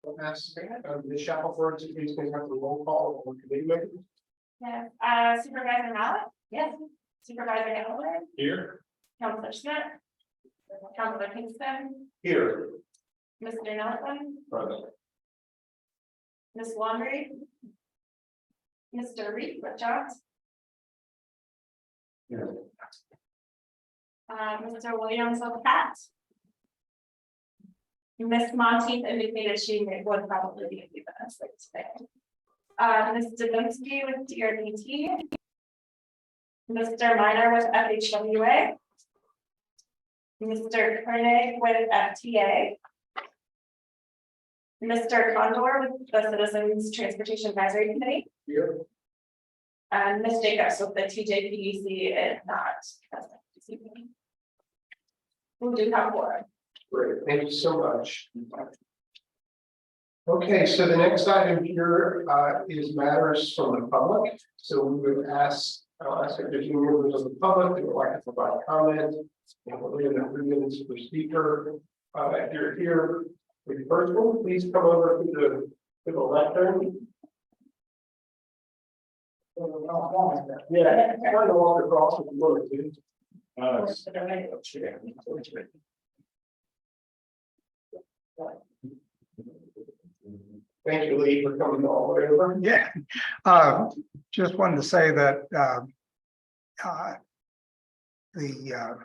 Ms. Shackelford, please can have the roll call on committee members. Yes, Supervisor Mallett? Yes. Supervisor Galloway? Here. Councilor Smith? Councilor Kingston? Here. Mr. Nelson? Present. Ms. Laundrie? Mr. Reed Jones? Here. Mr. Williams of Pat? Ms. Monteith indicated she would probably be with us today. Ms. Davinsky with DRDT. Mr. Minor with FHWA. Mr. Koenig with FTA. Mr. Condor with the Citizens Transportation Advisory Committee. Here. And Ms. Jacobs with the TJPDC is not present this evening. We do have one. Great, thank you so much. Okay, so the next item here is matters from the public. So we would ask if there's any members of the public that would like to provide comment. And we'll leave it 3 minutes per speaker. If you're here with the first one, please come over to the lectern. Yeah, try to walk across with the board, too. Thank you, Lee, for coming all the way over. Yeah, just wanted to say that the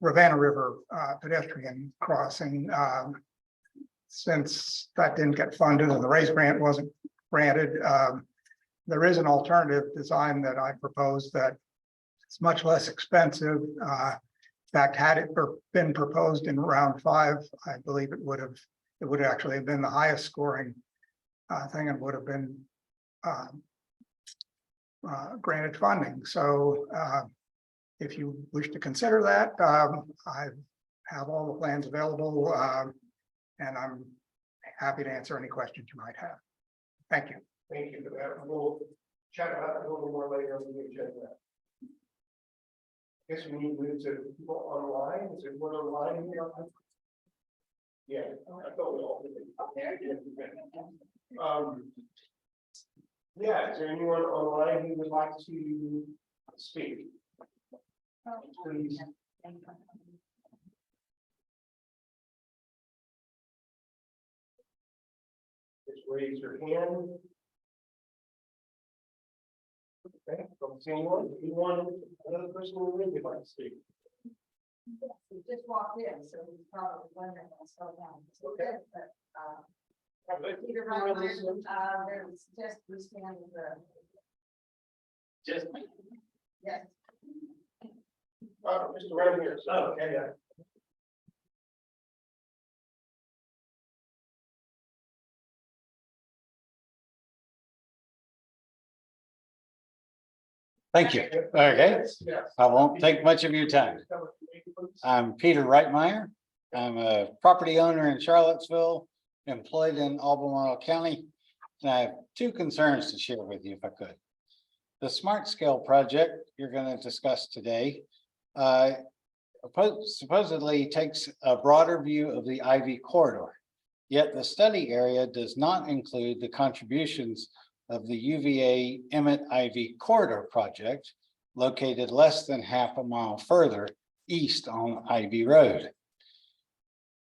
Ravenna River pedestrian crossing, since that didn't get funded and the raise grant wasn't granted, there is an alternative design that I proposed that it's much less expensive. In fact, had it been proposed in round 5, I believe it would actually have been the highest scoring thing and would have been granted funding. So if you wish to consider that, I have all the plans available and I'm happy to answer any questions you might have. Thank you. Thank you for that. We'll chat about it a little more later on the agenda. I guess we need to move to people online. Is there one online here? Yeah, I thought we all did. Yeah, is there anyone online who would like to speak? Please. Just raise your hand. Okay, don't see anyone. Another person who would like to speak. We just walked in, so he's probably wondering what's going on. Okay. But Peter Ryan, there's just we stand with the. Just. Yes. Mr. Ryan here. So, okay, yeah. Thank you. Okay, Yes. I won't take much of your time. I'm Peter Reitmeyer. I'm a property owner in Charlottesville, employed in Albemarle County. And I have 2 concerns to share with you if I could. The Smart Scale project you're going to discuss today supposedly takes a broader view of the IV corridor. Yet the study area does not include the contributions of the UVA Emmett IV corridor project located less than half a mile further east on Ivy Road.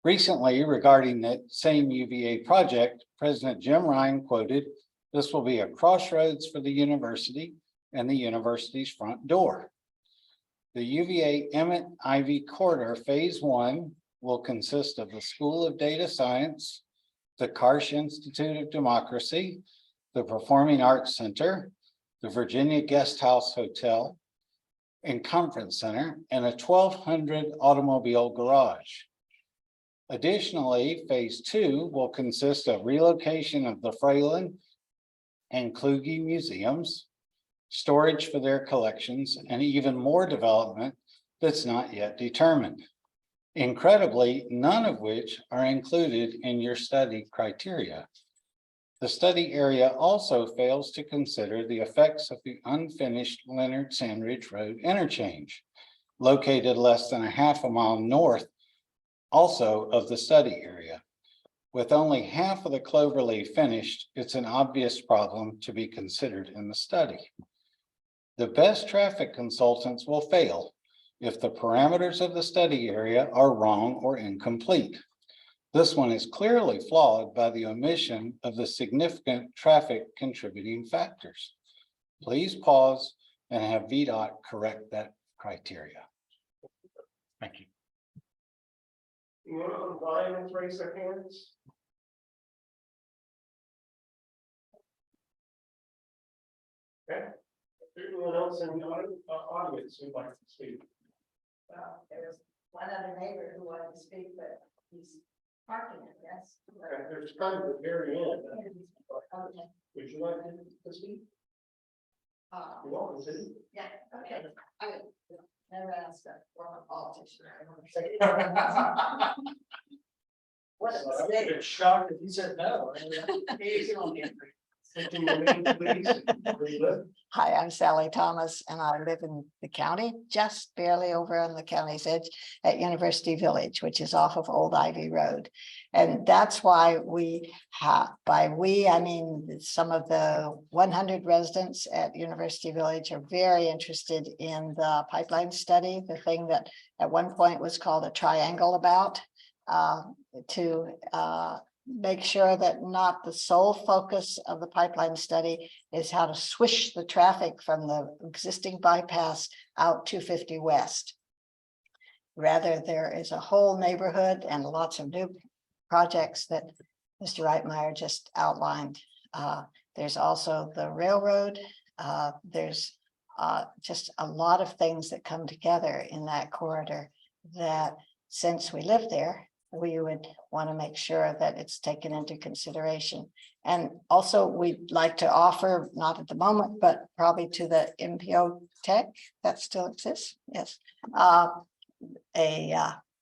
Recently, regarding that same UVA project, President Jim Ryan quoted, "This will be a crossroads for the university and the university's front door." The UVA Emmett IV corridor phase 1 will consist of the School of Data Science, the Karsh Institute of Democracy, the Performing Arts Center, the Virginia Guest House Hotel and Conference Center, and a 1,200 automobile garage. Additionally, phase 2 will consist of relocation of the Fralin and Kluge museums, storage for their collections, and even more development that's not yet determined. Incredibly, none of which are included in your study criteria. The study area also fails to consider the effects of the unfinished Leonard Sandridge Road interchange, located less than a half a mile north also of the study area. With only half of the cloverleaf finished, it's an obvious problem to be considered in the study. The best traffic consultants will fail if the parameters of the study area are wrong or incomplete. This one is clearly flawed by the omission of the significant traffic contributing factors. Please pause and have VDOT correct that criteria. Thank you. You want to online and raise their hands? Okay. Anyone else in the audience who'd like to speak? There was one other neighbor who wanted to speak, but he's parking it, yes. Okay, there's kind of the very end. Okay. Would you like to speak? You want to speak? Yeah, okay. I would never ask a former politician. What a mistake. It's shocked if he said no. State your name, please, and where you live. Hi, I'm Sally Thomas and I live in the county, just barely over on the county's edge at University Village, which is off of Old Ivy Road. And that's why we have, by we, I mean, some of the 100 residents at University Village are very interested in the pipeline study, the thing that at one point was called a triangle about, to make sure that not the sole focus of the pipeline study is how to swish the traffic from the existing bypass out 250 West. Rather, there is a whole neighborhood and lots of new projects that Mr. Reitmeyer just outlined. There's also the railroad. There's just a lot of things that come together in that corridor that, since we live there, we would want to make sure that it's taken into consideration. And also we'd like to offer, not at the moment, but probably to the MPO tech that still exists. Yes.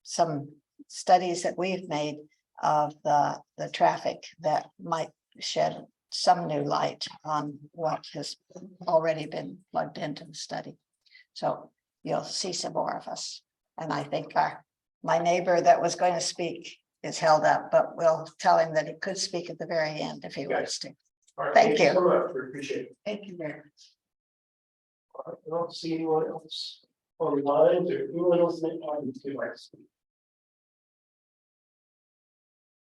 Some studies that we've made of the traffic that might shed some new light on what has already been plugged into the study. So you'll see some more of us. And I think my neighbor that was going to speak is held up, but we'll tell him that he could speak at the very end if he wants to. All right, Thank you. so much. We appreciate it. Thank you very much. All right, I don't see anyone else online. Or anyone else in the audience who'd like to speak?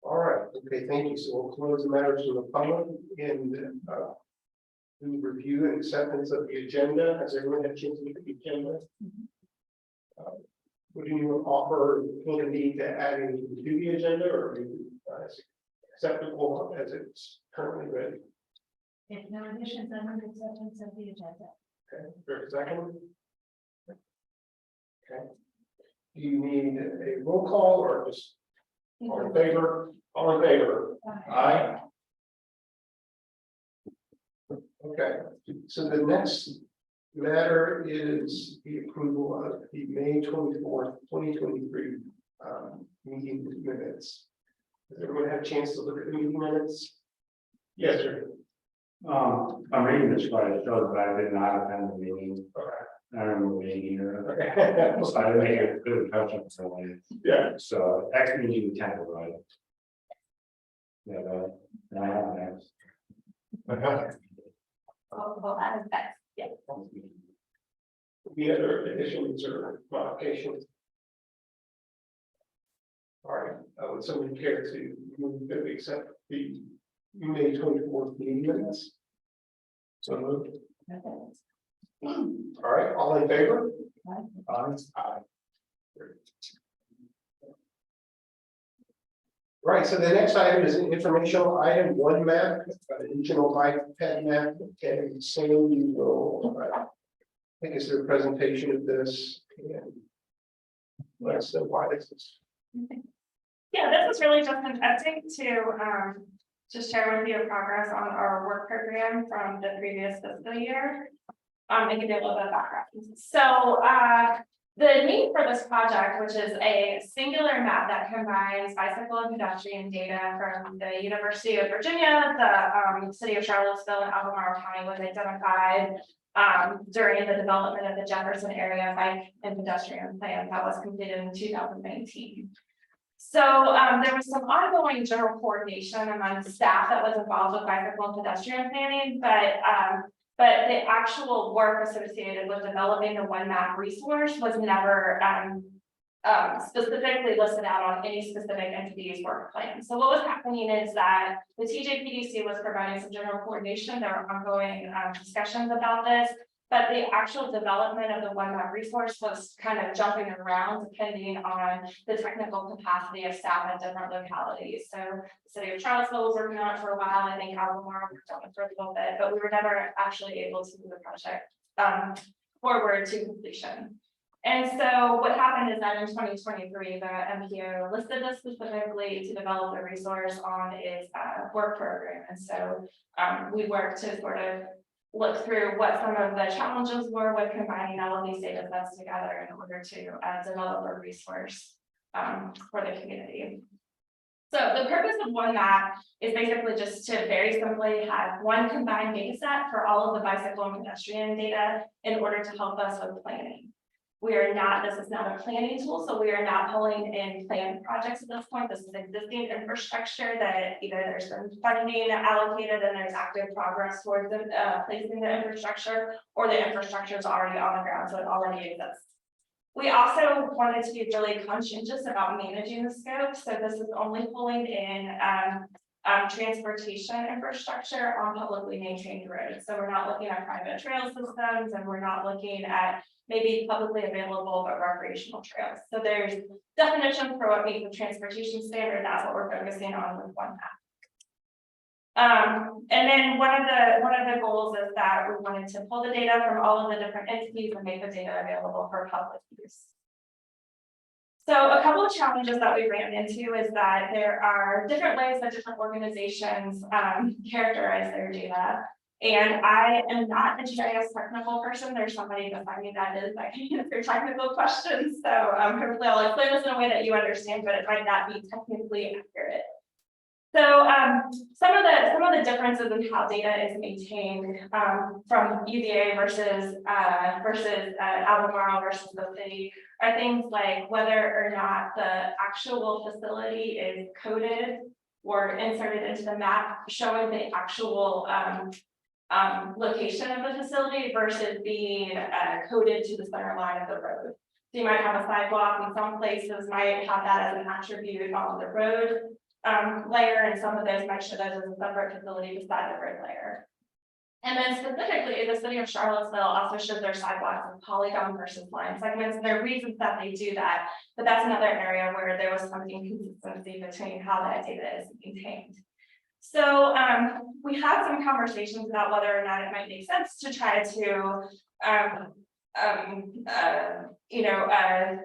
All right, okay, thank you. So we'll close the matters to the public and we review and acceptance of the agenda. Has everyone had a chance to look at the agenda? Would you offer need to add anything to the agenda, or acceptable as it's currently ready? If no additions, then under acceptance of the agenda. Okay, for a second. Okay. Do you need a roll call or just all in favor? All in favor? Aye. Okay, so the next matter is the approval of the May 24th, 2023 meeting minutes. Does everyone have a chance to look at the meeting minutes? Yes, sir. I'm reading this quite a show, but I did not attend the meeting. Okay. I remember meeting here. Okay. So I didn't make a good impression for me. Yeah. So next meeting we can right. Yeah, I haven't asked. Well, that is best. Yeah. The other additions or modifications? All right, would someone care to move that we accept the May 24th meeting minutes? So moved. All right, all in favor? Aye. Right, so the next item is an informational item, one map, a regional iPad map, and Sam, you will, I think it's their presentation of this. And let us know why this is. Yeah, this is really just an update to share with you progress on our work program from the previous fiscal year. And give you a little bit of background. So the need for this project, which is a singular map that combines bicycle and pedestrian data from the University of Virginia, the City of Charlottesville, and Albemarle County, was identified during the development of the Jefferson area bike and pedestrian plan that was completed in 2019. So there was some ongoing general coordination among staff that was involved with bicycle and pedestrian planning, but the actual work associated with developing the one map resource was never specifically listed out on any specific entity's work plan. So what was happening is that the TJPDC was providing some general coordination. There were ongoing discussions about this, but the actual development of the one map resource was kind of jumping around depending on the technical capacity of staff at different localities. So the City of Charlottesville was working on it for a while. I think Albemarle worked on it for a little bit, but we were never actually able to move the project forward to completion. And so what happened is that in 2023, the MPO listed this specifically to develop a resource on its work program. And so we worked to sort of look through what some of the challenges were with combining all of these data sets together in order to develop a resource for the community. So the purpose of one map is basically just to very simply have one combined data set for all of the bicycle and pedestrian data in order to help us with planning. This is not a planning tool, so we are not pulling in planned projects at this point. This is existing infrastructure that either there's been funding allocated and there's active progress towards placing the infrastructure, or the infrastructure is already on the ground, so it already exists. We also wanted to be really conscientious about managing the scope, so this is only pulling in transportation infrastructure on publicly maintained roads. So we're not looking at private trail systems, and we're not looking at maybe publicly available but recreational trails. So there's definition for what means the transportation standard. That's what we're focusing on with one map. And then one of the goals is that we wanted to pull the data from all of the different entities and make the data available for public use. So a couple of challenges that we ran into is that there are different ways that different organizations characterize their data. And I am not a GIS technical person. There's somebody beside me that is. I can answer technical questions. So hopefully I'll explain this in a way that you understand, but it might not be technically accurate. So some of the differences in how data is maintained from UVA versus Albemarle versus the city are things like whether or not the actual facility is coded or inserted into the map, showing the actual location of the facility versus being coded to the center line of the road. So you might have a sidewalk, and some places might have that as an attribute on the road layer, and some of those might show that as a separate facility beside the road layer. And then specifically, the City of Charlottesville also shows their sidewalks as polygon versus line segments, and there are reasons that they do that, but that's another area where there was some inconsistency between how that data is maintained. So we had some conversations about whether or not it might make sense to try to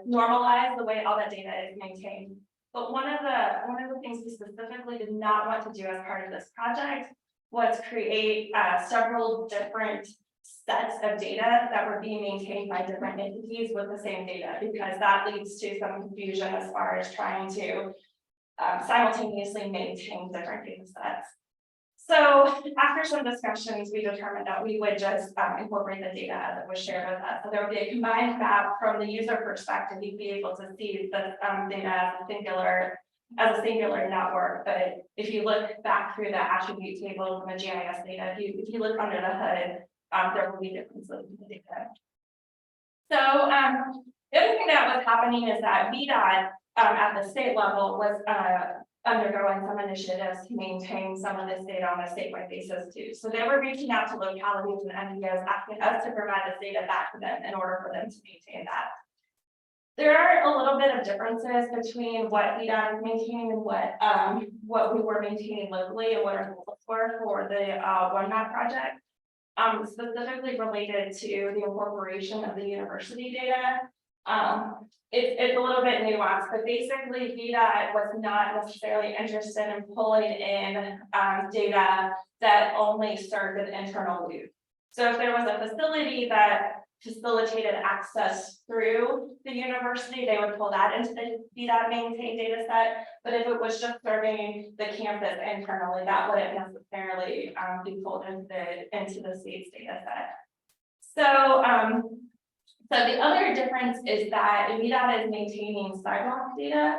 normalize the way all that data is maintained. But one of the things we specifically did not want to do as part of this project was create several different sets of data that were being maintained by different entities with the same data, because that leads to some confusion as far as trying to simultaneously maintain different data sets. So after some discussions, we determined that we would just incorporate the data as it was shared with us. So there would be a combined map from the user perspective. You'd be able to see the data as a singular network. But if you look back through the attribute tables and the GIS data, if you look under the hood, there will be differences in the data. So the other thing that was happening is that VDOT at the state level was undergoing some initiatives to maintain some of this data on a statewide basis too. So they were reaching out to localities and MPOs asking us to provide this data back to them in order for them to maintain that. There are a little bit of differences between what VDOT is maintaining and what we were maintaining locally and what our goals were for the One Map project, specifically related to the incorporation of the university data. It's a little bit nuanced, but basically VDOT was not necessarily interested in pulling in data that only served an internal loop. So if there was a facility that facilitated access through the university, they would pull that into the VDOT maintained data set. But if it was just serving the campus internally, that wouldn't necessarily be pulled into the state's data set. So so the other difference is that VDOT is maintaining sidewalk data,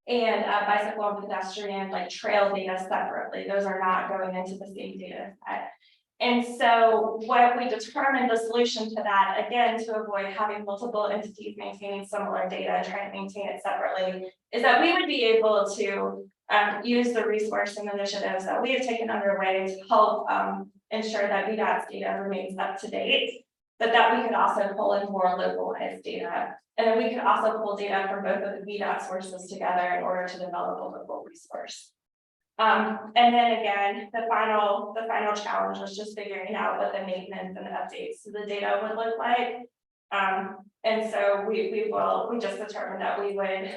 and bicycle and pedestrian like trail data separately. Those are not going into the same data set. And so what we determined the solution to that, again, to avoid having multiple entities maintaining similar data and trying to maintain it separately, is that we would be able to use the resource and initiatives that we have taken underway to help ensure that VDOT's data remains up to date, but that we could also pull in more localized data. And then we could also pull data from both of the VDOT sources together in order to develop a local resource. And then again, the final challenge was just figuring out what the maintenance and the updates to the data would look like. And so we just determined that we would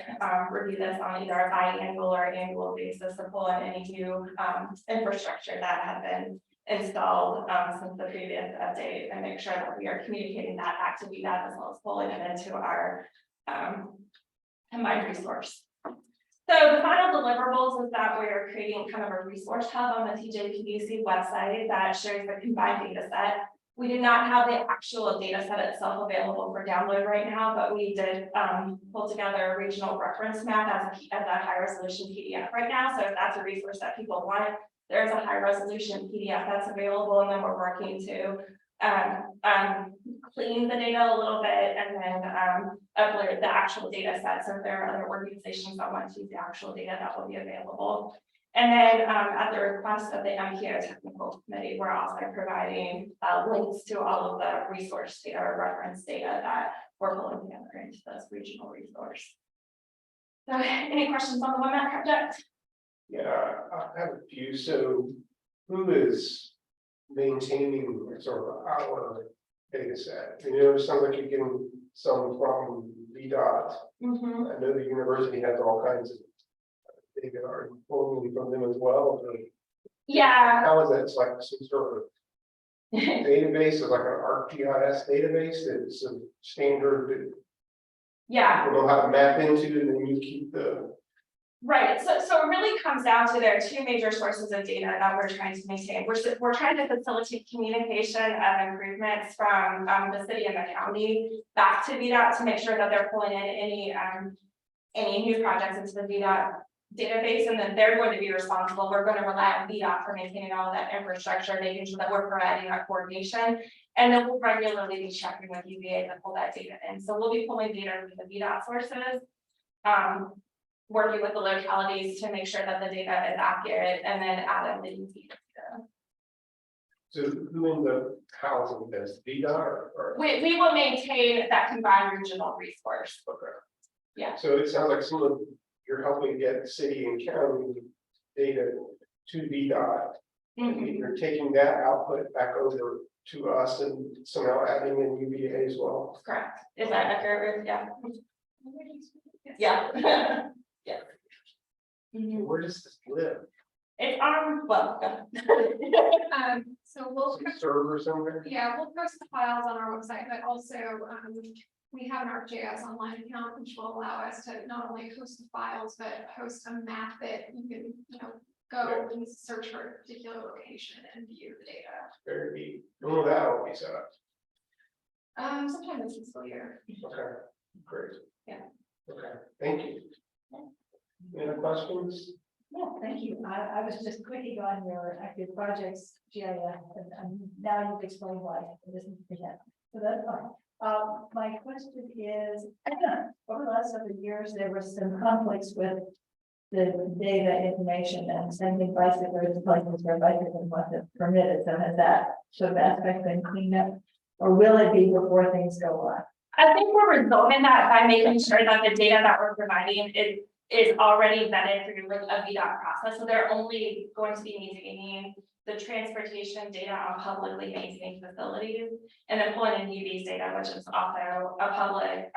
review this on either a biannual or annual basis to pull in any new infrastructure that had been installed since the previous update and make sure that we are communicating that back to VDOT as well as pulling it into our combined resource. So the final deliverables is that we are creating kind of a resource hub on the TJPDC website that shows the combined data set. We do not have the actual data set itself available for download right now, but we did pull together a regional reference map as a high resolution PDF right now. So if that's a resource that people want, there's a high resolution PDF that's available, and then we're working to clean the data a little bit and then upload the actual data set. So if there are other organizations that want to use the actual data, that will be available. And then at the request of the MPO technical committee, we're also providing links to all of the resource data or reference data that we're pulling together into this regional resource. So any questions on the one map project? Yeah, I have a few. So who is maintaining sort of our data set? You know, it sounds like you're getting some from VDOT. I know the university has all kinds of data. Are you pulling from them as well? Or Yeah. how is that? It's like some sort of database, like an ArcGIS database that's a standard that Yeah. you know how to map into, and then you keep the. Right, so it really comes down to there are two major sources of data that we're trying to maintain. We're trying to facilitate communication of improvements from the city and the county back to VDOT to make sure that they're pulling in any new projects into the VDOT database, and then they're going to be responsible. We're going to rely on VDOT for maintaining all of that infrastructure, making sure that we're providing that coordination, and then we'll regularly be checking with UVA to pull that data in. So we'll be pulling data from the VDOT sources. Working with the localities to make sure that the data is accurate, and then add in the UV data. So who in the housing does VDOT or? We will maintain that combined regional resource. Okay. Yeah. So it sounds like you're helping get city and county data to VDOT. And you're taking that output back over to us and somehow adding in UVA as well. Correct. Is that accurate? Yeah. Yeah. Yeah. Where does this live? It's on, well, So we'll, Some server somewhere? yeah, we'll post the files on our website, but also we have an ArcGIS online account, which will allow us to not only host the files, but host a map that you can, go and search for a particular location and view the data. Very neat. When will that all be set up? Sometime this fiscal year. Okay, great. Yeah. Okay, thank you. Any other questions? Yeah, thank you. I was just clicking on your active projects GIS, and now you've explained why it isn't present. So that's fine. My question is, over the last several years, there were some conflicts with the data information and sending bicyclists to places where bicycling wasn't permitted. So has that sort of aspect been cleaned up, or will it be before things go on? I think we're resolving that by making sure that the data that we're providing is already vetted through like a VDOT process. So they're only going to be maintaining the transportation data on publicly maintained facilities, and then pulling in UV's data, which is also a public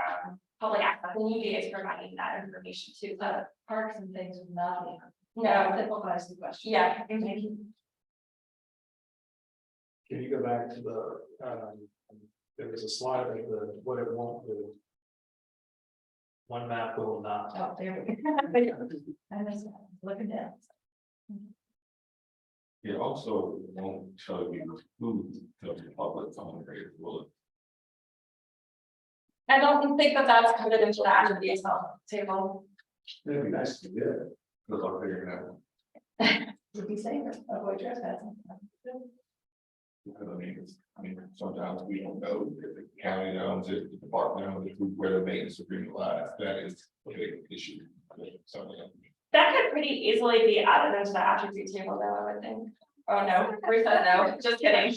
access, and UV is providing that information too. So Parks and things would not be. no, Simplifies the question. yeah. Thank you. Can you go back to the, there was a slide of what it won't do. One map will not. Oh, there we go. I was looking down. It also won't show you who the public commentators will. I don't think that that's covered into the attributes table. It'd be nice to do that. Good luck figuring it out. Would be safer, avoid trespassing. Because I mean, sometimes we don't know if the county owns it, the department owns it, where the maintenance agreement lies. That is a big issue. So, That could pretty easily be added into the attribute table though, I would think. Oh, no, Ruth said no, just kidding.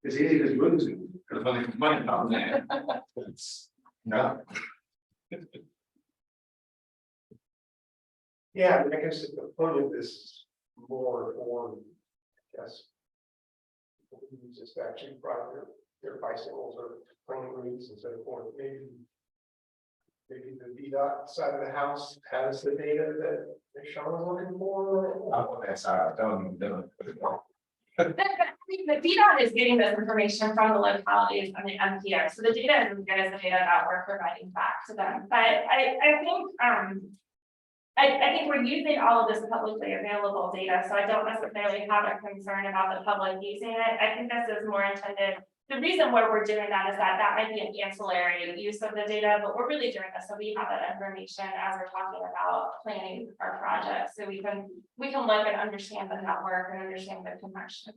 It's easy to lose it, because when the money comes in, it's not. Yeah, I guess the point of this is more for, I guess. People who use this to actually ride their bicycles or plane routes and so forth, maybe. Maybe the VDOT side of the house has the data that Sean was looking for. Oh, that's how I don't even know. The VDOT is getting this information from the localities and the MPO, so the data is as good as the data that we're providing back to them. But I think I think we're using all of this publicly available data, so I don't necessarily have a concern about the public using it. I think this is more intended. The reason why we're doing that is that might be an ancillary use of the data, but we're really doing this so we have that information as we're talking about planning our projects. So we can look and understand the network and understand the connection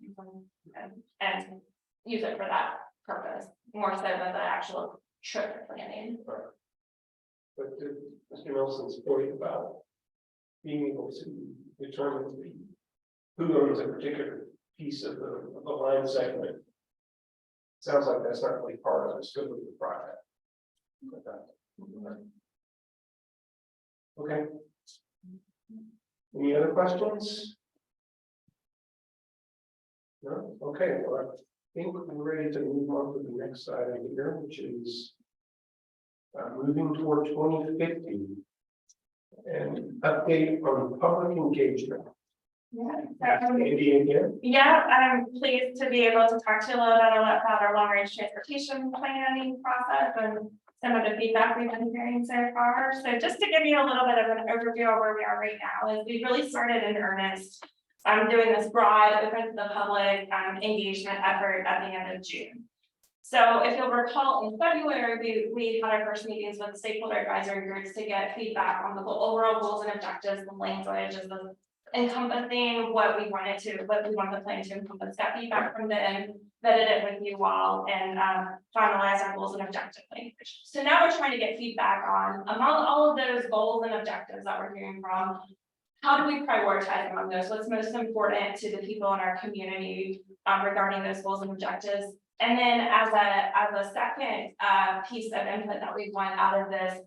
and use it for that purpose, more so than the actual trip planning. But to Mr. Nelson's point about being able to determine who owns a particular piece of the line segment. Sounds like that's not really part of the scope of the project. Okay. Any other questions? No? Okay, well, I think we're ready to move on to the next item here, which is moving toward 2050 and update on public engagement. Yeah. Andy again. Yeah, I'm pleased to be able to talk to you a little bit about our long range transportation planning process and some of the feedback we've been hearing so far. So just to give you a little bit of an overview of where we are right now is we really started in earnest. I'm doing this broad open to the public engagement effort at the end of June. So if you'll recall, in February, we had our first meetings with stakeholder advisory groups to get feedback on the overall goals and objectives, the language, as the encompassing what we want the plan to encompass, got feedback from them, vetted it with you all, and finalize our goals and objective language. So now we're trying to get feedback on among all of those goals and objectives that we're hearing from. How do we prioritize among those? What's most important to the people in our community regarding those goals and objectives? And then as a second piece of input that we want out of this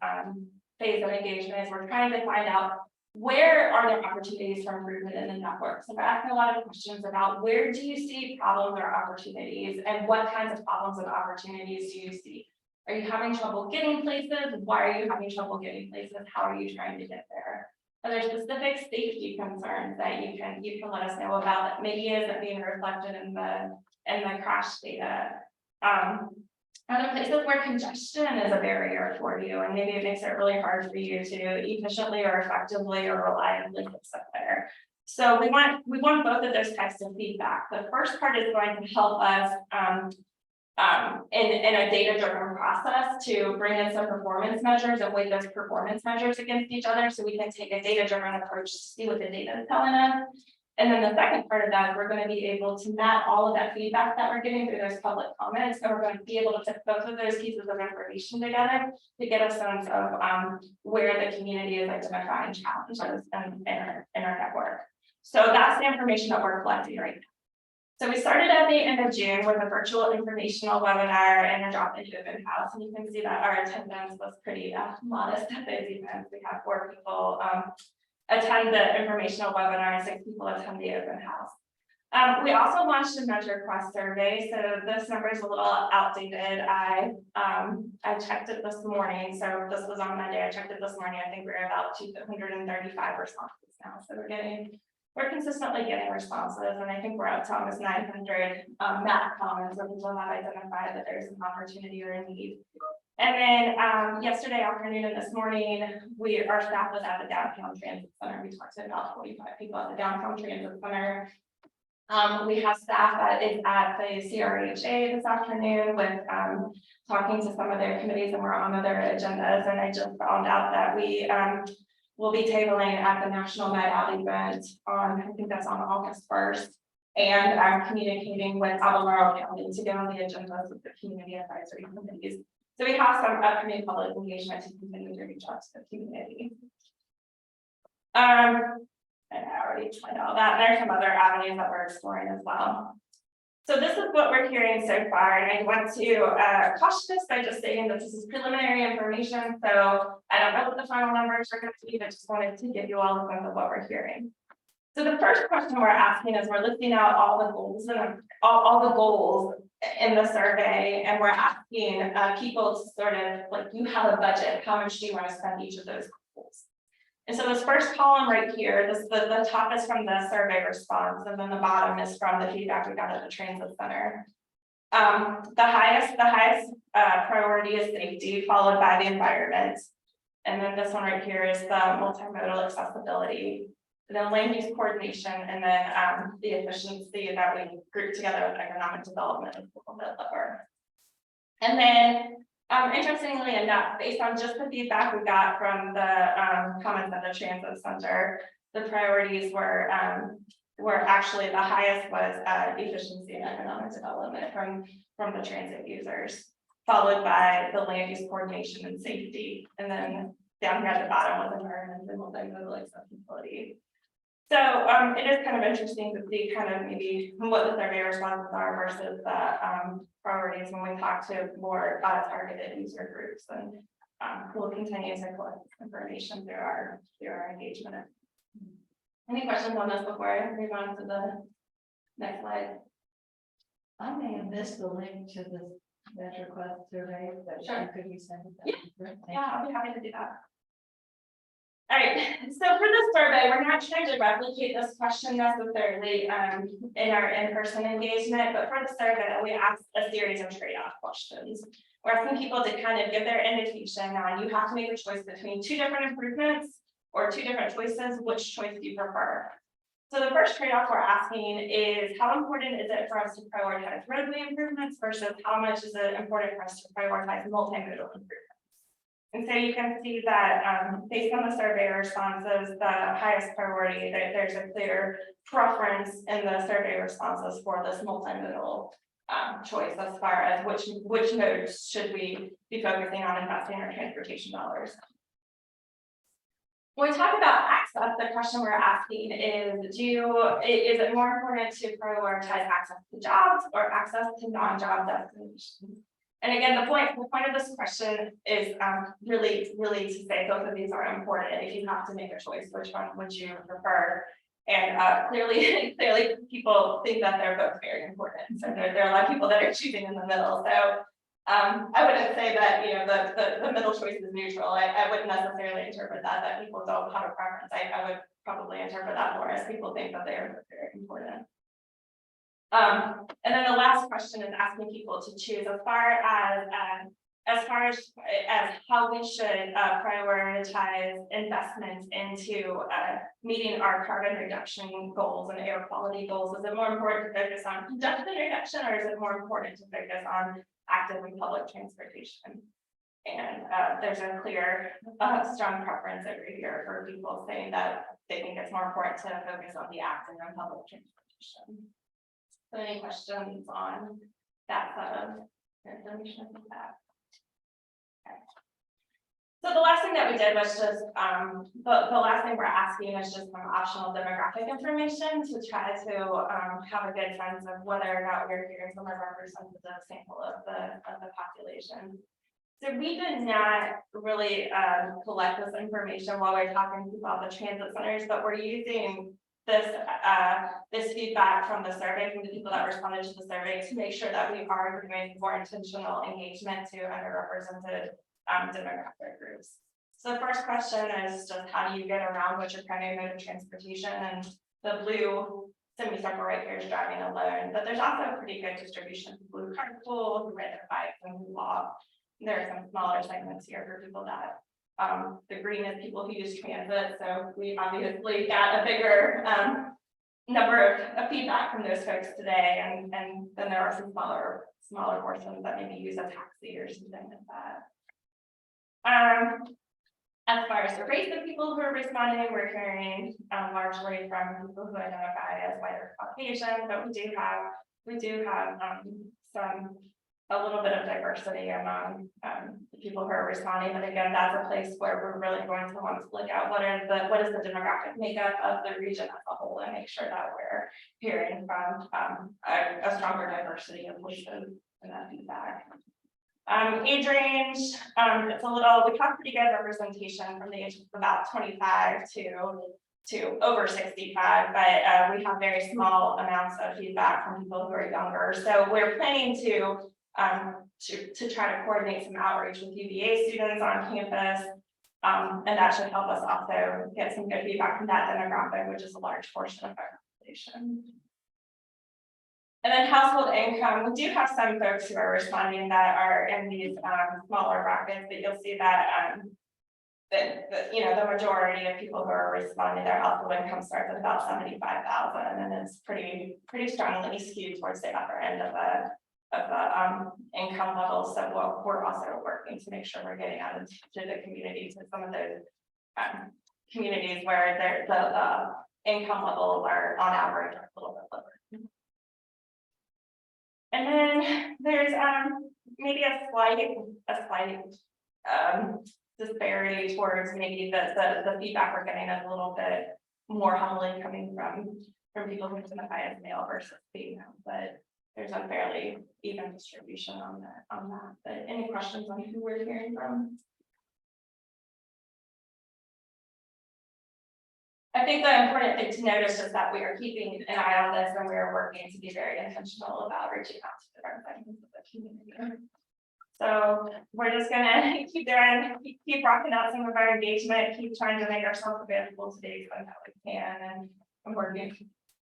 phase of engagement is we're trying to find out where are there opportunities for improvement in the network. So we're asking a lot of questions about where do you see problems or opportunities and what kinds of problems and opportunities do you see? Are you having trouble getting places? Why are you having trouble getting places? How are you trying to get there? Are there specific safety concerns that you can let us know about that maybe isn't being reflected in the crash data? Other places where congestion is a barrier for you, and maybe it makes it really hard for you to efficiently or effectively or reliably get stuff there. So we want both of those types of feedback. The first part is going to help us in a data-driven process to bring in some performance measures and weigh those performance measures against each other, so we can take a data-driven approach to see what the data is telling us. And then the second part of that, we're going to be able to map all of that feedback that we're getting through those public comments, and we're going to be able to put both of those pieces of information together to get a sense of where the community is identifying challenges in our network. So that's the information that we're collecting right now. So we started at the end of June with a virtual informational webinar and a drop-in open house, and you can see that our attendance was pretty modest at those events. We had 4 people attend the informational webinar and 6 people attend the open house. We also launched a measure cross survey. So this number is a little outdated. I checked it this morning. So this was on Monday. I checked it this morning. I think we're about 235 responses now. So we're consistently getting responses, and I think we're up to almost 900 map comments where people have identified that there's an opportunity or a need. And then yesterday afternoon and this morning, our staff was at the downtown transit center. We talked to about 45 people at the downtown transit center. We have staff that is at the CRHA this afternoon with talking to some of their committees, and we're on other agendas. And I just found out that we will be tabling at the National Night Out event on, I think that's on August 1st. And I'm communicating with Albemarle County to get on the agendas with the community advisory committees. So we have some upcoming public engagement to continue to reach out to the community. And I already explained all that. There's some other avenues that we're exploring as well. So this is what we're hearing so far, and I want to caution this by just saying that this is preliminary information. So I don't know what the final numbers are going to be, but just wanted to give you all a sense of what we're hearing. So the first question we're asking is, we're listing out all the goals and all the goals in the survey, and we're asking people to sort of like, you have a budget, how much do you want to spend each of those goals? And so this first column right here, the top is from the survey response, and then the bottom is from the feedback we got at the transit center. The highest priority is safety, followed by the environment. And then this one right here is the multimodal accessibility, then land use coordination, and then the efficiency that we group together with economic development is a little bit lower. And then interestingly enough, based on just the feedback we got from the comments at the transit center, the priorities were actually the highest was efficiency and economic development from the transit users, followed by the land use coordination and safety, and then down here at the bottom was environment and multimodal accessibility. So it is kind of interesting to see kind of maybe what the survey responses are versus the priorities when we talk to more targeted user groups, and we'll continue to collect information through our engagement. Any questions on this before I move on to the next slide? I may have missed the link to the MetroQuest survey, but Sure. could you send it? Yeah, I'll be happy to do that. All right, so for this survey, we're not trying to replicate this question necessarily in our in-person engagement, but for the survey, we asked a series of trade-off questions. We're asking people to kind of give their indication on, you have to make a choice between two different improvements or two different choices, which choice do you prefer? So the first trade-off we're asking is, how important is it for us to prioritize roadway improvements versus how much is it important for us to prioritize multimodal improvements? And so you can see that based on the survey responses, the highest priority, that there's a clear preference in the survey responses for this multimodal choice as far as which modes should we be focusing on investing our transportation dollars. When we talk about access, the question we're asking is, is it more important to prioritize access to jobs or access to non-job destinations? And again, the point of this question is really to say both of these are important. If you have to make a choice, which one would you prefer? And clearly people think that they're both very important. So there are a lot of people that are choosing in the middle. So I wouldn't say that, you know, the middle choice is neutral. I wouldn't necessarily interpret that people don't have a preference. I would probably interpret that more as people think that they are very important. And then the last question is asking people to choose as far as how we should prioritize investments into meeting our carbon reduction goals and air quality goals. Is it more important to focus on congestion reduction, or is it more important to focus on active and public transportation? And there's a clear strong preference over here for people saying that they think it's more important to focus on the active and public transportation. So any questions on that set of information? Okay. So the last thing that we did was just the last thing we're asking is just some optional demographic information to try to have a good sense of whether or not we're hearing from a representative sample of the population. So we did not really collect this information while we're talking about the transit centers, but we're using this feedback from the survey, from the people that responded to the survey, to make sure that we are doing more intentional engagement to underrepresented demographic groups. So the first question is just, how do you get around what's your primary mode of transportation? And the blue semicircle right here is driving alone, but there's also a pretty good distribution of blue carpool, who ride their bikes, and who walk. There are some smaller segments here for people that the green is people who use transit. So we obviously got a bigger number of feedback from those folks today, and then there are some smaller portions that maybe use a taxi or something like that. As far as the race of people who are responding, we're hearing largely from people who identify as white or Caucasian, but we do have a little bit of diversity among the people who are responding. But again, that's a place where we're really going to want to look at what is the demographic makeup of the region as a whole, and make sure that we're hearing from a stronger diversity of voices in that feedback. Age range, it's a little, we have pretty good representation from the age of about 25 to over 65, but we have very small amounts of feedback from people who are younger. So we're planning to try to coordinate some outreach with UVA students on campus. And that should help us also get some good feedback from that demographic, which is a large portion of our population. And then household income, we do have some folks who are responding that are in these smaller brackets, but you'll see that the majority of people who are responding, their household income starts at about 75,000, and it's pretty strongly skewed towards the upper end of the income level. So we're also working to make sure we're getting out into the communities, and some of those communities where the income levels are on average a little bit lower. And then there's maybe a slight disparity towards maybe the feedback we're getting is a little bit more heavily coming from people who identify as male versus female, but there's a fairly even distribution on that. But any questions on who we're hearing from? I think the important thing to notice is that we are keeping an eye on this, and we are working to be very intentional about reaching out to different segments of the community. So we're just gonna keep rocking out some of our engagement, keep trying to make ourselves available to the extent that we can, and working.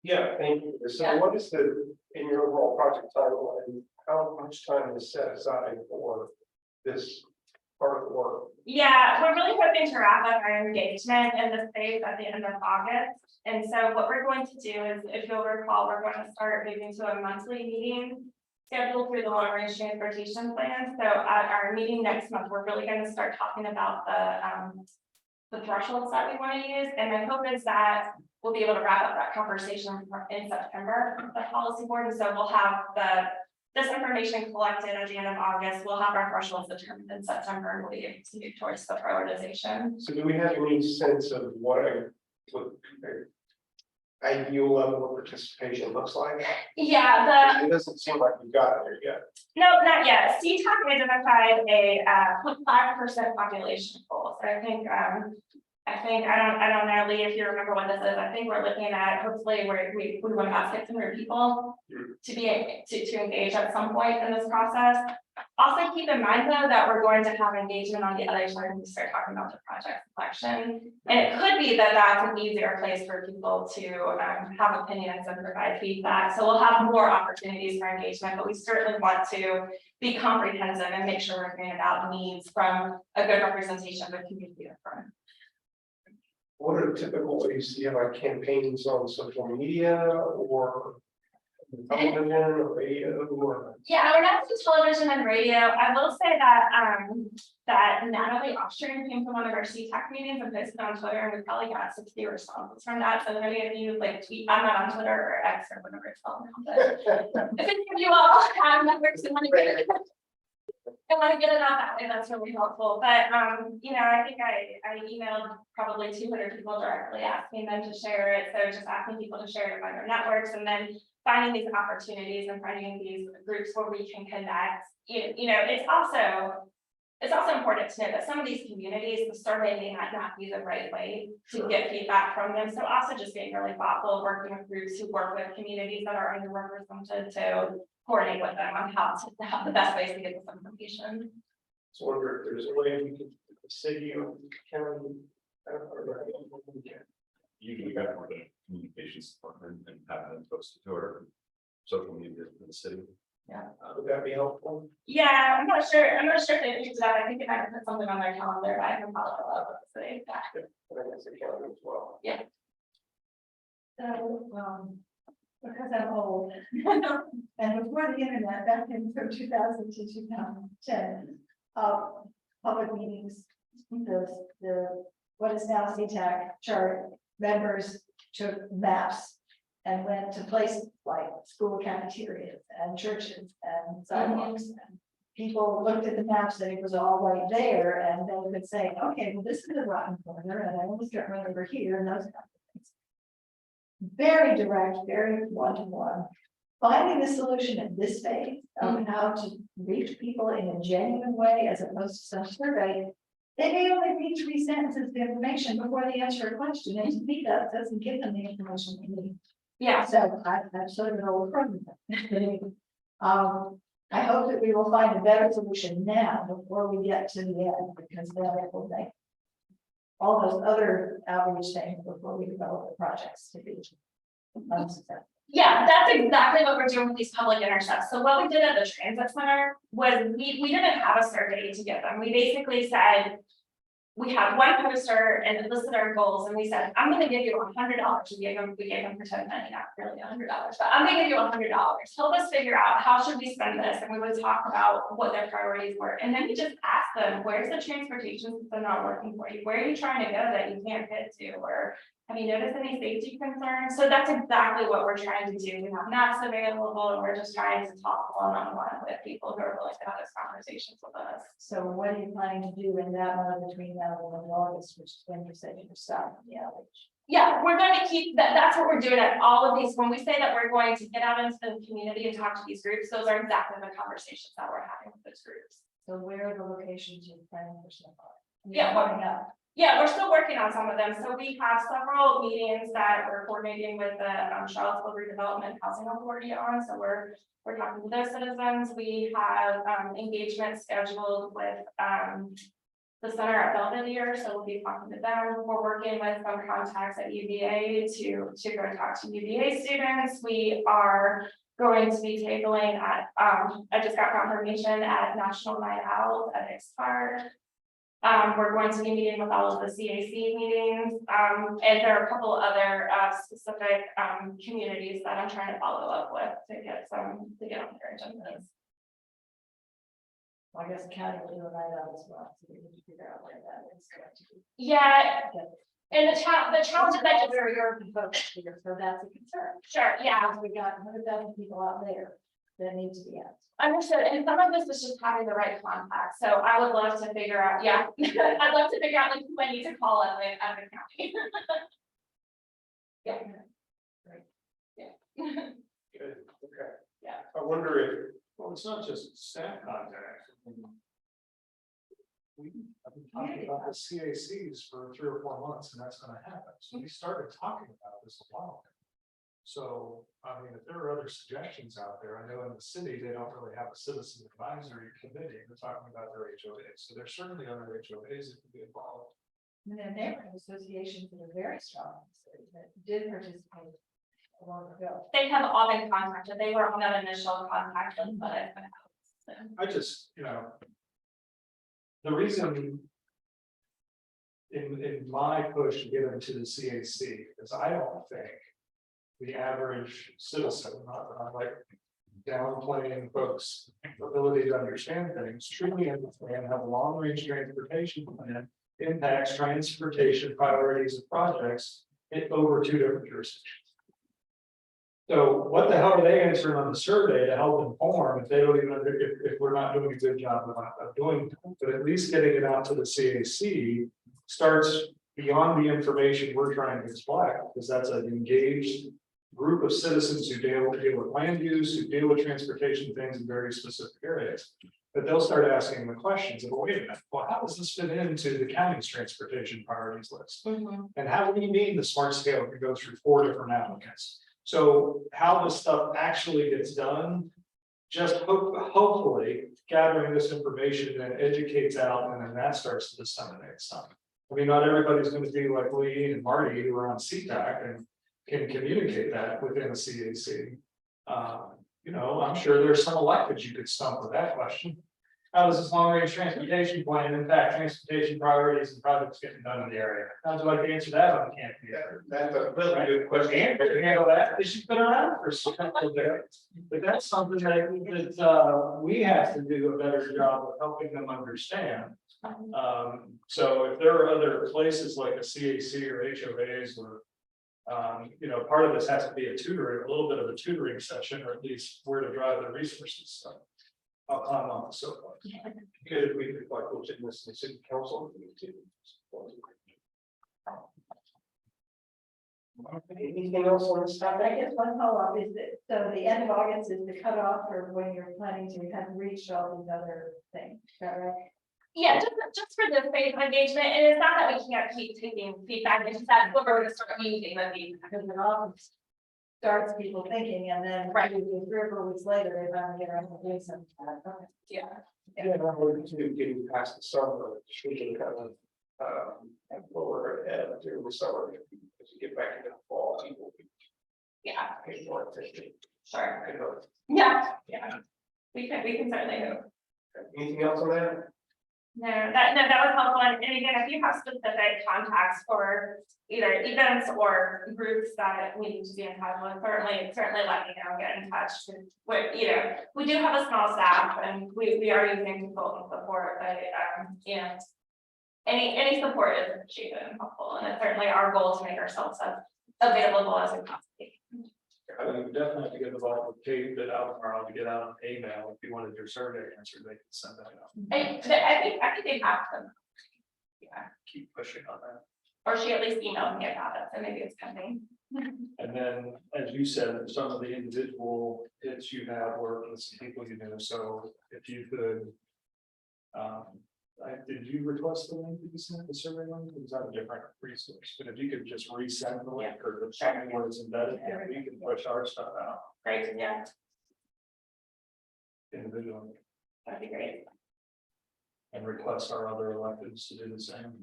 Yeah, thank you. So what is in your overall project timeline, how much time is set aside for this part of the work? Yeah, we're really hoping to wrap up our engagement in the space at the end of August. And so what we're going to do is, if you'll recall, we're going to start moving to a monthly meeting scheduled through the long range transportation plan. So at our meeting next month, we're really going to start talking about the thresholds that we want to use. And my hope is that we'll be able to wrap up that conversation in September with the policy board. And so we'll have this information collected at the end of August. We'll have our thresholds determined in September, and we'll be able to move towards the prioritization. So do we have any sense of what ideal level of participation looks like? Yeah, It doesn't seem like we've got there yet. no, not yet. CTAC identified a 5% population goal. So I don't know, Lee, if you remember what this is. I think we're looking at, hopefully we want about 600 people to engage at some point in this process. Also keep in mind though that we're going to have engagement on the other side when we start talking about the project selection. And it could be that that's an easier place for people to have opinions and provide feedback. So we'll have more opportunities for engagement, but we certainly want to be comprehensive and make sure we're hearing about needs from a good representation of the community up front. What are typical ways you have campaigns on social media or television or radio? Yeah, we're not doing television and radio. I will say that that Natalie Austrian came to one of our CTAC meetings and posted on Twitter, and we probably got 60 responses from that. So if any of you tweet, I'm not on Twitter or X or whatever it's called now, but if any of you all have networks and want to get it, out that way, that's really helpful. But I think I emailed probably 200 people directly asking them to share it. So just asking people to share it by their networks, and then finding these opportunities and finding these groups where we can connect. It's also important to know that some of these communities, the survey may not be the right way to get feedback from them. So also just being really thoughtful, working with groups who work with communities that are underrepresented to coordinate with them on how the best ways to get this information. So I wonder if there's a way we can, the city or county, Usually got for the communications department and have them posted to our social media in the city. Yeah. Would that be helpful? Yeah, I'm not sure. I'm not sure if they picked it up. I think it might have put something on their calendar, but I can follow up with the city. I think that's a county as well. Yeah. So, because I'm old, and before the internet, back in from 2000 to 2010, public meetings, what is now CTAC chart, members took maps and went to places like school cafeterias and churches and sidewalks. And people looked at the maps and it was all right there, and they could say, okay, well, this is a rotten corner, and I almost got run over here, and those kind of things. Very direct, very one-to-one. Finding the solution at this phase of how to reach people in a genuine way as opposed to some survey. They may only read 3 sentences of information before they answer a question, and to me, that doesn't give them the information they need. Yeah, So I'm sort of an old friend. I hope that we will find a better solution now before we get to the end, because then it will make all those other outreach things before we develop the projects to be unsuccessful. yeah, that's exactly what we're doing with these public intercepts. So what we did at the transit center was we didn't have a survey to give them. We basically said, we have one poster and it listed our goals, and we said, I'm gonna give you $100. We gave them pretend money, not really $100, but I'm gonna give you $100. Help us figure out how should we spend this, and we would talk about what their priorities were. And then we just asked them, where's the transportation system not working for you? Where are you trying to go that you can't get to? Or have you noticed any safety concerns? So that's exactly what we're trying to do. We have maps available, and we're just trying to talk one-on-one with people who are willing to have these conversations with us. So what are you planning to do in that month between now and August, which is when you said you're starting the outreach? Yeah, we're going to keep that. That's what we're doing at all of these. When we say that we're going to get out into the community and talk to these groups, those are exactly the conversations that we're having with those groups. So where are the locations you're planning for so far? Yeah, coming up. Yeah, we're still working on some of them. So we have several meetings that we're coordinating with the Charlottesville Redevelopment Housing Authority on. So we're talking to those citizens. We have engagement scheduled with the center at Belvedere. So we'll be talking to them. We're working with some contacts at UVA to go talk to UVA students. We are going to be tabling at I just got confirmation at National Night Out at X Park. We're going to be meeting with all of the CAC meetings, and there are a couple other specific communities that I'm trying to follow up with to get on their agendas. Well, I guess the county will do a night out as well, so we need to figure out where that is going to be. Yeah, and the challenge is that Where you're focused here, so that's a concern. sure, yeah, We got 100,000 people out there that need to be asked. understood. And some of this is just having the right contact. So I would love to figure out, yeah, I'd love to figure out like who I need to call at the county. Yeah. Great. Yeah. Good, okay. Yeah. I wonder if, well, it's not just staff contacts. I've been talking about the CACs for 3 or 4 months, and that's gonna happen. So we started talking about this a while ago. So, I mean, if there are other suggestions out there, I know in the city, they don't really have a citizen advisory committee. They're talking about their HOAs. So there's certainly other HOAs that could be involved. And there are neighborhood associations that are very strong in the city that did participate a long ago. They have all been contacted. They were on that initial contact list, but it's been out. I just, the reason in my push to get into the CAC is I don't think the average citizen, not that I like downplaying folks' ability to understand things, truly understand how the long-range transportation plan impacts transportation priorities and projects in over 2 different jurisdictions. So what the hell are they answering on the survey to help inform if they don't even, if we're not doing a good job of doing it? But at least getting it out to the CAC starts beyond the information we're trying to explain, because that's an engaged group of citizens who deal with land use, who deal with transportation things in very specific areas. But they'll start asking the questions of, well, wait a minute, well, how does this fit into the county's transportation priorities list? And how do you mean the smart scale can go through 4 different applicants? So how this stuff actually gets done, just hopefully gathering this information that educates out, and then that starts to disseminate some. I mean, not everybody's going to be like Lee and Marty who are on CTAC and can communicate that within a CAC. I'm sure there's some elected you could stump with that question. How does this long range transportation plan impact transportation priorities and projects getting done in the area? How'd you like to answer that on camp? That's a really good question. Can you handle that? She's been around for so long there. But that's something that we have to do a better job of helping them understand. So if there are other places like a CAC or HOAs where part of this has to be a little bit of a tutoring session, or at least where to drive the resources. So I'll climb on the soapbox. Good if we could like put this in the city council. Anything else on this I topic? guess one follow-up is that, so the end of August is the cutoff for when you're planning to have reached all these other things, is that right? Yeah, just for the phase of engagement, and it's not that we can't keep taking feedback, it's just that we're going to start using the feedback. Because it often starts people thinking, and then Right. 3 or 4 weeks later, they finally get around to doing something. Okay. Yeah. Yeah, we're getting past the summer, we can kind of lower during the summer, as you get back into the fall, people Yeah, pay more attention. sure. Yeah. We can certainly do. Anything else on that? No, that was helpful. And again, if you have specific contacts for either events or groups that we need to be in touch with, certainly let me know, get in touch with, we do have a small staff and we are using consultant support, but any support is appreciated and helpful. And it's certainly our goal to make ourselves as available as we possibly can. You definitely have to get involved with Kate at Albemarle to get out an email. If you wanted your survey answered, they can send that out. I think they have them. Yeah, Keep pushing on that. or she at least emailed me about it, so maybe it's pending. And then, as you said, some of the individual hits you have worked with some people you know, so if you could. Did you request the link to be sent the survey link? Is that a different resource? But if you could just resend the link or the something where it's embedded, then we can push our stuff out Great, yeah, individually that'd be great. and request our other electeds to do the same.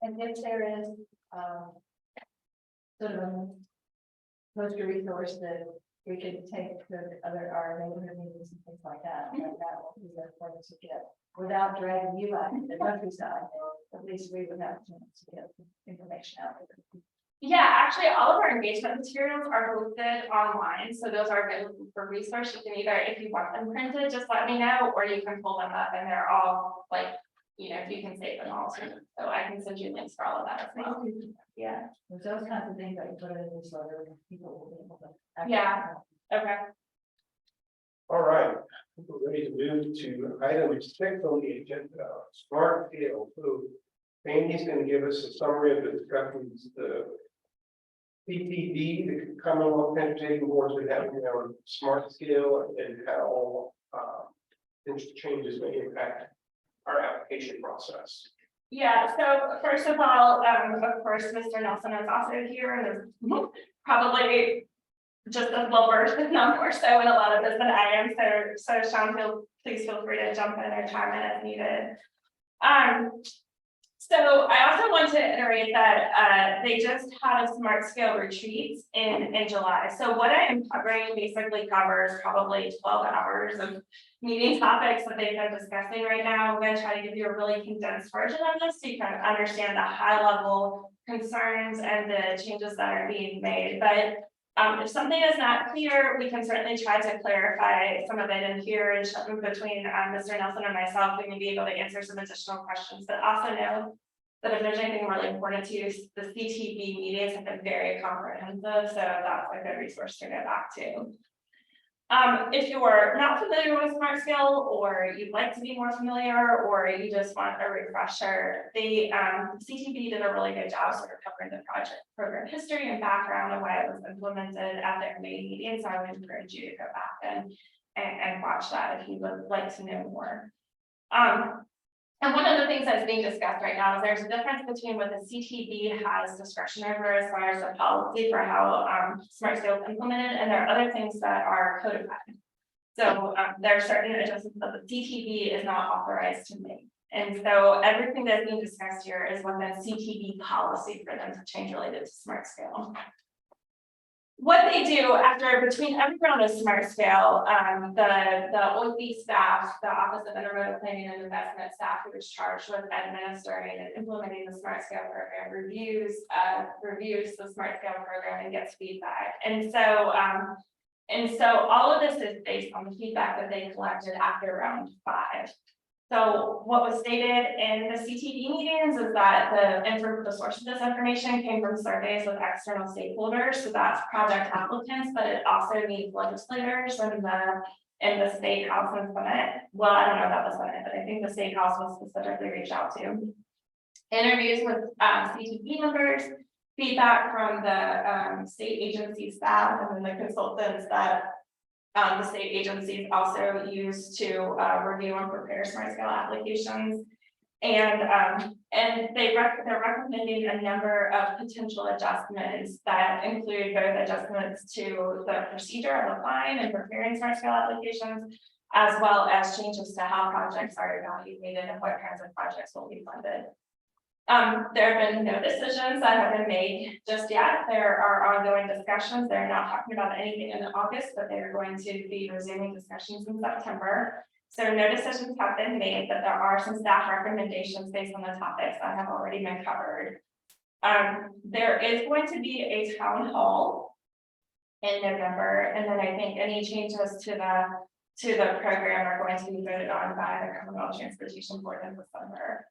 And if there is, sort of a poster resource that we could take to our neighborhood meetings and things like that, and that will be the point to get, without dragging you out to the countryside, at least we would have a chance to get information out. Yeah, actually, all of our engagement materials are hosted online, so those are available for resource. You can either, if you want them printed, just let me know, or you can pull them up and they're all like, you can save them all. So I can send you links for all of that as well. Yeah. There's those kinds of things that you put in this letter, and people will be able to. Yeah. Okay. All right, we're ready to move to item 6 on the agenda, smart scale. So Fanny's going to give us a summary of the discussions, the CTD, the Commonwealth Transportation Boards are having on smart scale and how these changes may impact our application process. Yeah, so first of all, of course, Mr. Nelson is also here and is probably just as well versed, if not more so, in a lot of this than I am. So Sean, please feel free to jump in or chime in as needed. So I also want to iterate that they just had a smart scale retreat in July. So what I am covering basically covers probably 12 hours of meeting topics that they've been discussing right now. I'm going to try to give you a really condensed version of this so you can understand the high level concerns and the changes that are being made. But if something is not clear, we can certainly try to clarify some of it in here and between Mr. Nelson and myself, we may be able to answer some additional questions, but also know that if there's anything really important to you, the CTB meetings have been very comprehensive, so that's a good resource to go back to. If you're not familiar with smart scale, or you'd like to be more familiar, or you just want a refresher, the CTB did a really good job sort of covering the project program history and background of why it was implemented at their committee meeting. So I would encourage you to go back and watch that if you would like to know more. And one of the things that's being discussed right now is there's a difference between what the CTB has discretion over as far as the policy for how smart scale is implemented, and there are other things that are codified. So there are certain adjustments that the CTB is not authorized to make. And so everything that's being discussed here is within CTB policy for them to change related to smart scale. what they do after between every round of Smart Scale, the OIP staff, the Office of Intermodal Planning and Investment staff, who is charged with administering and implementing the Smart Scale program, reviews the Smart Scale program and gets feedback. And so all of this is based on the feedback that they collected after round 5. So what was stated in the CTD meetings is that the source of this information came from surveys with external stakeholders. So that's project applicants, but it also needs legislators in the state house and Senate. Well, I don't know about the Senate, but I think the state house was specifically reached out to. Interviews with CTD members, feedback from the state agency staff, and then the consultants that the state agencies also use to review and prepare Smart Scale applications. And they're recommending a number of potential adjustments that include both adjustments to the procedure of applying and preparing Smart Scale applications, as well as changes to how projects are evaluated and what kinds of projects will be funded. There have been no decisions that have been made just yet. There are ongoing discussions. They're not talking about anything in August, but they're going to be resuming discussions in September. So no decisions have been made, but there are some staff recommendations based on the topics that have already been covered. There is going to be a town hall in November, and then I think any changes to the program are going to be voted on by the Commonwealth Transportation Board in December.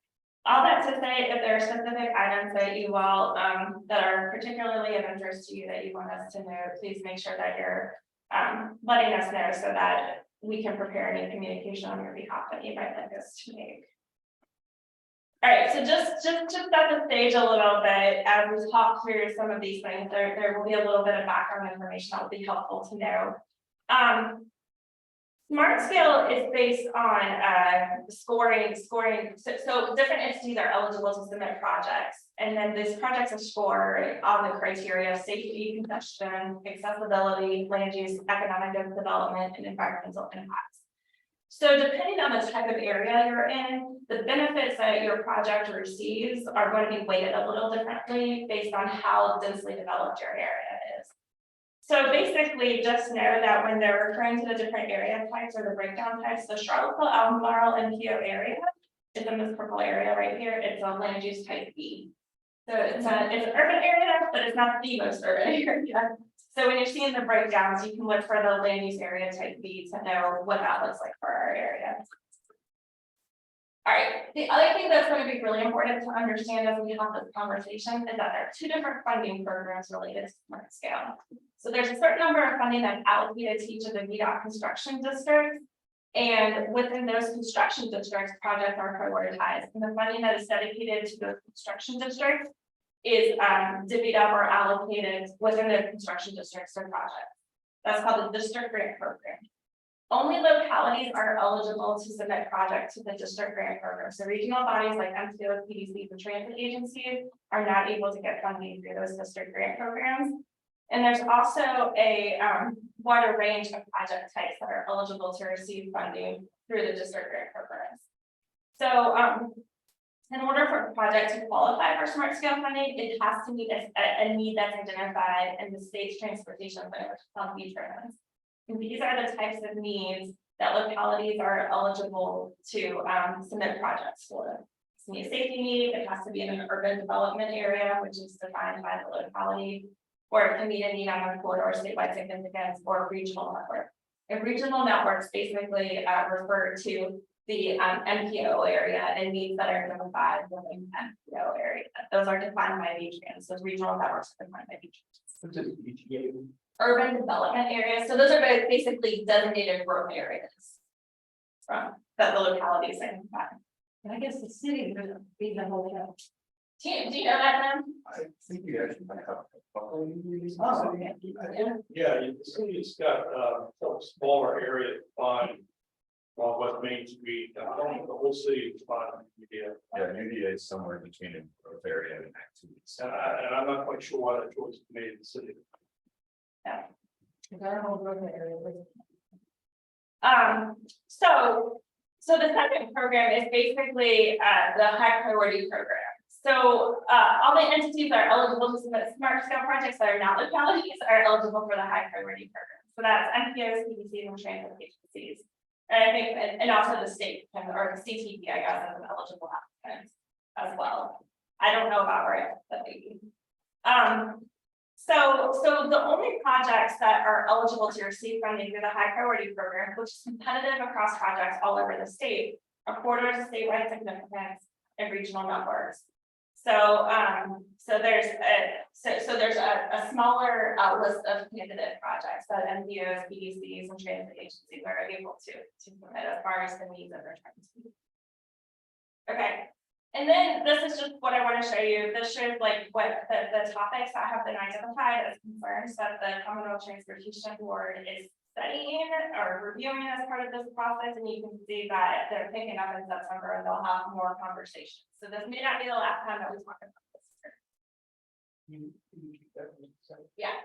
All that to say, if there are specific items that you all that are particularly of interest to you that you want us to know, please make sure that you're letting us know so that we can prepare any communication on your behalf that you might like us to make. All right, so just set the stage a little bit as we talk through some of these things. There will be a little bit of background information that will be helpful to know. Smart Scale is based on scoring. So different entities are eligible to submit projects, and then these projects are scored on the criteria of safety, congestion, accessibility, land use, economic development, and environmental impacts. So depending on the type of area you're in, the benefits that your project receives are going to be weighted a little differently based on how densely developed your area is. So basically, just know that when they're referring to the different area types or the breakdown types, the Charlottesville Albemarle MPO area is in this purple area right here. It's a land use type B. So it's an urban area, but it's not the most urban area. So when you're seeing the breakdowns, you can look for the land use area type B to know what that looks like for our area. All right, the other thing that's going to be really important to understand as we have this conversation is that there are 2 different funding programs related to Smart Scale. So there's a certain number of funding that's allocated to each of the VDOT construction districts. And within those construction districts, projects are prioritized. And the funding that is dedicated to those construction districts is divvied up or allocated within the construction districts or projects. That's called the district grant program. Only localities are eligible to submit projects to the district grant program. So regional bodies like MPO, PDC, and transit agencies are not able to get funding through those district grant programs. And there's also a wider range of project types that are eligible to receive funding through the district grant programs. So in order for a project to qualify for Smart Scale funding, it has to meet a need that's identified in the state's transportation plan, which is called V-Trans. And these are the types of needs that localities are eligible to submit projects for. It's a safety need. It has to be in an urban development area, which is defined by the locality, or it can meet a need on a corridor, statewide significance, or regional network. And regional networks basically refer to the MPO area and needs that are identified within the MPO area. Those are defined by V-Trans. Those regional networks are defined by V-Trans. Urban development areas. So those are basically designated growth areas from that the localities identify. And I guess the city would be the whole county. Do you know that, then? I think you actually might have. Oh, Yeah, the city's got some smaller area on West Main Street. I don't think the whole city is fine. Yeah, UDA is somewhere between a growth area and activities. And I'm not quite sure why that choice was made in the city. Our whole growth area. So the second program is basically the high priority programs. So, all the entities that are eligible to submit smart scale projects that are not localities are eligible for the high priority program. So that's MPOs, CDCs, and transit agencies. And I think, and also the state, or the CTP, I guess, as an eligible applicant as well. I don't know about right, but maybe. So the only projects that are eligible to receive funding through the high priority program, which is competitive across projects all over the state, are corridors of statewide significance and regional networks. So, there's a smaller list of candidate projects that MPOs, PDCs, and transit agencies are able to submit as far as the needs of their trends. Okay, and then this is just what I want to show you. This shows like what the topics that have been identified as concerns that the Commonwealth Transportation Board is studying or reviewing as part of this process, and you can see that they're picking up in September and they'll have more conversations. So this may not be the last time that we talk about this. Yeah.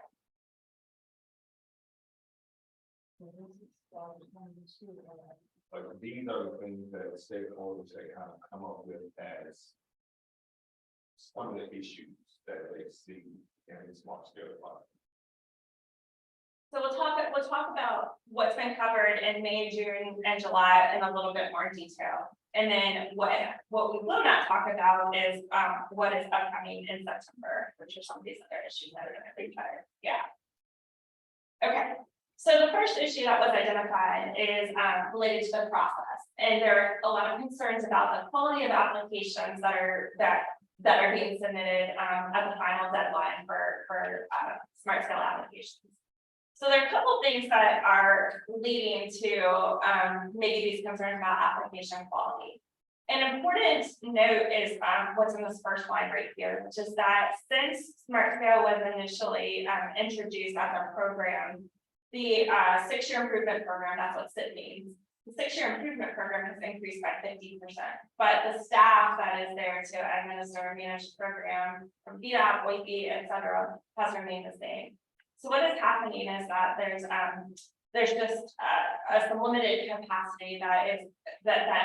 But these are the things that stakeholders that kind of come up with as some of the issues that they see in the smart scale project. So we'll talk about what's been covered in May, June, and July in a little bit more detail. And then what we will not talk about is what is upcoming in September, which are some of these other issues that are going to be covered. Yeah. Okay. So the first issue that was identified is related to the process, and there are a lot of concerns about the quality of applications that are being submitted at the final deadline for smart scale applications. So there are a couple of things that are leading to maybe these concerns about application quality. An important note is what's in this first line right here, which is that since smart scale was initially introduced as a program, the 6-year improvement program, that's what SIP means. The 6-year improvement program has increased by 50%, but the staff that is there to administer and manage the program from VDOT, WIPI, et cetera, has remained the same. So what is happening is that there's just some limited capacity that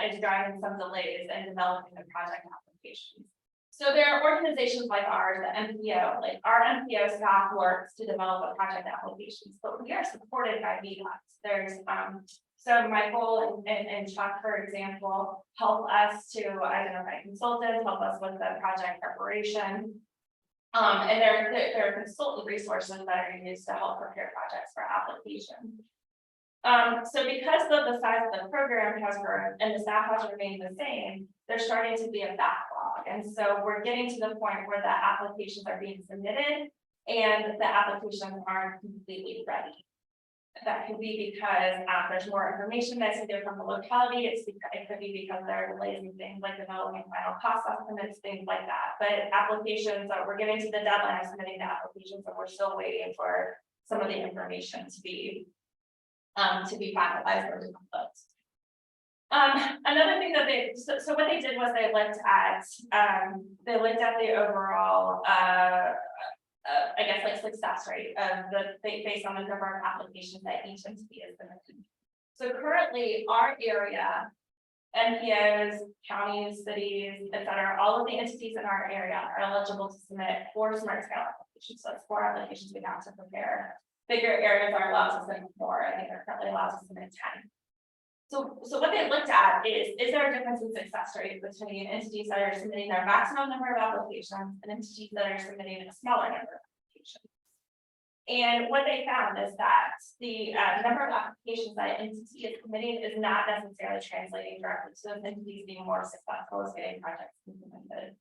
is driving some delays in developing the project applications. So there are organizations like ours, the MPO, like our MPO staff works to develop a project applications, but we are supported by VDOT. There's so Michael and Chuck, for example, help us to identify consultants, help us with the project preparation. And there are consultant resources that are used to help prepare projects for application. So because of the size of the program has grown and the staff has remained the same, there's starting to be a backlog. And so we're getting to the point where the applications are being submitted and the applications aren't completely ready. That could be because there's more information that's needed from the locality. It could be because there are delays in things like developing final cost estimates, things like that. But applications, we're getting to the deadline of submitting the applications, and we're still waiting for some of the information to be finalized or developed. Another thing that so what they did was they looked at the overall I guess like success rate of based on the number of applications that each entity is submitting. So currently our area, MPOs, counties, cities, et cetera, all of the entities in our area are eligible to submit 4 smart scale applications. So it's 4 applications we have to prepare. Bigger areas are allowed to submit 4. I think they're currently allowed to submit 10. So what they looked at is there a difference in success rate between entities that are submitting their maximum number of applications and entities that are submitting a smaller number of applications? And what they found is that the number of applications that an entity is submitting is not necessarily translating directly to those entities being more successful as getting projects implemented.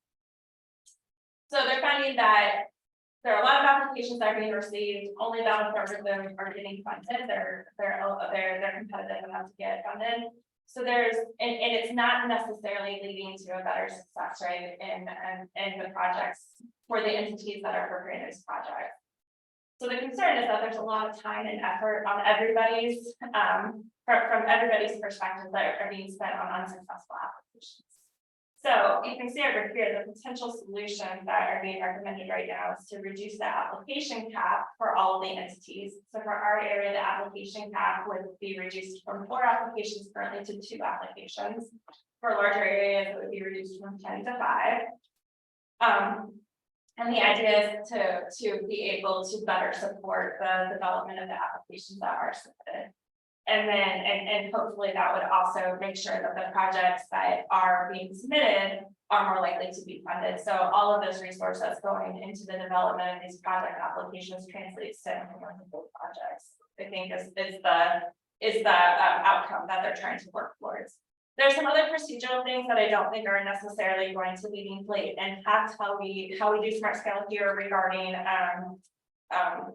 So they're finding that there are a lot of applications that are being received. Only about a third of them are getting funded. They're competitive enough to get funded. So and it's not necessarily leading to a better success rate in the projects for the entities that are preparing those projects. So the concern is that there's a lot of time and effort on everybody's from everybody's perspective that are being spent on unsuccessful applications. So you can see over here the potential solutions that are being recommended right now is to reduce the application cap for all of the entities. So for our area, the application cap would be reduced from 4 applications currently to 2 applications. For larger areas, it would be reduced from 10 to 5. And the idea is to be able to better support the development of the applications that are submitted. And then, and hopefully that would also make sure that the projects that are being submitted are more likely to be funded. So all of those resources going into the development of these project applications translates to implementable projects. I think is the outcome that they're trying to work towards. There's some other procedural things that I don't think are necessarily going to meaningfully impact how we do smart scale here regarding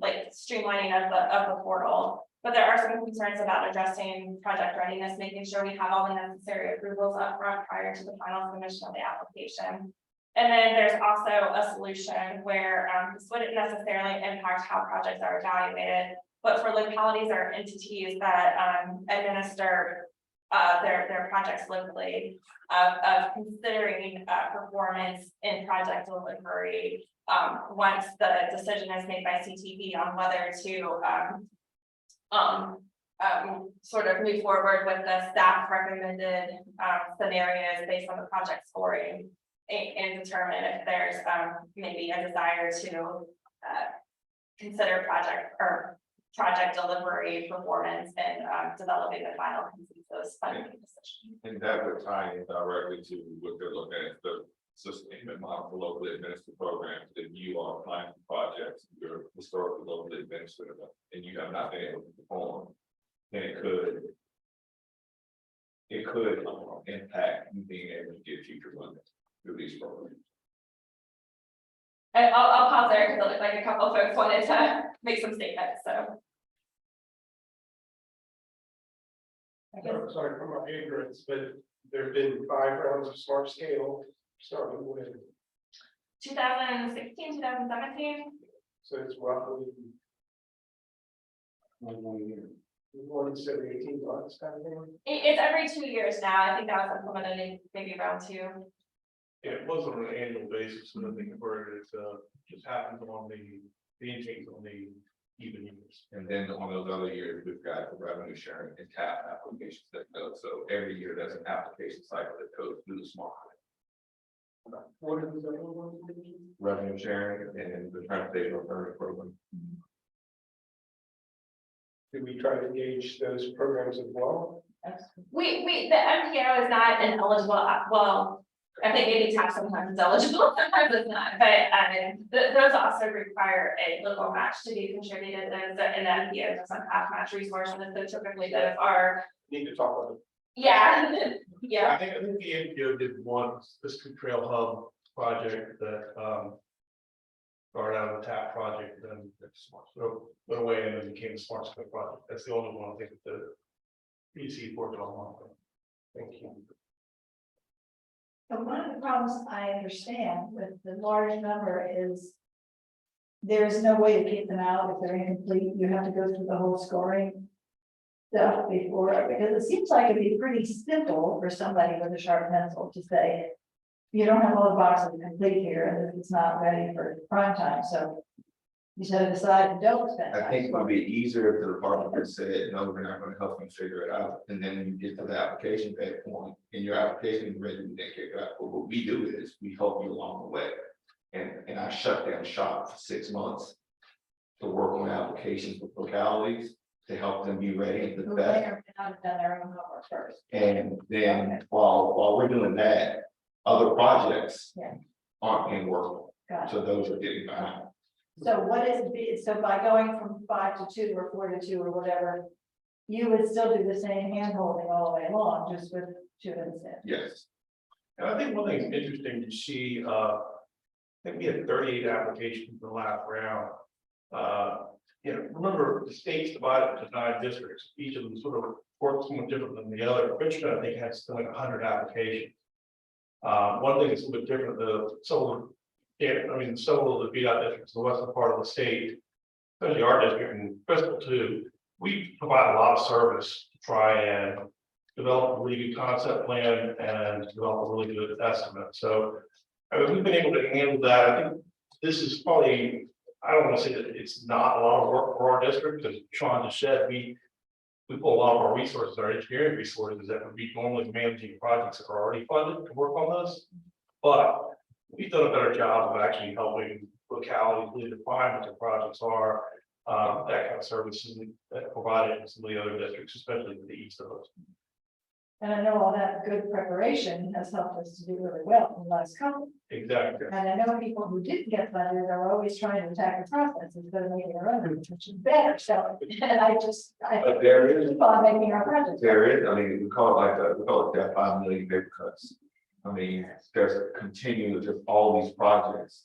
like streamlining of the portal. But there are some concerns about addressing project readiness, making sure we have all the necessary approvals up front prior to the final submission of the application. And then there's also a solution where this wouldn't necessarily impact how projects are evaluated, but for localities or entities that administer their projects locally, of considering performance in project delivery once the decision is made by CTV on whether to sort of move forward with the staff recommended scenarios based on the project scoring and determine if there's maybe a desire to consider project delivery performance and developing the final consensus funding decision. And that would tie in directly to what they're looking at, the sustainment model for locally administered programs. That you are applying for projects, you're historically locally administered, and you have not been able to perform, then it could impact you being able to get future funding through these programs. And I'll pause there because it looked like a couple of folks wanted to make some statements, so. I'm sorry for my ignorance, but there have been 5 rounds of smart scale, starting with, 2016, 2017. so it's roughly 1 every 18 months kind of thing. It's every 2 years now. I think that was implemented in maybe round 2. Yeah, it wasn't on an annual basis, so I think where it just happens on the intakes on the even years. And then on those other years, we've got the revenue sharing and TAP applications that go. So every year there's an application cycle that goes through the smart. What are the other ones? Revenue sharing and the transportation referral program. Do we try to engage those programs as well? The MPO is not an eligible, well, I think maybe TAP sometimes is eligible, sometimes it's not, but those also require a local match to be contributed, and the MPO doesn't have match resources, so typically those are. Need to talk about it. Yeah, yeah. I think the NPO did one, this Trail Hub project that started out of the TAP project, then went away and then became a smart scale project. That's the only one I think that the PC worked on. Thank you. So one of the problems I understand with the large number is there is no way to keep them out if they're incomplete. You have to go through the whole scoring stuff before, because it seems like it'd be pretty simple for somebody with a sharp pencil to say, you don't have all the boxes complete here, and it's not ready for prime time. So you set it aside and don't spend. I think it would be easier if the department had said, no, we're not gonna help them figure it out. And then when you get to the application at that point, and your application is ready, we then kick it out. But what we do is we help you along the way. And I shut down shop for 6 months to work on applications with localities to help them be ready to the best. They are not done their own homework first. And then while we're doing that, other projects Yeah. aren't being worked on. Got it. So those are getting behind. So what is, so by going from 5 to 2 or 4 to 2 or whatever, you would still do the same hand holding all the way along, just with 2 instead. Yes. And I think one thing that's interesting to see, I think we had 38 applications in the last round. Remember the state's divided into 9 districts, each of them sort of works somewhat different than the other. Richmond, I think, has something like 100 applications. One thing that's a little bit different, the solar, the VDOT districts, the western part of the state, especially our district and Bristol too, we provide a lot of service to try and develop a really good concept plan and develop a really good estimate. So we've been able to handle that. I think this is probably, I don't want to say that it's not a lot of work for our district, as Sean just said, we pull a lot of our resources, our engineering resources that would be normally managing projects that are already funded to work on this. But we've done a better job of actually helping localities really define what the projects are. That kind of services that provided in some of the other districts, especially to the east of us. And I know all that good preparation has helped us to do really well in the last couple. Exactly. And I know people who didn't get funded are always trying to attack the process instead of making their own, which is better, so, and I But there is, keep on making our projects. there is, I mean, we call it like, we call it that 5 million paper cuts. I mean, there's a continuous of all these projects.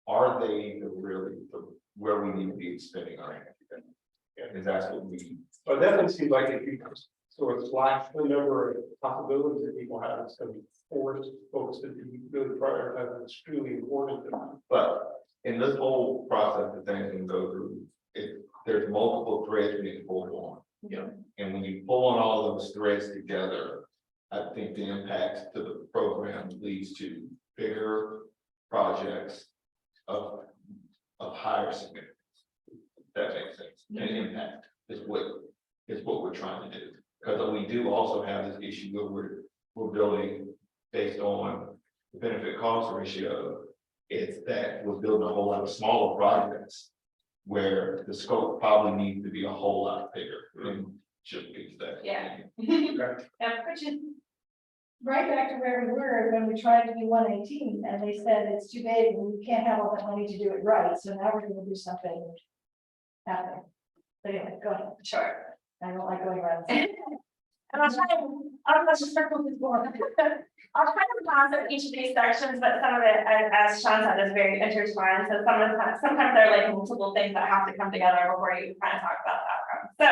Are they really where we need to be spending our energy? Because that's what we. But that doesn't seem like if you sort of slash the number of possibilities that people have, it's going to force folks to be really prioritize what's truly important to them. But in this whole process that things can go through, there's multiple threads being pulled on. Yeah. And when you pull on all those threads together, I think the impact to the program leads to bigger projects of higher significance. That makes sense. And impact is what we're trying to do. Because we do also have this issue where we're building based on the benefit cost ratio. It's that we're building a whole lot of smaller projects where the scope probably needs to be a whole lot bigger than just be that. Yeah. Which is right back to where we were when we tried to do 118, and they said it's too big, and we can't have all that money to do it right, so now we're gonna do something happening. But anyway, go ahead. Sure. I don't like going around. And let's just circle this board. I'll try to pass over each of these sections, but some of it, as Sean said, is very intertwined. So sometimes there are like multiple things that have to come together before you kind of talk about the outcome. So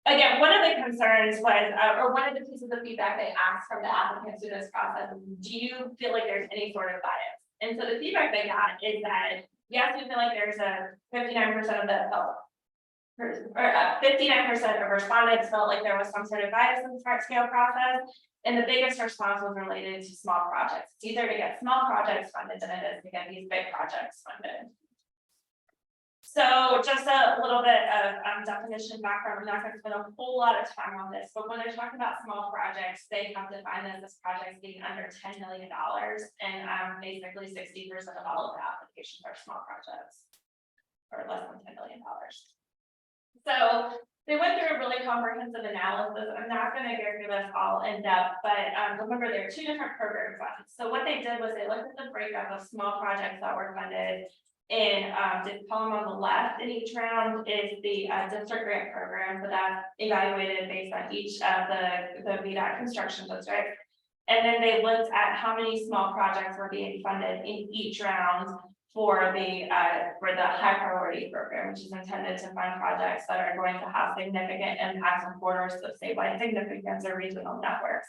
again, one of the concerns was, or one of the pieces of feedback they asked from the applicants through this process, do you feel like there's any sort of bias? And so the feedback they got is that, yes, we feel like there's a 59% of the, or 59% of respondents felt like there was some sort of bias in the smart scale process. And the biggest response was related to small projects. It's easier to get small projects funded than it is to get these big projects funded. So just a little bit of definition background. I'm not going to spend a whole lot of time on this, but when they're talking about small projects, they have defined this as projects being under $10 million, and basically 60% of all of the applications are small projects, or less than $10 million. So they went through a really comprehensive analysis. I'm not going to go through this all in depth, but remember there are two different program funds. So what they did was they looked at the breakup of small projects that were funded in the column on the left in each round is the district grant program, so that's evaluated based on each of the VDOT construction districts. And then they looked at how many small projects were being funded in each round for the high priority program, which is intended to fund projects that are going to have significant impacts on corridors of statewide significance or regional networks.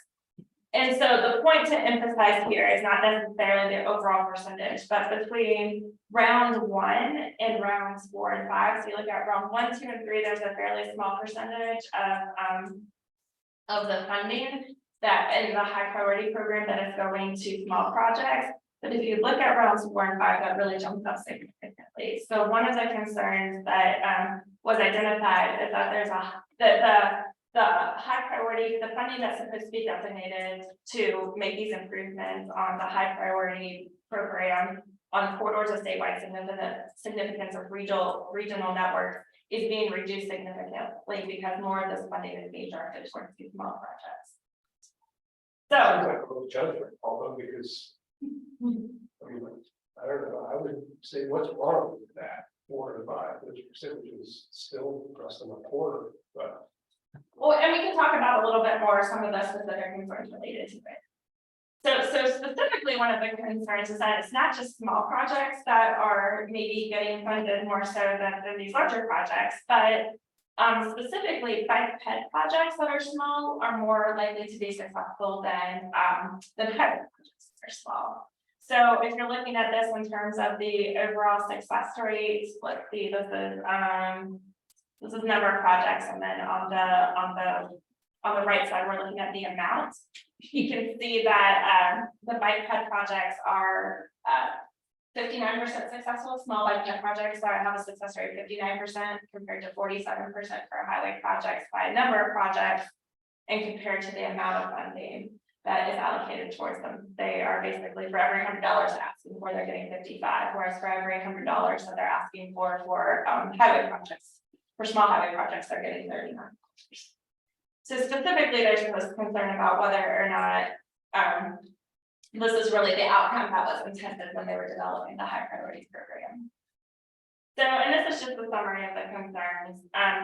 And so the point to emphasize here is not necessarily the overall percentage, but between round 1 and rounds 4 and 5. So you look at round 1, 2, and 3, there's a fairly small percentage of the funding that in the high priority program that is going to small projects. But if you look at rounds 4 and 5, that really jumps up significantly. So one of the concerns that was identified is that there's the high priority, the funding that's supposed to be designated to make these improvements on the high priority program on corridors of statewide significance of regional networks is being reduced significantly because more of this funding is being directed towards these small projects. Sounds like a little judgment, although because I mean, I don't know, I would say what's wrong with that 4 and 5, which percentage is still less than a quarter, but. Well, and we can talk about a little bit more some of the specific concerns related to it. So specifically, one of the concerns is that it's not just small projects that are maybe getting funded more so than these larger projects, but specifically bike ped projects that are small are more likely to be successful than ped projects that are small. So if you're looking at this in terms of the overall success rate, let's see, this is number of projects, and then on the right side, we're looking at the amount. You can see that the bike ped projects are 59% successful. Small bike ped projects have a success rate of 59% compared to 47% for highway projects by number of projects and compared to the amount of funding. that is allocated towards them. They are basically for every $100 asking for, they're getting 55, whereas for every $100 that they're asking for highway projects, for small highway projects, they're getting 39. So specifically, there's this concern about whether or not this is really the outcome that was intended when they were developing the high priority program. So, and this is just a summary of the concerns.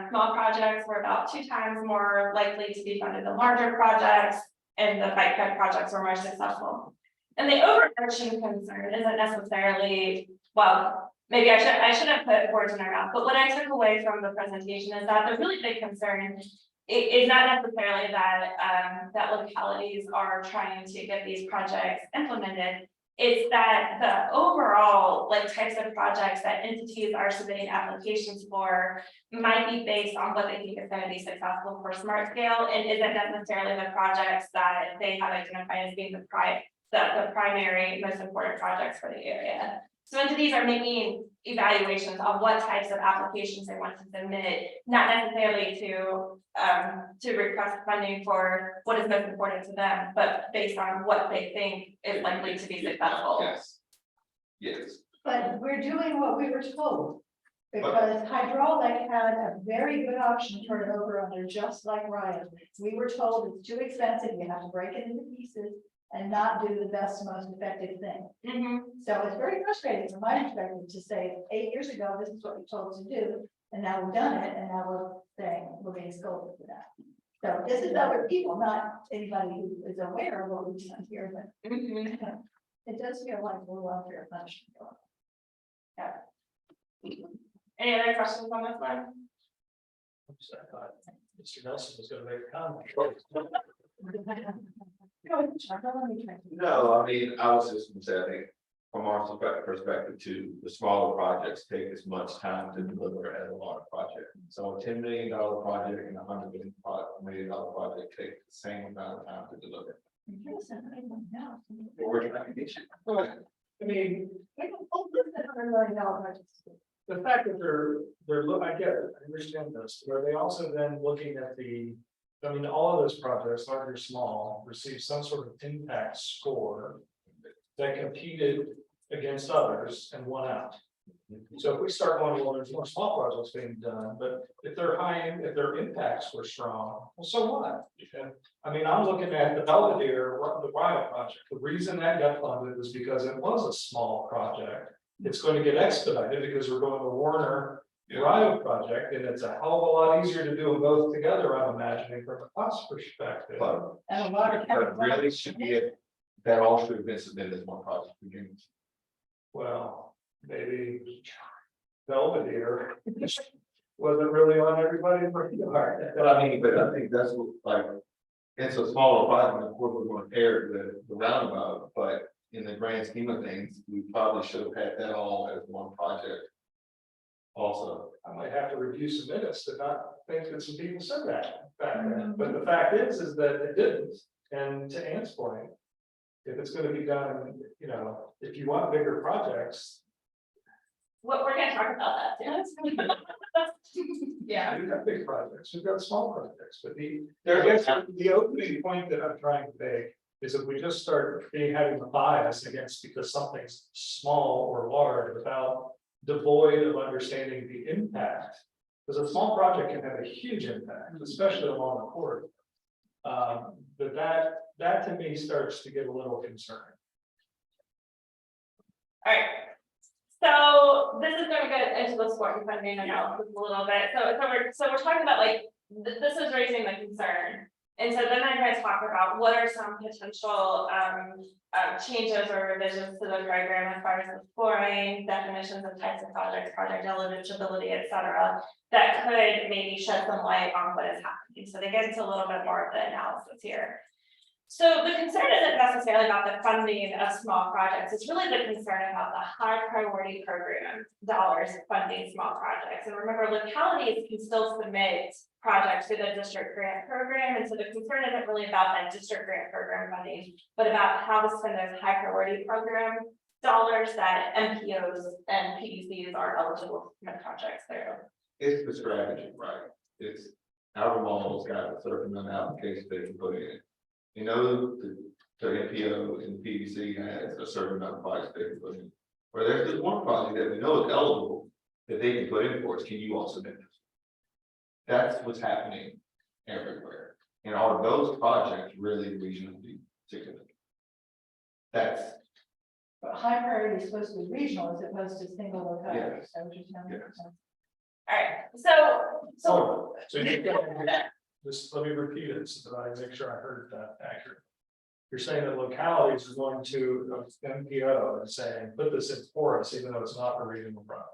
Small projects were about 2 times more likely to be funded than larger projects, and the bike ped projects were more successful. And the overarching concern isn't necessarily, well, maybe I shouldn't put words in their mouth, but what I took away from the presentation is that the really big concern is not necessarily that that localities are trying to get these projects implemented. It's that the overall types of projects that entities are submitting applications for might be based on what they think is going to be successful for smart scale, and isn't necessarily the projects that they have identified as being the primary most important projects for the area. So entities are making evaluations of what types of applications they want to submit, not necessarily to request funding for what is most important to them, but based on what they think is likely to be successful. Yes. Yes. But we're doing what we were told. Because hydraulic had a very good option turned over under just like Ryan. We were told it's too expensive, you have to break it into pieces and not do the best, most effective thing. So it's very frustrating from my perspective to say 8 years ago, this is what we told us to do, and now we've done it, and now we're saying we're being scolded for that. So this is other people, not anybody who is aware of what we've done here, but it does feel like we're welfare punishment. Yeah. Any other questions on this one? I thought Mr. Nelson was gonna make a comment. No, I mean, I was just gonna say, I think from our perspective too, the smaller projects take as much time to deliver as a large project. So a $10 million project and a $100 million project take the same amount of time to deliver. But we're trying to get you. I mean, the fact that I get it, I understand this, where they also then looking at all of those projects, large or small, receive some sort of impact score that competed against others and won out. So if we start going, well, there's more small projects being done, but if their impacts were strong, well, so what? I mean, I'm looking at the Belvedere, the Riot project. The reason that got funded was because it was a small project. It's going to get expedited because we're going to Warner Riot project, and it's a hell of a lot easier to do them both together, I'm imagining, from a cost perspective. But And a lot of really should be that all should have been submitted as one project. Well, maybe Belvedere wasn't really on everybody's radar. But I think that's what, it's a smaller project, of course, we're going to pair the roundabout, but in the grand scheme of things, we probably should have had that all as one project. Also, I might have to review some minutes to not think that some people said that back then, but the fact is that it didn't. And to Ann's point, if it's going to be done, if you want bigger projects. What we're gonna talk about that too. Yeah. We've got big projects, we've got small projects, but the opening point that I'm trying to make is if we just start having a bias against because something's small or large without devoid of understanding the impact, because a small project can have a huge impact, especially along the corridor. But that to me starts to get a little concerning. All right. So this is going to get into the sport and funding analysis a little bit. So we're talking about this is raising the concern. And so then I'm going to talk about what are some potential changes or revisions to the program as far as exploring definitions of types of projects, project eligibility, et cetera, that could maybe shed some light on what is happening. So they get into a little bit more of the analysis here. So the concern isn't necessarily about the funding of small projects. It's really the concern about the high priority program dollars funding small projects. And remember, localities can still submit projects to the district grant program. And so the concern isn't really about that district grant program funding, but about how to spend those high priority program dollars that MPOs and PDCs are eligible to submit projects through. It's the strategy, right? It's Albemarle's got a certain amount of applications they can put in. So MPO and PVC has a certain amount of projects they can put in. Or there's just one project that we know is eligible that they can put in for us, can you all submit this? That's what's happening everywhere. And all of those projects really regionally significant. That's, But high priority is supposed to be regional as opposed to single locality. Yes. So which is not- Yes. All right, so. So you just let me repeat it so that I make sure I heard that accurately. You're saying that localities are going to MPO and saying, put this in for us, even though it's not a regional product.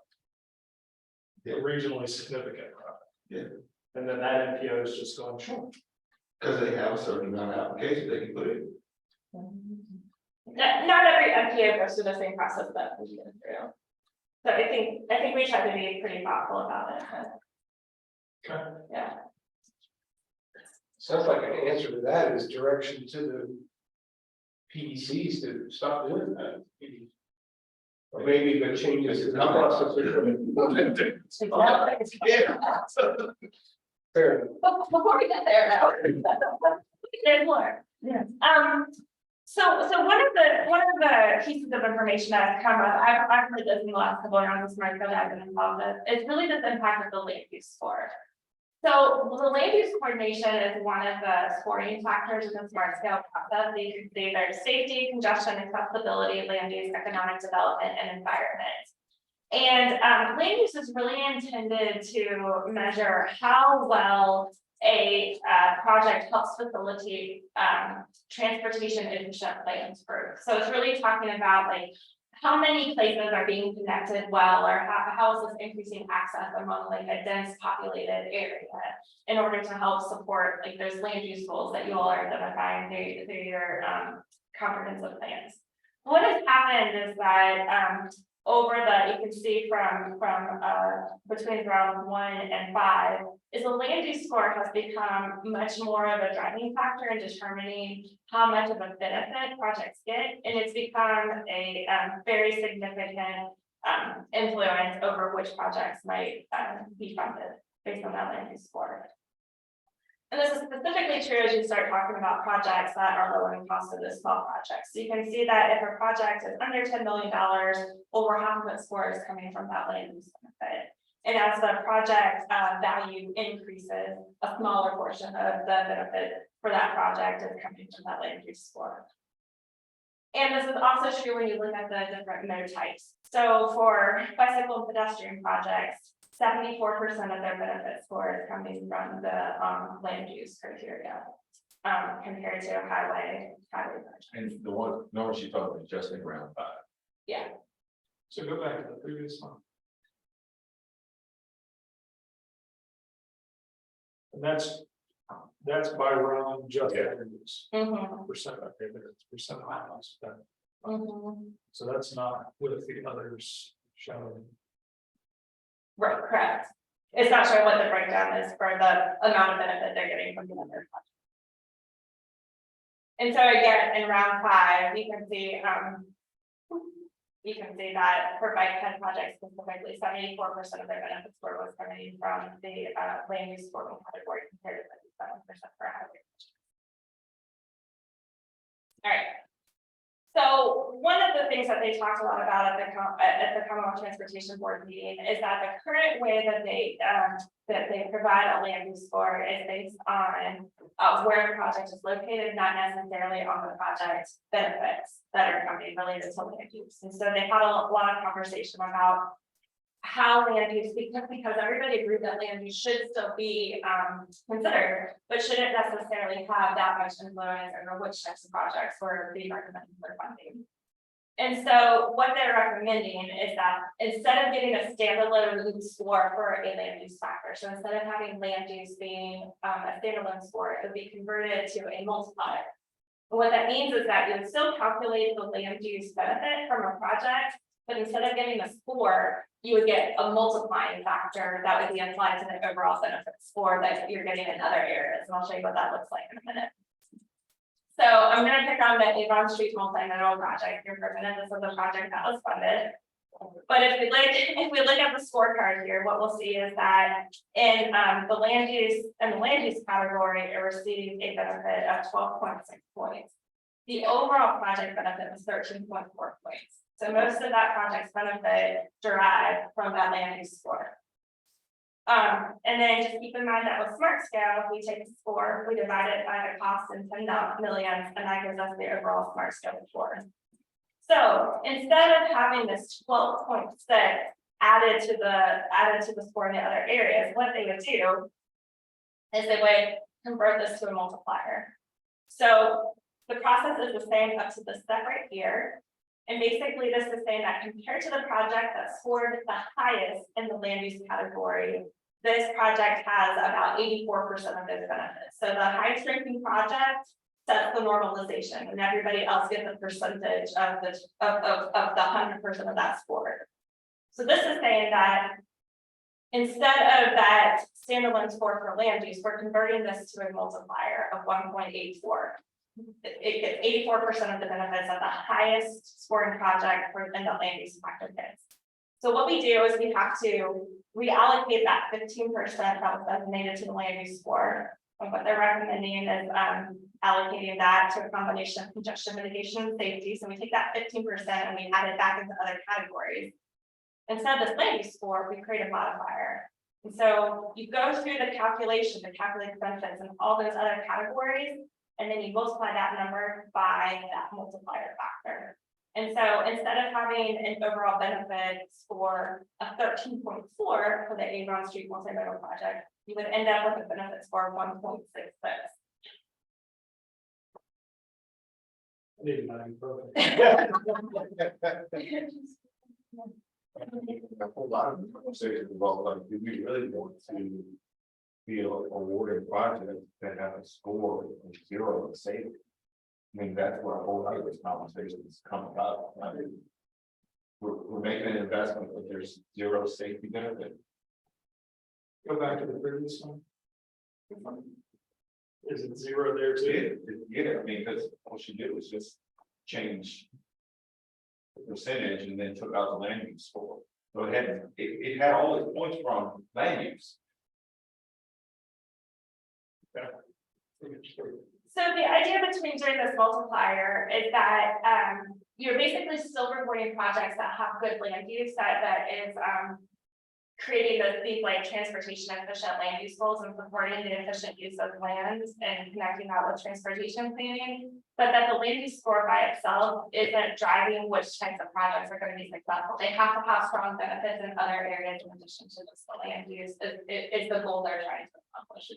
A regionally significant product. yeah, And then that MPO is just going, sure. because they have a certain amount of applications they can put in. Not every MPO goes through the same process that we go through. So I think we try to be pretty thoughtful about it. Okay. Yeah. Sounds like an answer to that is direction to the PDCs to stop doing that. Or maybe the changes in the process. Fair enough. But before we get there now. There's more. Yeah. So one of the pieces of information that has come up, I've heard this in the last couple of rounds of Smart that I've been involved with, is really this impact of the land use score. So the land use coordination is one of the scoring factors in the smart scale process. You can see there's safety, congestion, accessibility, land use, economic development, and environment. And land use is really intended to measure how well a project helps facilitate transportation efficient land growth. So it's really talking about like how many places are being connected well, or how is this increasing access among like a dense populated area in order to help support like those land use goals that you all are identifying through your comprehensive plans. What has happened is that you can see from between round 1 and 5 is the land use score has become much more of a driving factor in determining how much of a benefit projects get, and it's become a very significant influence over which projects might be funded based on that land use score. And this is specifically true as you start talking about projects that are lowering cost of the small projects. So you can see that if a project is under $10 million, over half of its score is coming from that land use benefit. And as the project value increases, a smaller portion of the benefit for that project is coming from that land use score. And this is also true when you look at the different node types. So for bicycle and pedestrian projects, 74% of their benefit score is coming from the land use criteria compared to highway projects. And the one, no, she talked about just in round 5. Yeah. So go back to the previous one. And that's by round just use. Percent, okay, but it's percent of house. So that's not with the others showing. Right, correct. It's not showing what the breakdown is for the amount of benefit they're getting from the other project. And so again, in round 5, you can see that for bike ped projects specifically, 74% of their benefit score was coming from the land use scoring category compared to 57% for highway. All right. So one of the things that they talked a lot about at the Commonwealth Transportation Board meeting is that the current way that they provide a land use score is based on where the project is located, not necessarily on the project benefits that are coming related to land use. And so they had a lot of conversation about how land use, because everybody agreed that land use should still be considered, but shouldn't necessarily have that much influence over which types of projects were being recommended for funding. And so what they're recommending is that instead of getting a standalone score for a land use factor, so instead of having land use being a standalone score, it would be converted to a multiplier. And what that means is that you would still calculate the land use benefit from a project, but instead of getting a score, you would get a multiplying factor that would be applied to the overall benefit score that you're getting in other areas. And I'll show you what that looks like in a minute. So I'm going to pick on the Avon Street multimodal project here for a minute. This is a project that was funded. But if we look at the scorecard here, what we'll see is that in the land use category, it received a benefit of 12.6 points. the overall project benefit was 13.4 points. So most of that project's benefit derived from that land use score. And then just keep in mind that with smart scale, we take the score, we divide it by the cost in 10 millions, and that gives us the overall smart scale score. So instead of having this 12.6 added to the score in the other areas, what they would do is they would convert this to a multiplier. So the process is the same up to this step right here. And basically this is saying that compared to the project that scored the highest in the land use category, this project has about 84% of those benefits. So the highest ranking project sets the normalization, and everybody else gets a percentage of the 100% of that score. So this is saying that instead of that standalone score for land use, we're converting this to a multiplier of 1.84. It gets 84% of the benefits of the highest scoring project for in the land use practices. So what we do is we have to reallocate that 15% that was designated to the land use score. And what they're recommending is allocating that to a combination of congestion mitigation and safety. So we take that 15% and we add it back into other categories. Instead of this land use score, we create a modifier. And so you go through the calculation to calculate the benefits in all those other categories, and then you multiply that number by that multiplier factor. And so instead of having an overall benefit score of 13.4 for the Avon Street multimodal project, you would end up with a benefit score of 1.66. Maybe not even perfect. A whole lot of conversations about like, do we really want to be awarded projects that have a score of 0 and safety? I mean, that's where a whole lot of this conversation is coming about. I mean, we're making an investment, but there's 0 safety benefit. Go back to the previous one. Is it 0 there too? Yeah, I mean, because what you do is just change the percentage and then took out the land use score. So it had all its points from land use. So the idea between doing this multiplier is that you're basically still rewarding projects that have good land use that is creating these like transportation efficient land use goals and supporting the efficient use of land and connecting that with transportation planning. But that the land use score by itself isn't driving which types of projects are going to be successful. They have to have strong benefits in other areas in addition to just the land use is the goal they're trying to accomplish.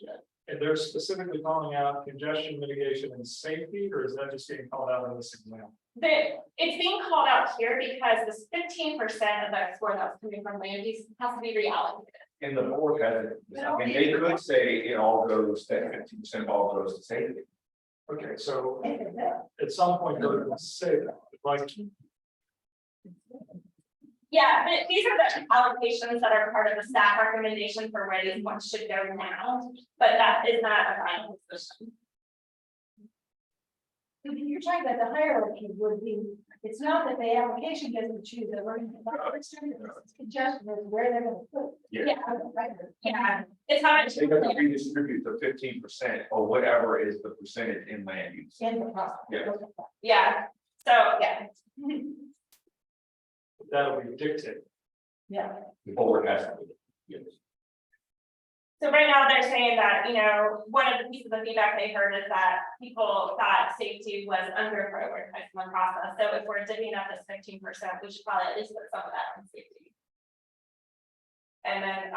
And they're specifically calling out congestion mitigation and safety, or is that just getting called out in this example? It's being called out here because this 15% of that score that's coming from land use has to be reallocated. And the board has it. I mean, they could say it all goes, that 50% all goes to safety. Okay, so at some point they're going to say that, like. Yeah, but these are the allocations that are part of the staff recommendation for where these ones should go now, but that is not a final position. You're talking about the hierarchy would be, it's not that the application doesn't choose the it's congestion is where they're gonna put. Yeah. Yeah, it's how it's. They got to redistribute the 15% or whatever is the percentage in land use. In the process. Yeah. Yeah, so, yeah. That'll be dictated. Yeah. The board has to. Yes. So right now they're saying that, you know, one of the pieces of feedback they heard is that people thought safety was under prioritized in the process. So if we're divvying up this 15%, we should probably at least put some of that on safety. And then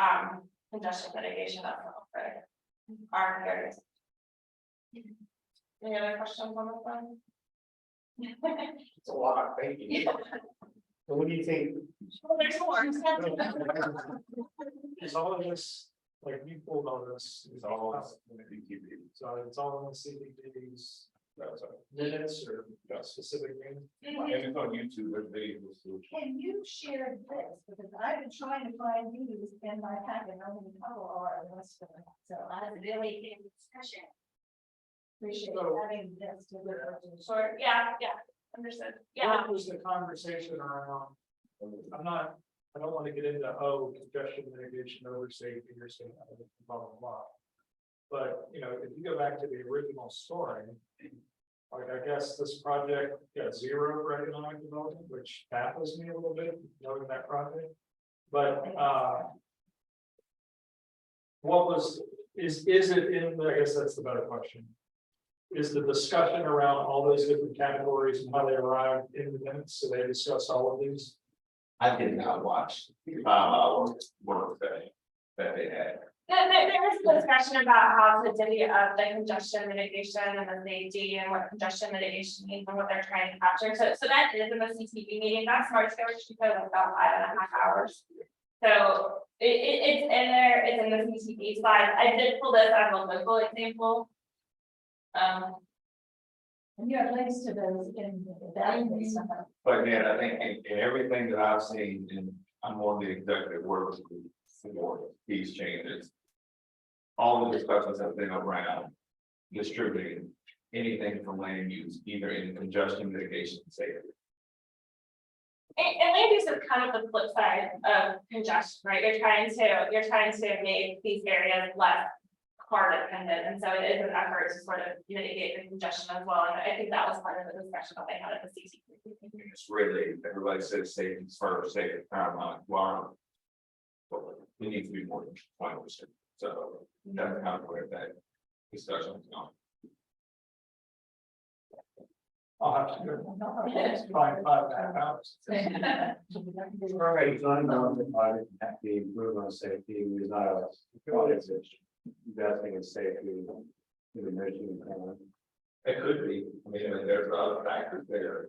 congestion mitigation as well for our areas. Any other questions on this one? It's a lot, thank you. So what do you think? Well, there's more. Is all of this, like you pulled all this, It's all so it's all in the CDD's minutes or specific names? And it's on YouTube, there's videos. Can you share this? Because I've been trying to find these in my packet, only a couple are in this one. So I really can't discussion. Appreciate having this to the. Sure, yeah, understood. Yeah, What was the conversation around? I don't want to get into, congestion mitigation over safety or saying, blah, blah, blah. But, you know, if you go back to the original story, Like, I guess this project got 0 for economic development, which baffles me a little bit, knowing that project. But, is it in, I guess that's the better question. Is the discussion around all those different categories and how they arrived in the minutes, so they discussed all of these? I did not watch the 5 hour work that they had. There was a discussion about how to divvy up the congestion mitigation and the safety and what congestion mitigation means and what they're trying to capture. So that is in the CTV meeting. That's smart storage because it's about 5.5 hours. So it's in there, it's in the CTV slide. I did pull this as a local example. And you have links to those in that. But man, I think in everything that I've seen, and I'm on the executive work group for these changes. All the discussions have been around distributing anything from land use, either in congestion mitigation and safety. And land use is kind of the flip side of congestion, right? You're trying to make these areas less car dependent, and so it is an effort to sort of mitigate the congestion as well. And I think that was part of the discussion that they had at the CT. It's really, everybody says safety first, safety paramount. Well, we need to be more than 20%. So that's kind of where that discussion is going. I'll have to go. It's 5.5 hours. All right, so I'm on the project, the improvement of safety is not a project issue. Investing in safety, in the mission. It could be, I mean, there's other factors there.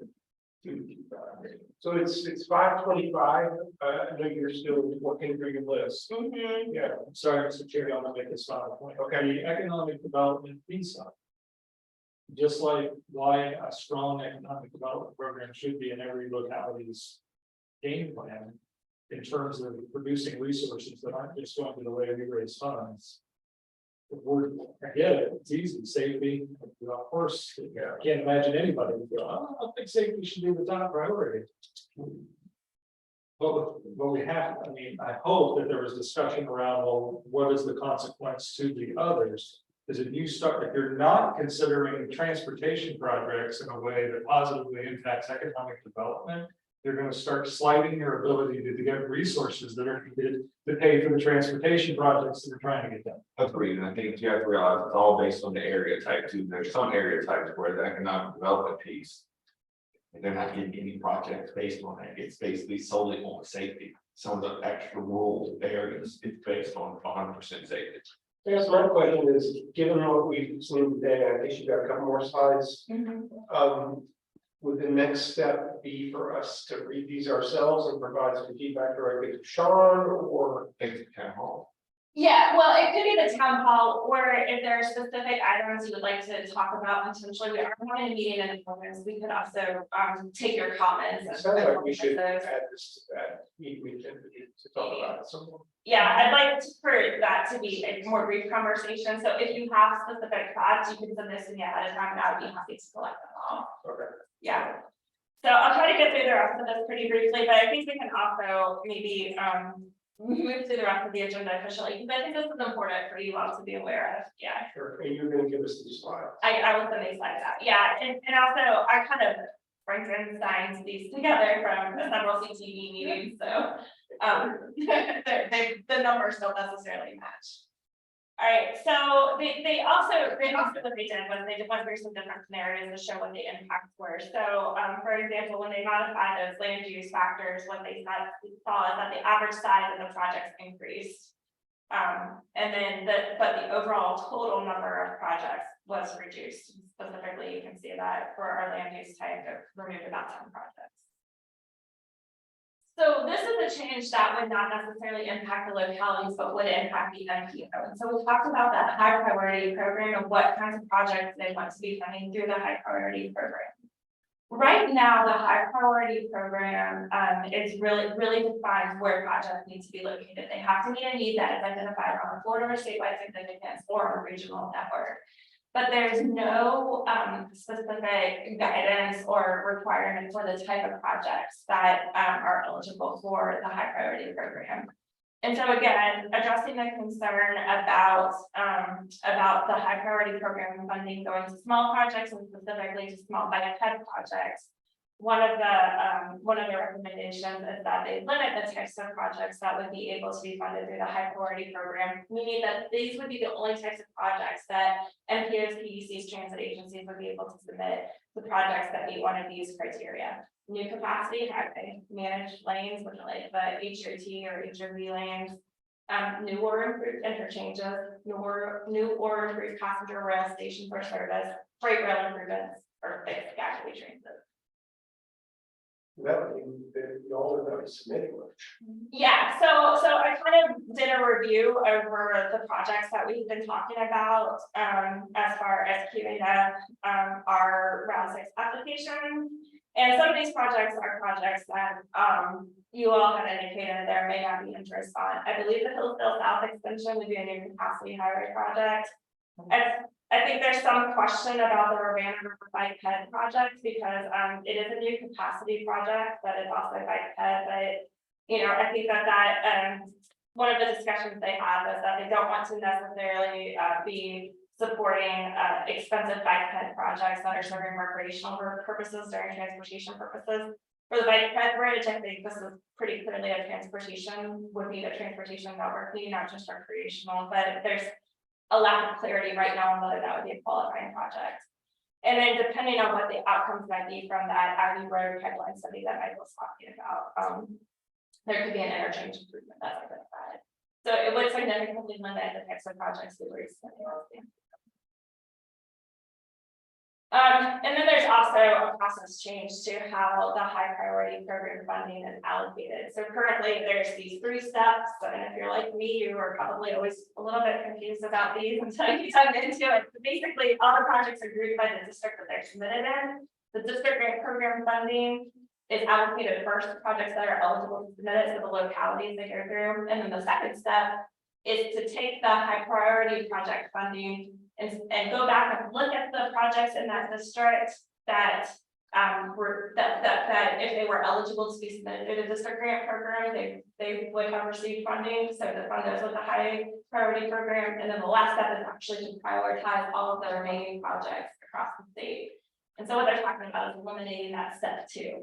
So it's 5:25, I know you're still working through your list. Yeah, I'm sorry, Mr. Chair, I'm gonna make this final point. Okay, the economic development piece of it. Just like why a strong economic development program should be in every locality's game plan. In terms of producing resources that aren't just going to the way we raise funds. I get it, it's easy, safety, of course, I can't imagine anybody would go, oh, I don't think safety should be the top priority. But we have, I mean, I hope that there was discussion around, well, what is the consequence to the others? Because if you're not considering transportation projects in a way that positively impacts economic development, you're going to start sliding your ability to get resources that are needed to pay for the transportation projects that we're trying to get done. Agreed, and I think you have to realize it's all based on the area type too. There's some area types where the economic development piece. They're not getting any projects based on that. It's basically solely on safety. Some of the extra rural areas, it's based on 100% safety. I guess my question is, given what we've seen today, I think you've got a couple more slides. Would the next step be for us to read these ourselves and provide some feedback directly to Sean, or? Thanks to town hall. Yeah, well, it could be the town hall, or if there are specific items you would like to talk about potentially, we are having a meeting in the programs. We could also take your comments. It sounds like we should add this to that meeting to talk about it. So, yeah, I'd like for that to be a more brief conversation. So if you have specific thoughts, you can send this to me ahead of time, and I would be happy to collect them all. okay. Yeah. So I'll try to get through the rest of this pretty briefly, but I think we can also maybe move through the rest of the agenda officially, because I think this is important for you all to be aware of. Yeah. Sure, and you're gonna give us these slides. I will send these slides out. Yeah, and also I kind of Frankenstein's these together from several CTV meetings, so the numbers don't necessarily match. All right, so they also what they did was they went through some different scenarios to show what the impacts were. So for example, when they modified those land use factors, what they saw is that the average size of the projects increased. And then but the overall total number of projects was reduced. Specifically, you can see that for our land use type, it removed about 10 projects. So this is a change that would not necessarily impact the localities, but would impact the MPO. And so we talked about that high priority program and what kinds of projects they want to be funding through the high priority program. Right now, the high priority program is really defines where projects need to be located. They have to meet a need that is identified on a corridor or statewide significance or a regional network. But there's no specific guidance or requirement for the type of projects that are eligible for the high priority program. And so again, addressing the concern about the high priority program funding going to small projects and specifically to small bike head projects. One of the recommendations is that they limit the types of projects that would be able to be funded through the high priority program, meaning that these would be the only types of projects that MPOs, PDCs, transit agencies would be able to submit the projects that meet one of these criteria. New capacity highway, managed lanes, which are like the HOT or HOV lanes, new or improved interchanges, new or improved passenger rail stations for service, freight rail improvements, or fixed gantry transit. That would mean that y'all are not submitting much. Yeah, so I kind of did a review over the projects that we've been talking about, as far as queuing up, our Route 6 application. And some of these projects are projects that, you all had indicated there may not be interest on. I believe the Hillsdale South extension would be a new capacity highway project. I think there's some question about the Urbana River Bike Head project because it is a new capacity project, but it's also bike head. But I think that one of the discussions they had was that they don't want to necessarily be supporting expensive bike head projects that are serving recreational purposes during transportation purposes. For the bike head bridge, I think this is pretty clearly a transportation network, not just recreational, but there's a lack of clarity right now on whether that would be a qualifying project. And then depending on what the outcomes might be from that Abbey Road pipeline study that Michael was talking about, there could be an interchange improvement that's identified. So it would significantly limit the types of projects we were expecting. And then there's also a process change to how the high priority program funding is allocated. So currently there's these 3 steps, and if you're like me, you are probably always a little bit confused about these until you dive into it. But basically, all the projects are grouped by the district that they're submitted in. The district grant program funding is allocated first to projects that are eligible to submit it to the localities they go through. And then the second step is to take the high priority project funding and go back and look at the projects in that district that if they were eligible to be submitted through the district grant program, they would have received funding. So to fund those with the high priority program. And then the last step is actually to prioritize all of the remaining projects across the state. And so what they're talking about is eliminating that step 2.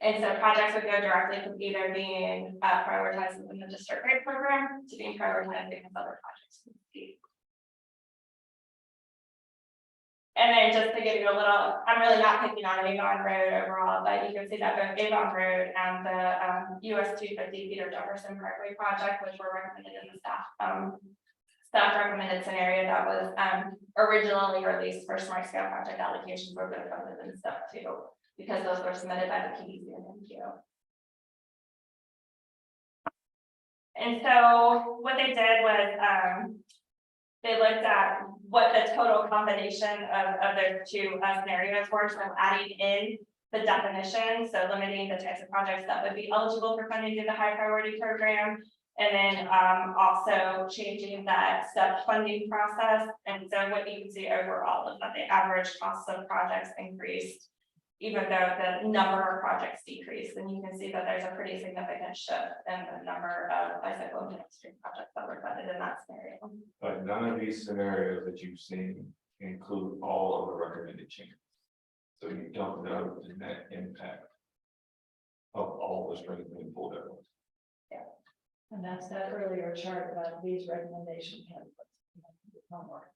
And so projects would go directly from either being prioritized within the district grant program to being prioritized against other projects in the state. And then just to give you a little, I'm really not picking on Avon Road overall, but you can see that both Avon Road and the US 250 Peter Jefferson Parkway project, which were recommended in the staff recommended scenario that was originally released for smart scale project allocations were going to come in step 2 because those were submitted by the PDC and MPO. And so what they did was they looked at what the total combination of those 2 scenarios were, so adding in the definition, so limiting the types of projects that would be eligible for funding through the high priority program, and then also changing that step funding process. And so what you can see overall is that the average cost of projects increased, even though the number of projects decreased. And you can see that there's a pretty significant shift in the number of bicycle and pedestrian projects that were funded in that scenario. But none of these scenarios that you've seen include all of the recommended changes. So you don't know the net impact of all the strings being pulled out. And that's that earlier chart about these recommendation templates. Homework.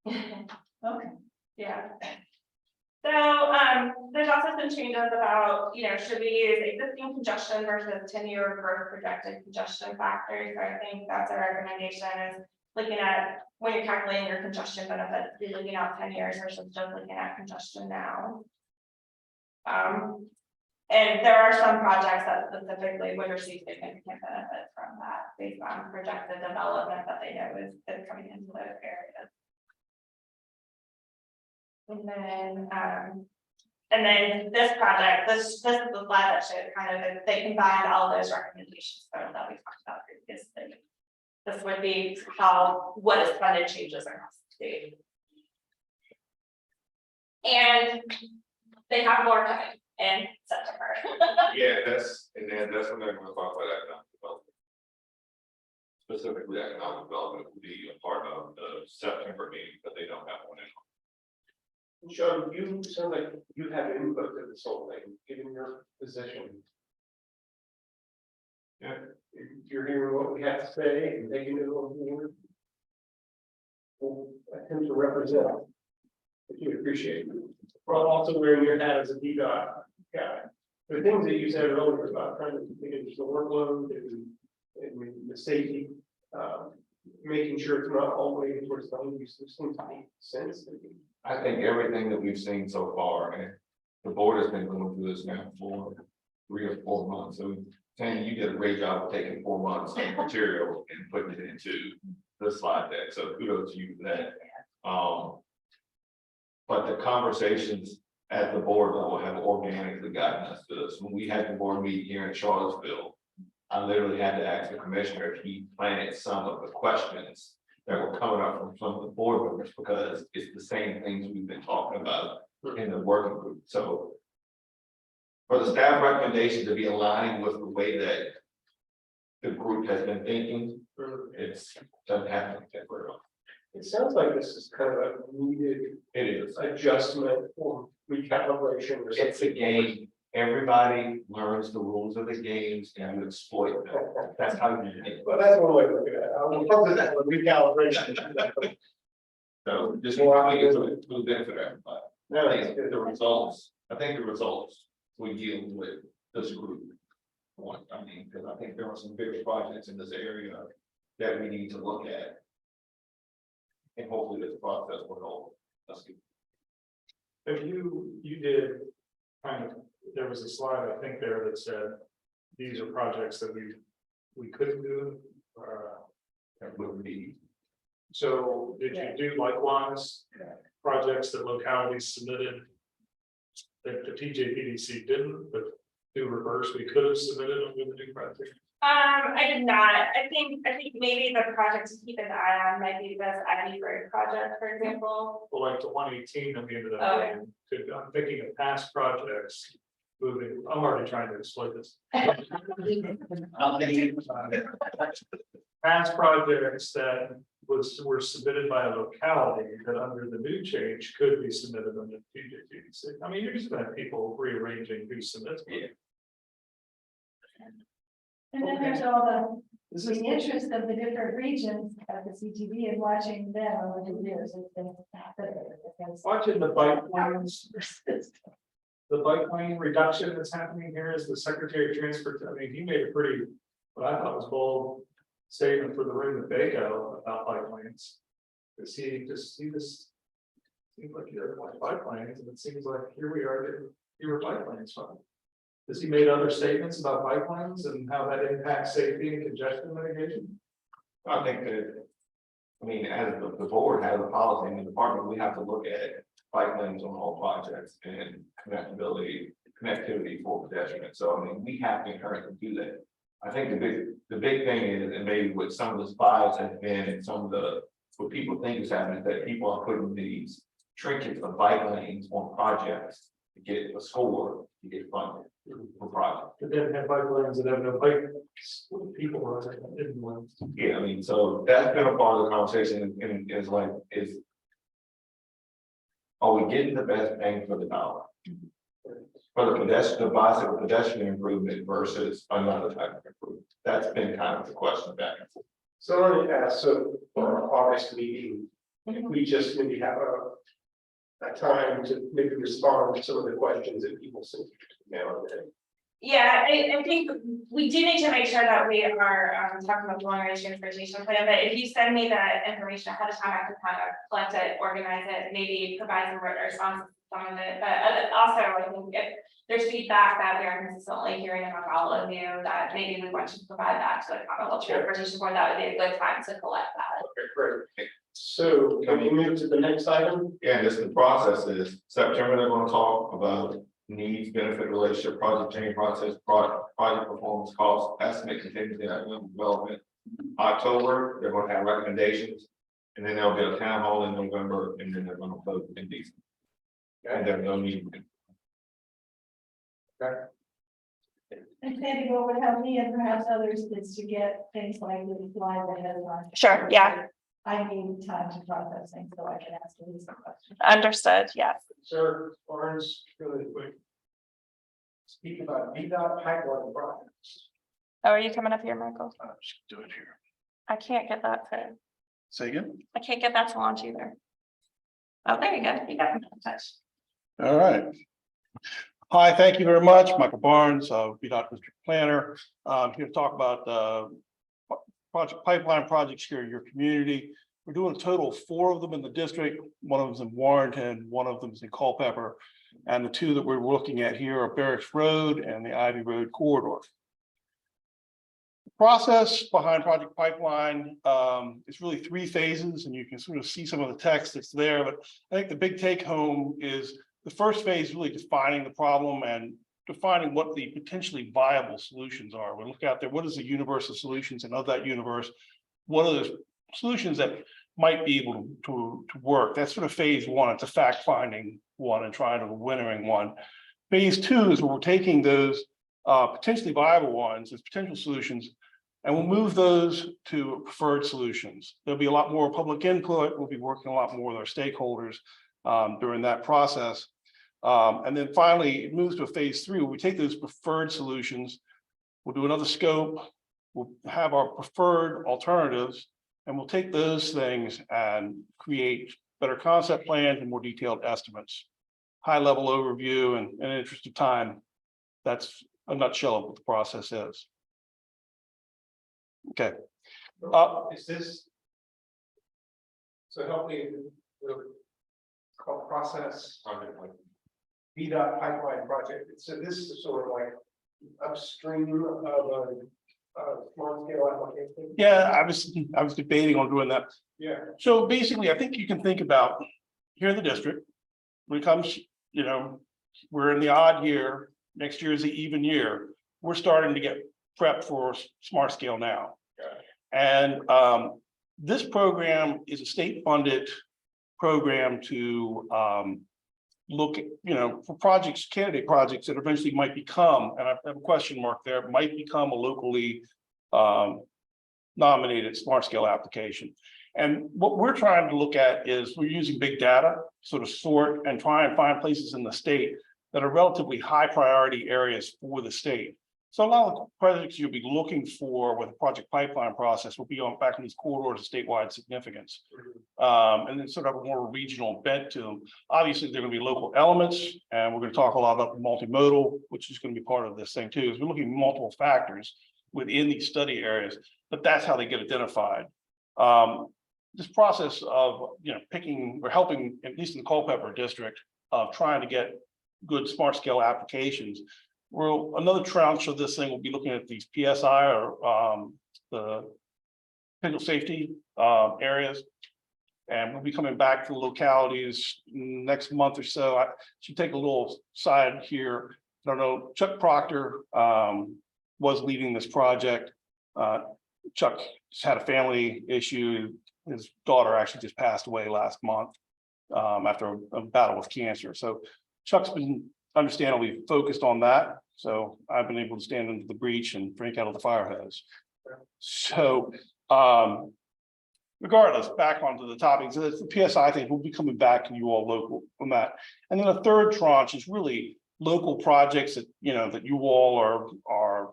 Okay. Yeah. So there's also some changes about, should we use existing congestion versus 10-year growth projected congestion factors? So I think that's our recommendation is looking at when you're calculating your congestion benefits, you're looking at 10 years versus just looking at congestion now. And there are some projects that specifically would receive significant benefits from that based on projected development that they know is coming into those areas. And then this project, this is the slide that showed kind of that they combined all those recommendations that we talked about previously. This would be how what is funded changes across the state. And they have more coming in September. Yeah, that's what I'm going to talk about that now. specifically economic development will be a part of the September meeting, but they don't have one in. Sean, you sound like you have input to this whole thing, given your position. Yeah. You're hearing what we have to say and taking it on board. We'll attempt to represent. If you appreciate it. Well, also wearing your hat as a DDOT guy. The things that you said earlier about trying to take additional workload and the safety, making sure it's not all the way towards the home use, this seems to make sense to me. I think everything that we've seen so far, and the board has been going through this now for 3 or 4 months. So Tanya, you did a great job of taking 4 months of material and putting it into the slide deck. So kudos to you for that. But the conversations at the board level have organically gotten us to this. When we had the board meeting here in Charlottesville, I literally had to ask the commissioner if he planted some of the questions that were coming up from some of the board members, because it's the same things we've been talking about in the working group. So for the staff recommendation to be aligning with the way that the group has been thinking, it's doesn't happen temporarily. It sounds like this is kind of a needed It is. adjustment or recalibration or something. It's a game. Everybody learns the rules of the games and you exploit them. That's how you do it. Well, that's one way to look at it. I will focus that on recalibration. So just want to get to the benefit of everybody. No, I think the results we yield with this group. I mean, because I think there are some bigger projects in this area that we need to look at. And hopefully this process will help us. If you did kind of, there was a slide, I think there that said, these are projects that we couldn't do. That would be. So did you do likewise, projects that localities submitted? That the TJPDC didn't, but do reverse, we could have submitted them with the new project. I did not. I think maybe the project to keep an eye on might be this Ivy Road project, for example. Well, like the 118 that we ended up Okay. doing, I'm thinking of past projects. Moving, I'm already trying to exploit this. Past projects that were submitted by a locality that under the new change could be submitted under TJPDC. I mean, you're just gonna have people rearranging who submits. Yeah. And then there's all This the is, interest of the different regions at the CTV and watching them over the years. It's been fascinating. watching the bike lanes. The bike lane reduction that's happening here is the Secretary of Transportation. I mean, he made a pretty, what I thought was bold statement for the room at Baco about bike lanes. Cause he just seems like you're like bike lanes, and it seems like here we are getting fewer bike lanes from. Has he made other statements about bike lanes and how that impacts safety and congestion mitigation? I think that, I mean, as the board has a policy in the department, we have to look at bike lanes on all projects and connectivity for pedestrians. So I mean, we have to inherently do that. I think the big thing is, and maybe what some of the spies have been, and some of the, what people think is happening, is that people are putting these trinkets of bike lanes on projects to get a score, to get funded for projects. But then have bike lanes that have no bike people are in ones. Yeah, I mean, so that's been a part of the conversation, and is like, are we getting the best bang for the dollar? For the pedestrian, the bicycle pedestrian improvement versus another type of improvement? That's been kind of the question back and forth. So I wanted to ask, so for our August meeting, if we just maybe have a time to maybe respond to some of the questions that people sent now and then. Yeah, I think we do need to make sure that we are talking about the long range transportation plan, but if you send me that information ahead of time, I can kind of collect it, organize it, maybe provide some written responses to some of it, but also I think if there's feedback that we are consistently hearing among all of you, that maybe we want to provide that to the Commonwealth Transportation Board, that would be a good time to collect that. Okay, great. So can we move to the next item? Yeah, this the process is September, they're gonna talk about needs, benefit relationship, project change process, project performance, cost, estimate, contingency, and economic development. October, they're gonna have recommendations, and then there'll be a town hall in November, and then they're gonna vote in December. And there's no meeting. And Sandy, what would help me and perhaps others is to get things like the slide that has on. Sure, yeah. I need time to process things so I can ask you some questions. Understood, yes. Sir, Barnes, really quick. Speaking about VDOT pipeline projects. Oh, are you coming up here, Michael? Do it here. I can't get that to, Say again? I can't get that to launch either. Oh, there you go. You got me in touch. All right. Hi, thank you very much. Michael Barnes, VDOT District Planner. Here to talk about project pipeline projects here in your community. We're doing a total of 4 of them in the district. One of them is in Warrenton, one of them is in Culpeper. And the 2 that we're looking at here are Barracks Road and the Ivy Road corridor. The process behind Project Pipeline is really 3 phases, and you can sort of see some of the text that's there. But I think the big take home is the first phase, really defining the problem and defining what the potentially viable solutions are. We look out there, what is the universe of solutions, and of that universe, what are the solutions that might be able to work? That's sort of phase 1. It's a fact-finding one and trying to winnowing one. Phase 2 is where we're taking those potentially viable ones as potential solutions, and we'll move those to preferred solutions. There'll be a lot more public input. We'll be working a lot more with our stakeholders during that process. And then finally, it moves to a phase 3 where we take those preferred solutions, we'll do another scope, we'll have our preferred alternatives, and we'll take those things and create better concept plans and more detailed estimates. High level overview, and in the interest of time, that's a nutshell of what the process is. Okay. Is this? So help me with called process. VDOT pipeline project. So this is sort of like upstream of a small scale application. Yeah, I was debating on doing that. Yeah. So basically, I think you can think about here in the district, when it comes, you know, we're in the odd year, next year is the even year. We're starting to get prepped for smart scale now. And this program is a state funded program to look at, you know, for projects, candidate projects that eventually might become, and I have a question mark there, might become a locally nominated smart scale application. And what we're trying to look at is we're using big data, sort of sort and try and find places in the state that are relatively high priority areas for the state. So a lot of projects you'll be looking for with a project pipeline process will be on back in these corridors of statewide significance. And then sort of a more regional bent to them. Obviously, there are going to be local elements, and we're going to talk a lot about multimodal, which is going to be part of this thing too, is we're looking at multiple factors within these study areas, but that's how they get identified. This process of, you know, picking or helping, at least in the Culpeper district, of trying to get good smart scale applications. Well, another tranche of this thing will be looking at these PSI or the potential safety areas. And we'll be coming back to the localities next month or so. I should take a little side here. I don't know, Chuck Proctor was leading this project. Chuck just had a family issue. His daughter actually just passed away last month after a battle with cancer. So Chuck's been understandably focused on that. So I've been able to stand into the breach and drink out of the fire hose. So regardless, back onto the topic. So the PSI thing, we'll be coming back to you all local on that. And then a third tranche is really local projects that, you know, that you all are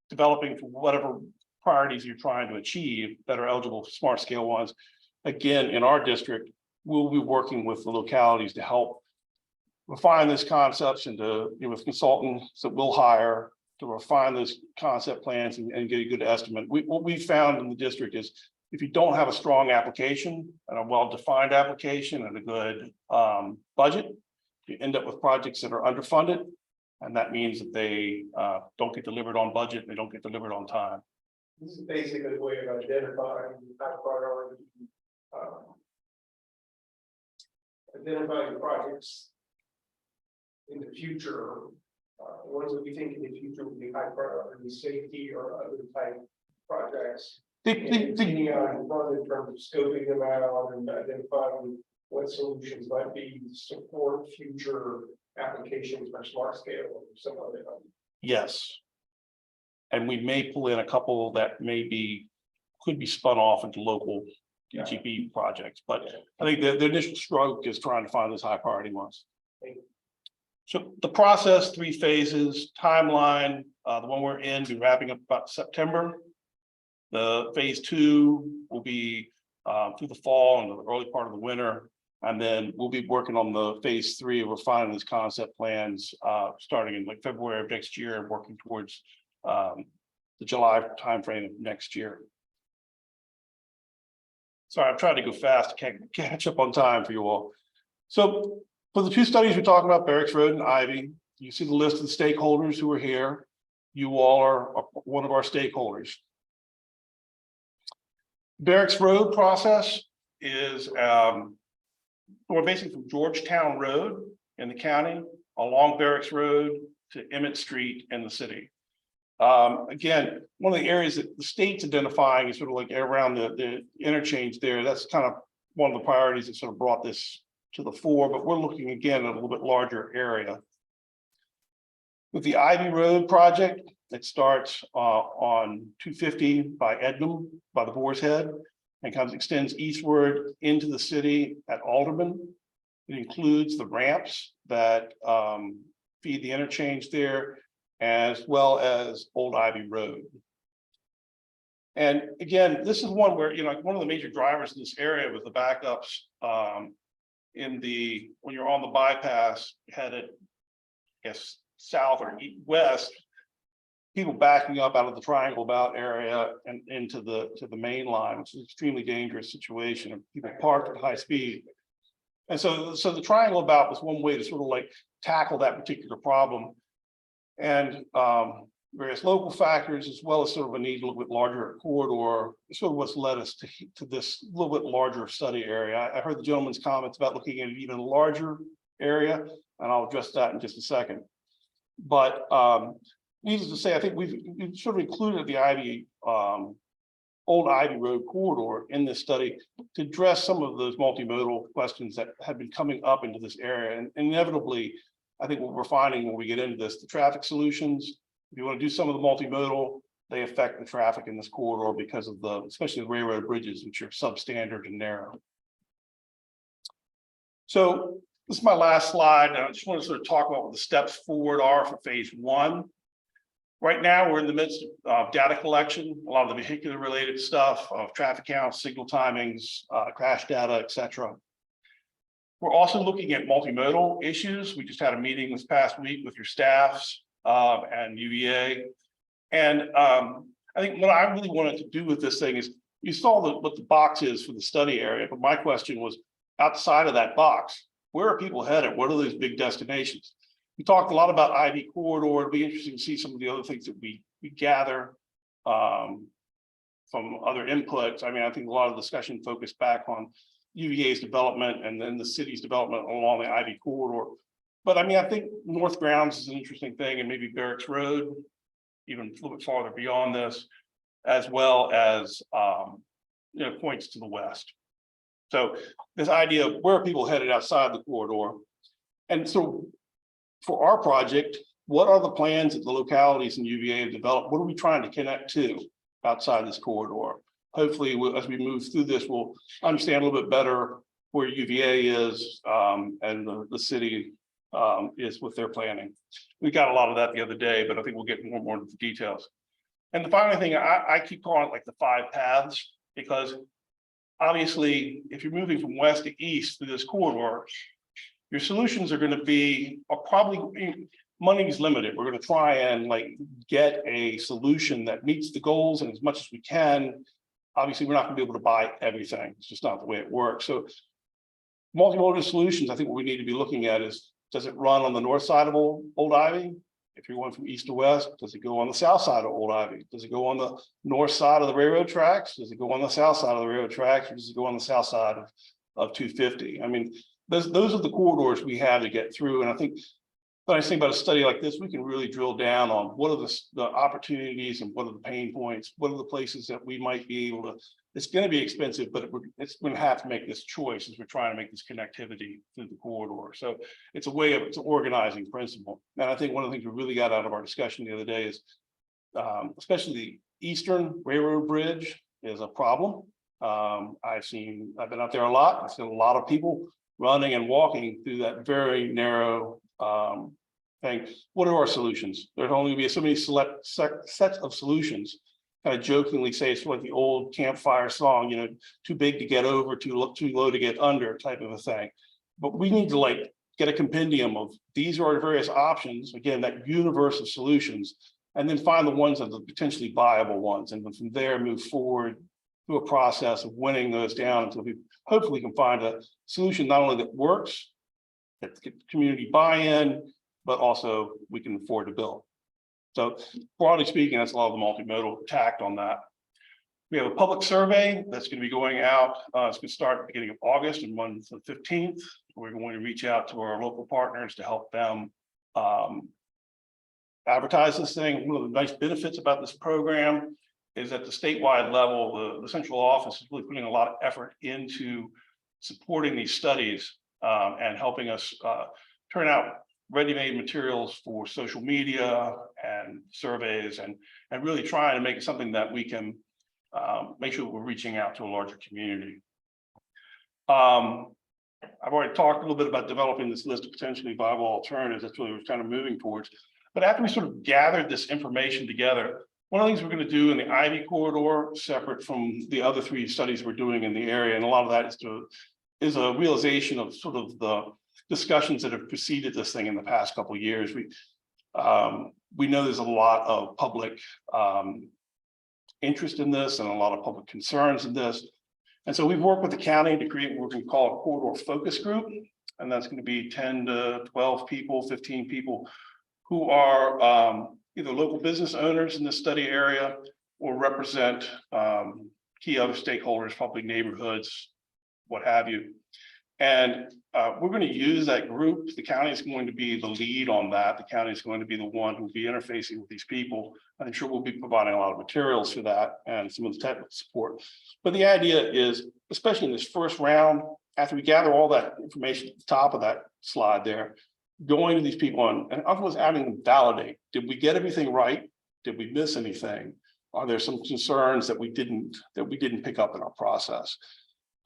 developing for whatever priorities you're trying to achieve that are eligible for smart scale ones. Again, in our district, we'll be working with the localities to help refine those concepts and to, you know, with consultants that we'll hire to refine those concept plans and get a good estimate. What we found in the district is if you don't have a strong application and a well-defined application and a good budget, you end up with projects that are underfunded. And that means that they don't get delivered on budget, and they don't get delivered on time. This is basically a way of identifying high priority, identifying projects in the future, the ones that we think in the future will be high priority, safety or other type projects. Thinking out in front in terms of scoping them out and identifying what solutions might be to support future applications for smart scale or some other. Yes. And we may pull in a couple that could be spun off into local DGP projects, but I think the initial stroke is trying to find those high priority ones. So the process, 3 phases, timeline, the one we're in, be wrapping up about September. The phase 2 will be through the fall and the early part of the winter. And then we'll be working on the phase 3 of refining these concept plans, starting in like February of next year and working towards the July timeframe of next year. Sorry, I'm trying to go fast, can't catch up on time for you all. So for the 2 studies we're talking about, Barracks Road and Ivy, you see the list of the stakeholders who are here. You all are one of our stakeholders. Barracks Road process is we're basically from Georgetown Road in the county, along Barracks Road to Emmett Street in the city. Again, one of the areas that the state's identifying is sort of like around the interchange there. That's kind of one of the priorities that sort of brought this to the fore, but we're looking again at a little bit larger area. With the Ivy Road project, it starts on 250 by Ednam, by the Boar's Head, and extends eastward into the city at Alderman. It includes the ramps that feed the interchange there, as well as Old Ivy Road. And again, this is one where, one of the major drivers in this area with the backups when you're on the bypass headed, I guess, south or west, people backing up out of the Triangle Belt area and into the main line, which is an extremely dangerous situation of people parked at high speed. And so the Triangle Belt was one way to sort of like tackle that particular problem. And various local factors, as well as sort of a need a little bit larger corridor, sort of what's led us to this little bit larger study area. I heard the gentleman's comments about looking at an even larger area, and I'll address that in just a second. But needless to say, I think we've sort of included the Old Ivy Road corridor in this study to address some of those multimodal questions that have been coming up into this area. And inevitably, I think what we're finding when we get into this, the traffic solutions, if you want to do some of the multimodal, they affect the traffic in this corridor because of especially the railroad bridges, which are substandard and narrow. So this is my last slide. And I just want to sort of talk about what the steps forward are for phase 1. Right now, we're in the midst of data collection, a lot of the vehicular related stuff of traffic counts, signal timings, crash data, etc. We're also looking at multimodal issues. We just had a meeting this past week with your staffs and UVA. And I think what I really wanted to do with this thing is, you saw what the box is for the study area, but my question was, outside of that box, where are people headed? What are those big destinations? We talked a lot about Ivy Corridor. It'll be interesting to see some of the other things that we gather from other inputs. I mean, I think a lot of the discussion focused back on UVA's development and then the city's development along the Ivy Corridor. But I mean, I think North Grounds is an interesting thing, and maybe Barracks Road, even a little bit farther beyond this, as well as points to the west. So this idea of where are people headed outside the corridor. And so for our project, what are the plans that the localities in UVA have developed? What are we trying to connect to outside this corridor? Hopefully, as we move through this, we'll understand a little bit better where UVA is and the city is with their planning. We got a lot of that the other day, but I think we'll get more and more into the details. And the final thing, I keep calling it like the 5 paths, because obviously, if you're moving from west to east through this corridor, your solutions are going to be probably money is limited. We're going to try and get a solution that meets the goals, and as much as we can. Obviously, we're not going to be able to buy everything. It's just not the way it works. So multimodal solutions, I think what we need to be looking at is, does it run on the north side of Old Ivy? If you're going from east to west, does it go on the south side of Old Ivy? Does it go on the north side of the railroad tracks? Does it go on the south side of the railroad tracks? Or does it go on the south side of 250? I mean, those are the corridors we have to get through. And I think when I think about a study like this, we can really drill down on what are the opportunities and what are the pain points, what are the places that we might be able to, it's going to be expensive, but it's going to have to make this choice as we're trying to make this connectivity through the corridor. So it's an organizing principle. And I think one of the things we really got out of our discussion the other day is especially the Eastern Railroad Bridge is a problem. I've been out there a lot. I've seen a lot of people running and walking through that very narrow thing. What are our solutions? There's only gonna be so many select sets of solutions. Kind of jokingly say it's like the old campfire song, you know, too big to get over, too low to get under type of a thing. But we need to like get a compendium of these are our various options, again, that universe of solutions, and then find the ones that are the potentially viable ones, and then from there move forward through a process of winning those down until we hopefully can find a solution not only that works, that gets community buy-in, but also we can afford to build. So broadly speaking, that's a lot of the multimodal tact on that. We have a public survey that's going to be going out. It's going to start at the beginning of August and run to the 15th. We're going to reach out to our local partners to help them advertise this thing. One of the nice benefits about this program is at the statewide level, the central office is really putting a lot of effort into supporting these studies and helping us turn out ready-made materials for social media and surveys and really trying to make it something that we can make sure we're reaching out to a larger community. I've already talked a little bit about developing this list of potentially viable alternatives. That's really what we're kind of moving towards. But after we sort of gathered this information together, one of the things we're going to do in the Ivy corridor, separate from the other 3 studies we're doing in the area, and a lot of that is a realization of sort of the discussions that have preceded this thing in the past couple of years. We know there's a lot of public interest in this and a lot of public concerns in this. And so we've worked with the county to create what we can call a corridor focus group. And that's going to be 10 to 12 people, 15 people who are either local business owners in the study area or represent key other stakeholders, probably neighborhoods, what have you. And we're going to use that group. The county is going to be the lead on that. The county is going to be the one who will be interfacing with these people. I'm sure we'll be providing a lot of materials for that and some of the technical support. But the idea is, especially in this first round, after we gather all that information at the top of that slide there, going to these people and otherwise having them validate, did we get everything right? Did we miss anything? Are there some concerns that we didn't pick up in our process?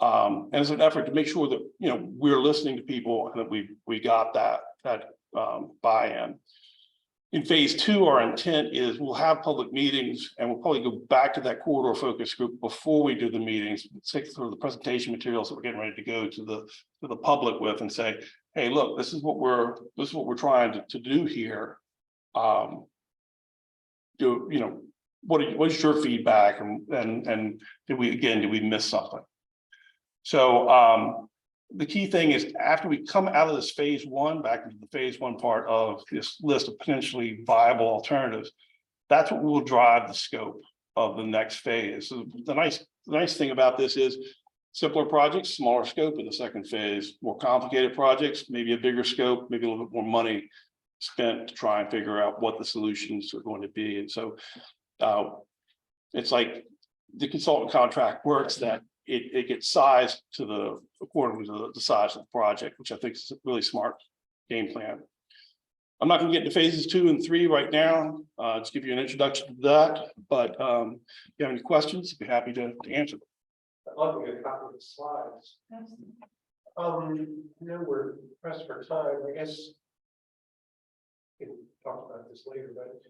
And it's an effort to make sure that, you know, we're listening to people and that we got that buy-in. In phase 2, our intent is we'll have public meetings and we'll probably go back to that corridor focus group before we do the meetings, take through the presentation materials that we're getting ready to go to the public with and say, hey, look, this is what we're trying to do here. What is your feedback and did we miss something? So the key thing is after we come out of this phase 1, back into the phase 1 part of this list of potentially viable alternatives, that's what will drive the scope of the next phase. So the nice thing about this is simpler projects, smaller scope in the second phase, more complicated projects, maybe a bigger scope, maybe a little bit more money spent to try and figure out what the solutions are going to be. And so it's like the consultant contract works that it gets sized to according to the size of the project, which I think is a really smart game plan. I'm not going to get into phases 2 and 3 right now. Just give you an introduction to that. But if you have any questions, I'd be happy to answer them. I'd love to get a copy of the slides. We're pressed for time. I guess we can talk about this later, but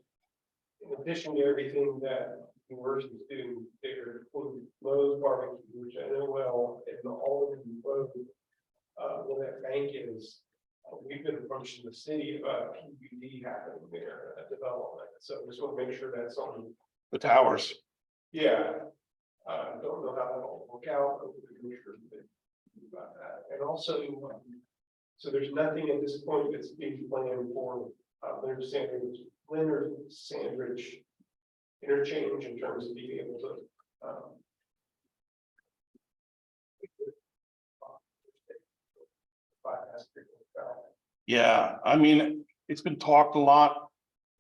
in addition to everything that universities do, they're including Lowe's barbecue, which I know well, and all of the road where that bank is. We've been approaching the city about PUD happening there, development. So we just want to make sure that's on The towers. Yeah. Don't know how that'll work out, but the commissioner about that. And also, so there's nothing at this point that's being planned for Leonard Sandridge interchange in terms of being able to Yeah, I mean, it's been talked a lot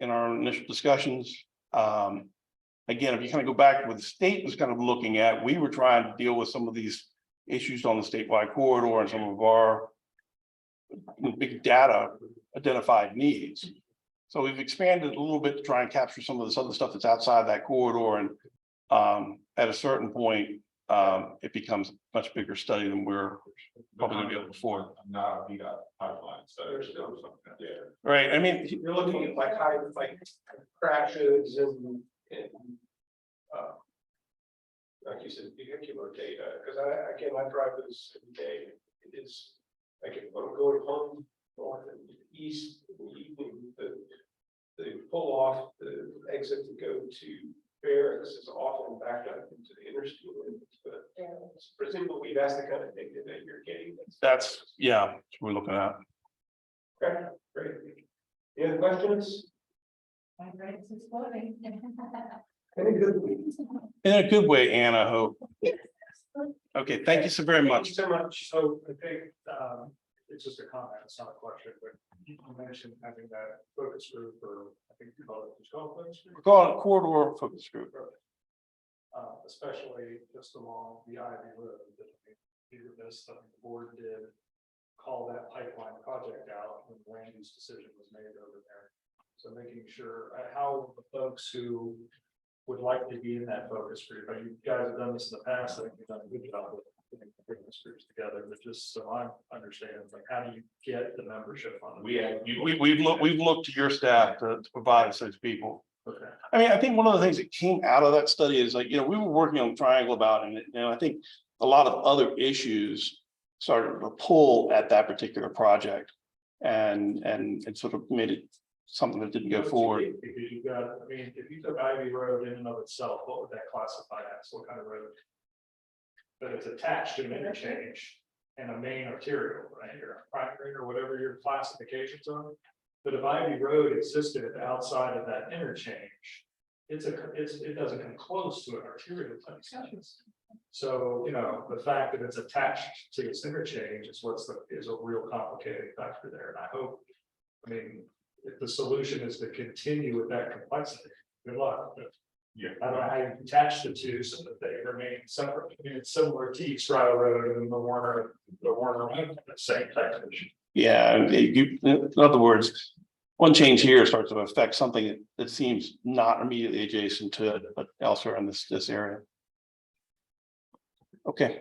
in our initial discussions. Again, if you kind of go back to what the state was kind of looking at, we were trying to deal with some of these issues on the statewide corridor and some of our big data identified needs. So we've expanded a little bit to try and capture some of this other stuff that's outside that corridor, and at a certain point, it becomes a much bigger study than we're probably gonna be able to afford. Not a VDOT pipeline, so there's still something there. Right, I mean, You're looking at like high, like crashes and, like you said, vehicular data, because I drive this every day. It is like if I'm going home north and east in the evening, the pull off the exit to go to Barracks is often backed up into the interstate. But presumably that's the kind of thing that you're getting. that's, yeah, that's what we're looking at. Okay, great. Any other questions? My brain is exploding. Any good way? In a good way, Anne, I hope. Okay, thank you so very Thank much. you so much. So I think it's just a comment, it's not a question, but you mentioned having that focus group, or I think you call it focus group. We're calling it corridor focus group. Especially just along the Ivy Road, that the board did call that pipeline project out when the land use decision was made over there. So making sure, how the folks who would like to be in that focus group, you guys have done this in the past, I think you've done a good job with putting the focus groups together, but just so I understand, like, how do you get the membership on it? We've looked to your staff to provide us those people. Okay. I mean, I think one of the things that came out of that study is like, we were working on Triangle about it, and I think a lot of other issues started to pull at that particular project and sort of made it something that didn't go forward. Because you got, I mean, if you took Ivy Road in and of itself, what would that classify as? What kind of road? But it's attached to an interchange and a main arterial, right? Or a primary, or whatever your classifications are. But if Ivy Road existed outside of that interchange, it doesn't come close to an arterial type section. So, the fact that it's attached to this interchange is is a real complicated factor there. And I hope, if the solution is to continue with that complexity, good luck. But yeah, I don't know how you attach the two so that they remain separate. I mean, it's similar to East Riley Road and the Warner Road, the same type of issue. Yeah, in other words, one change here starts to affect something that seems not immediately adjacent to it, but elsewhere in this area. Okay,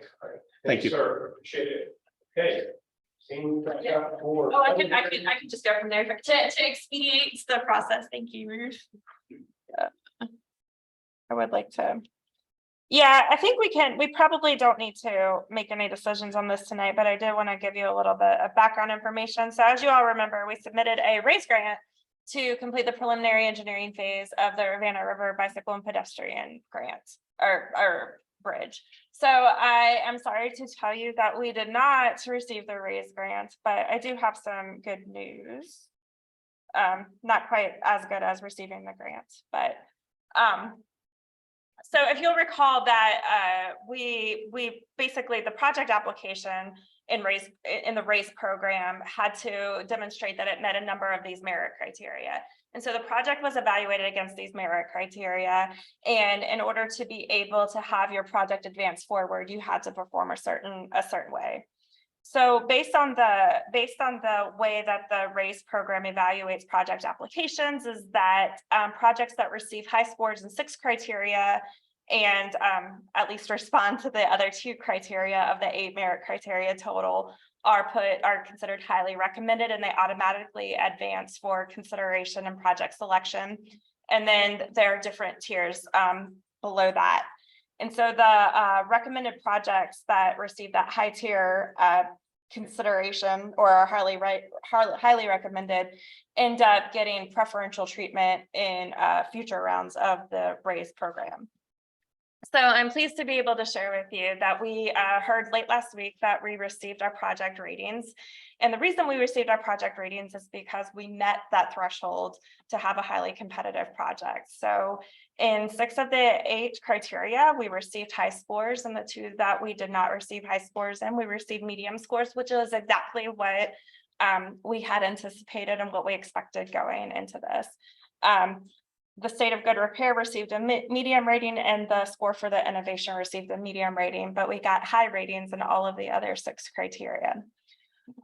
thank you. Sir, appreciate it. Okay. Oh, I can just go from there to expedite the process. Thank you, Ruth. I would like to. Yeah, I think we probably don't need to make any decisions on this tonight, but I did want to give you a little bit of background information. So as you all remember, we submitted a RAISE grant to complete the preliminary engineering phase of the Rivanna River Bicycle and Pedestrian Grant or bridge. So I am sorry to tell you that we did not receive the RAISE grant, but I do have some good news. Not quite as good as receiving the grant, but so if you'll recall that we basically, the project application in the RAISE program had to demonstrate that it met a number of these merit criteria. And so the project was evaluated against these merit criteria. And in order to be able to have your project advance forward, you had to perform a certain way. So based on the way that the RAISE program evaluates project applications is that projects that receive high scores in 6 criteria and at least respond to the other 2 criteria of the 8 merit criteria total are considered highly recommended, and they automatically advance for consideration and project selection. And then there are different tiers below that. And so the recommended projects that receive that high tier consideration or are highly recommended end up getting preferential treatment in future rounds of the RAISE program. So I'm pleased to be able to share with you that we heard late last week that we received our project ratings. And the reason we received our project ratings is because we met that threshold to have a highly competitive project. So in 6 of the 8 criteria, we received high scores, and the 2 that we did not receive high scores in, we received medium scores, which is exactly what we had anticipated and what we expected going into this. The state of good repair received a medium rating, and the score for the innovation received a medium rating, but we got high ratings in all of the other 6 criteria.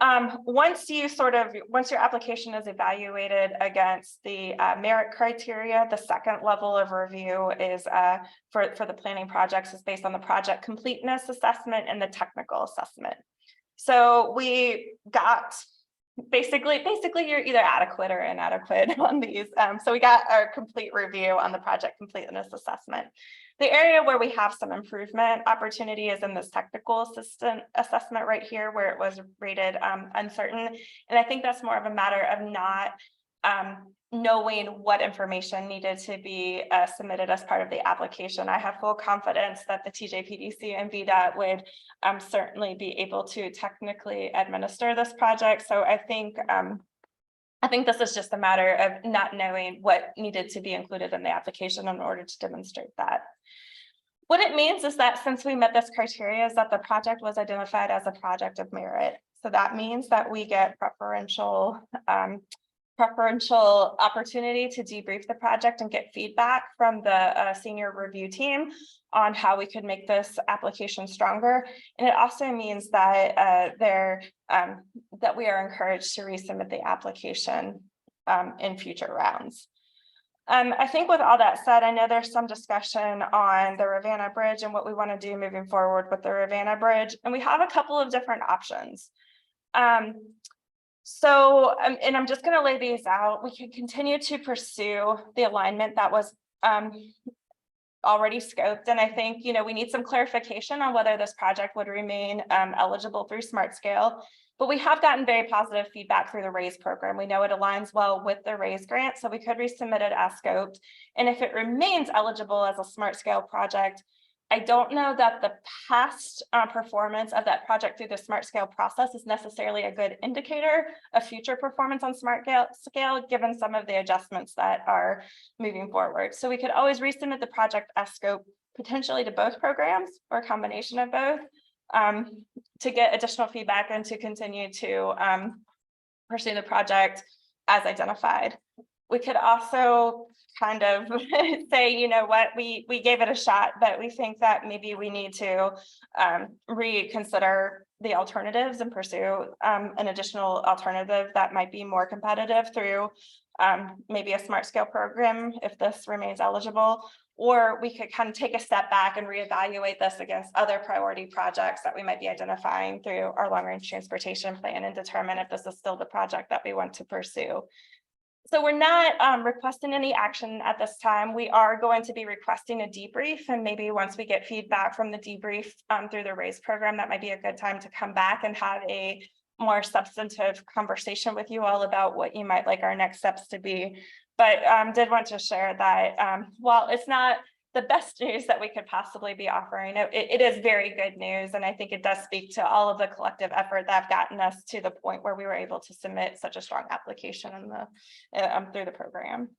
Once your application is evaluated against the merit criteria, the second level of review is for the planning projects is based on the project completeness assessment and the technical assessment. So we got basically you're either adequate or inadequate on these. So we got our complete review on the project completeness assessment. The area where we have some improvement opportunity is in this technical assessment right here, where it was rated uncertain. And I think that's more of a matter of not knowing what information needed to be submitted as part of the application. I have full confidence that the TJPDC and VDOT would certainly be able to technically administer this project. So I think this is just a matter of not knowing what needed to be included in the application in order to demonstrate that. What it means is that since we met this criteria is that the project was identified as a project of merit. So that means that we get preferential opportunity to debrief the project and get feedback from the senior review team on how we could make this application stronger. And it also means that that we are encouraged to resubmit the application in future rounds. I think with all that said, I know there's some discussion on the Ravenna Bridge and what we want to do moving forward with the Ravenna Bridge. And we have a couple of different options. And I'm just going to lay these out. We can continue to pursue the alignment that was already scoped. And I think, we need some clarification on whether this project would remain eligible through Smart Scale. But we have gotten very positive feedback through the RAISE program. We know it aligns well with the RAISE grant, so we could resubmit it as scoped. And if it remains eligible as a Smart Scale project, I don't know that the past performance of that project through the Smart Scale process is necessarily a good indicator of future performance on Smart Scale, given some of the adjustments that are moving forward. So we could always resubmit the project as scope, potentially to both programs or a combination of both, to get additional feedback and to continue to pursue the project as identified. We could also kind of say, we gave it a shot, but we think that maybe we need to reconsider the alternatives and pursue an additional alternative that might be more competitive through maybe a Smart Scale program if this remains eligible. Or we could kind of take a step back and reevaluate this against other priority projects that we might be identifying through our long-range transportation plan and determine if this is still the project that we want to pursue. So we're not requesting any action at this time. We are going to be requesting a debrief, and maybe once we get feedback from the debrief through the RAISE program, that might be a good time to come back and have a more substantive conversation with you all about what you might like our next steps to be. But did want to share that while it's not the best news that we could possibly be offering, it is very good news. And I think it does speak to all of the collective effort that have gotten us to the point where we were able to submit such a strong application in the through the program.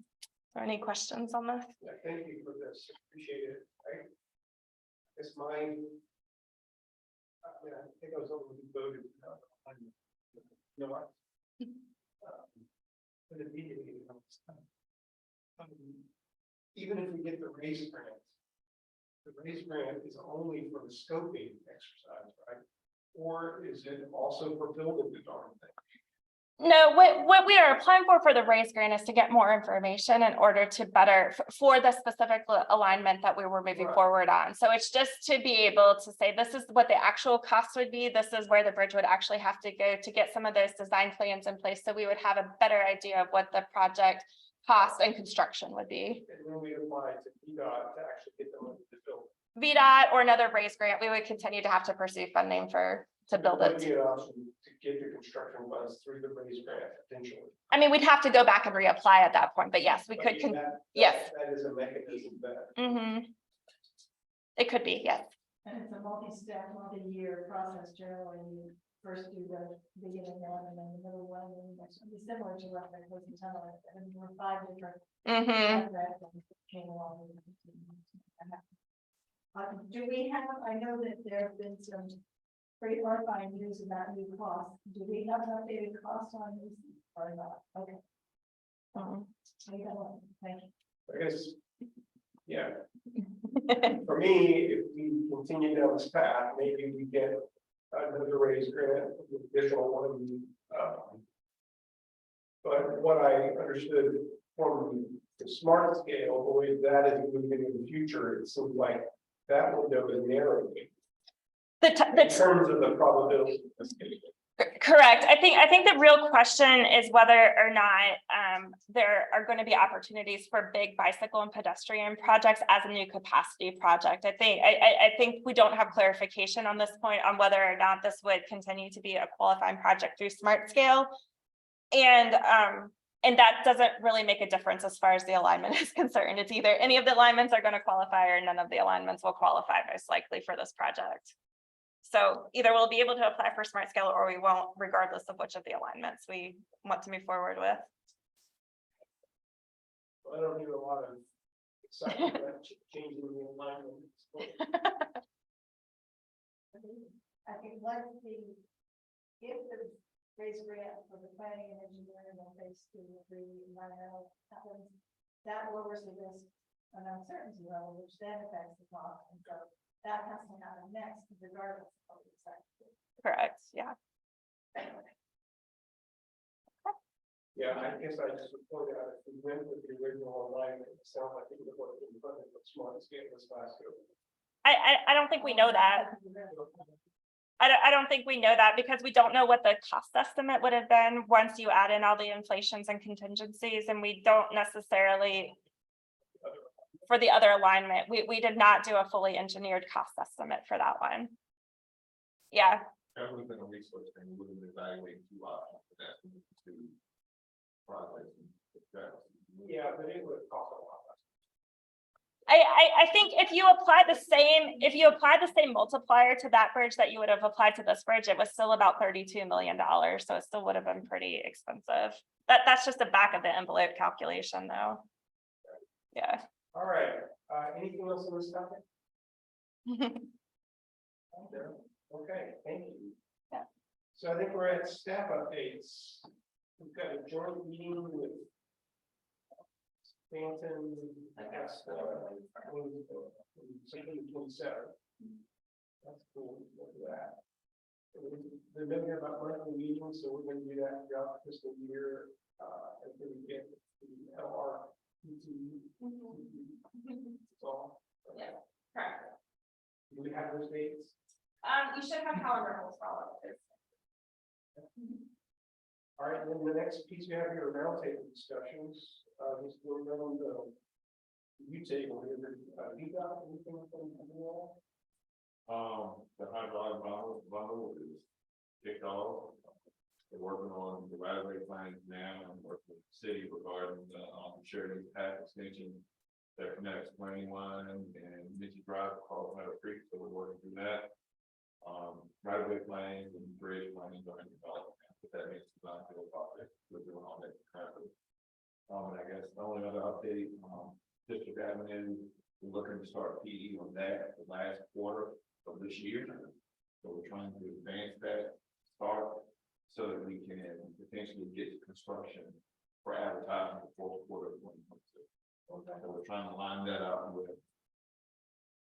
So any questions on this? Yeah, thank you for this. Appreciate it. It's mine. I think I was over voted. Even if we get the RAISE grant is only for the scoping exercise, right? Or is it also for building the darn thing? No, what we are applying for the RAISE grant is to get more information in order to better for the specific alignment that we were moving forward on. So it's just to be able to say, this is what the actual cost would be. This is where the bridge would actually have to go to get some of those design plans in place. So we would have a better idea of what the project cost and construction would be. And when we apply to VDOT to actually get them to build. VDOT or another RAISE grant, we would continue to have to pursue funding to build it. To get the construction funds through the RAISE grant potentially. I mean, we'd have to go back and reapply at that point, but yes, we could. Yes. That is a mechanism that. It could be, yes. And it's a multi-step, multi-year process. Generally, you first do the beginning one and then the middle one, and it's similar to what I was telling you. And there were 5 different. Came along. Do we have? I know that there have been some pretty horrifying news about new costs. Do we have an updated cost on this or not? Okay. Thank you. I guess, yeah. For me, if we continue down this path, maybe we get another raise grant, additional one. But what I understood from the smart scale, the way that is moving in the future, it seems like that window is narrowing in terms of the probability. Correct. I think the real question is whether or not there are going to be opportunities for big bicycle and pedestrian projects as a new capacity project. I think we don't have clarification on this point on whether or not this would continue to be a qualifying project through smart scale. And that doesn't really make a difference as far as the alignment is concerned. It's either any of the alignments are going to qualify or none of the alignments will qualify most likely for this project. So either we'll be able to apply for smart scale or we won't, regardless of which of the alignments we want to move forward with. I don't hear a lot of excitement about changing the alignment. I think once if the raise grant for the planning and engineering on phase 2 or 3 environmental happens, that lowers the risk and uncertainty level, which then affects the cost. And so that has to happen next, regardless of the sector. Correct. Yeah. Yeah, I guess I just would point out if we went with the original alignment, it sounds like it would have been funded with smart scale this last year. I don't think we know that. I don't think we know that because we don't know what the cost estimate would have been once you add in all the inflations and contingencies, and we don't necessarily for the other alignment. We did not do a fully engineered cost estimate for that one. Yeah. That would have been a resource thing, we would have been evaluating 2 options for that, 2 projects. Yeah, but it would cost a lot. I think if you apply the same multiplier to that bridge that you would have applied to this bridge, it was still about $32 million. So it still would have been pretty expensive. That's just a back of the envelope calculation though. Yeah. All right, anything else on this topic? Okay, thank you. Yeah. So I think we're at staff updates. We've got a joint meeting with Stanton, I guess, 27. That's cool, look at that. They've been here about monthly meetings, so we're going to do that throughout the fiscal year, until we get the LR. So, Yeah, correct. do we have those dates? You should have calendar rules for all of this. All right, then the next piece we have here are roundtable discussions. This will go on the you table here. You got anything from the wall? The hydraulic bundle is kicked off. We're working on the right of way plans now and working with the city regarding the shared path extension that connects Planning Line and Mitchell Drive across Meadow Creek. So we're working through that. Right of way plans and bridge plans are in development. But that means design field project. We're doing all that currently. And I guess the only other update, District Avenue, we're looking to start PE on that the last quarter of this year. So we're trying to advance that start so that we can potentially get to construction for advertising the 4th quarter of 2022. So we're trying to line that up with as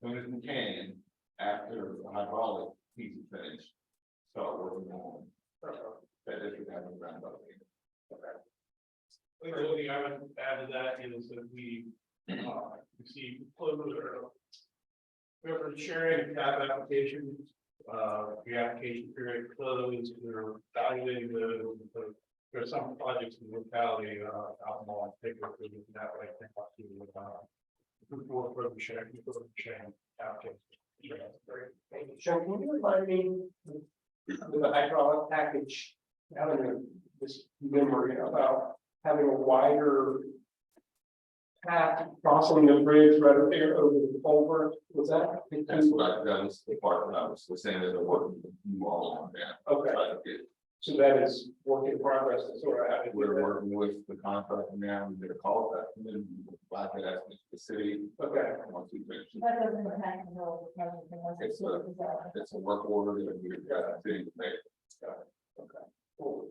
soon as we can after the hydraulic piece is finished, start working on that District Avenue roundabout. The only thing I would add to that is that we received closure. We're sharing that application. The application period closed. We're evaluating there are some projects in the locality, Albemarle, particularly that way. I think I'll see before further sharing application. Thank you. Sean, can you remind me with the hydraulic package, having this memory about having a wider path crossing the bridge right up there over the culvert? Was that? That's what that was the part that I was saying that they're working with you all on that. Okay. Try to get. So that is work in progress. That's what I have. We're working with the contractor now. We did a call back and then like that to the city. Okay. Once we finish. That doesn't impact the whole. It's a work order that we've got to make. Okay. Cool.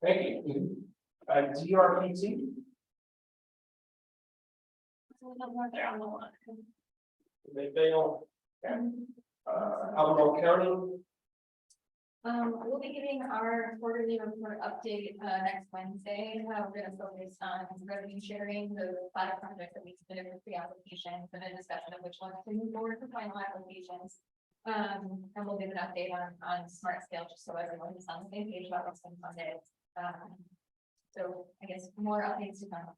Thank you. DRPT. They fail. Albemarle County. We'll be giving our quarterly report update next Wednesday. We're gonna focus on revenue sharing, the 5 projects that we submitted for pre-applications and a discussion of which ones to move forward for final applications. And we'll give an update on smart scale, just so everyone is on the same page about what's been funded. So I guess more updates to come.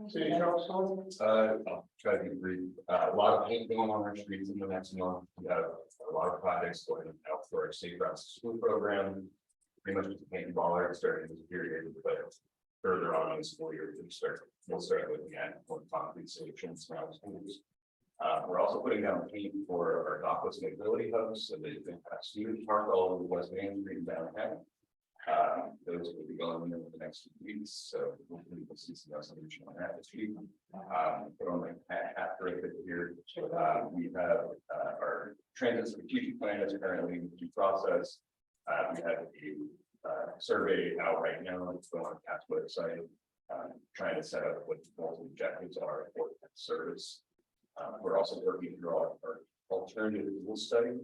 City Council, I'll try to be brief. A lot of paint going on our streets in the next month. We have a lot of projects going out for our safe routes to school program. Pretty much just painting ball art starting this period, but further on in the school year, we'll start looking at more concrete solutions around schools. We're also putting down paint for our dockless mobility hubs, so they can have students park all over West Main Street and downtown. Those will be going in over the next few weeks, so hopefully we'll see some resolution on that this week. But on the half break here, we have our transit strategic plan is currently in due process. We have a survey out right now. It's going on the CAT's website, trying to set up what the goals and objectives are for that service. We're also working through our alternative fuel study.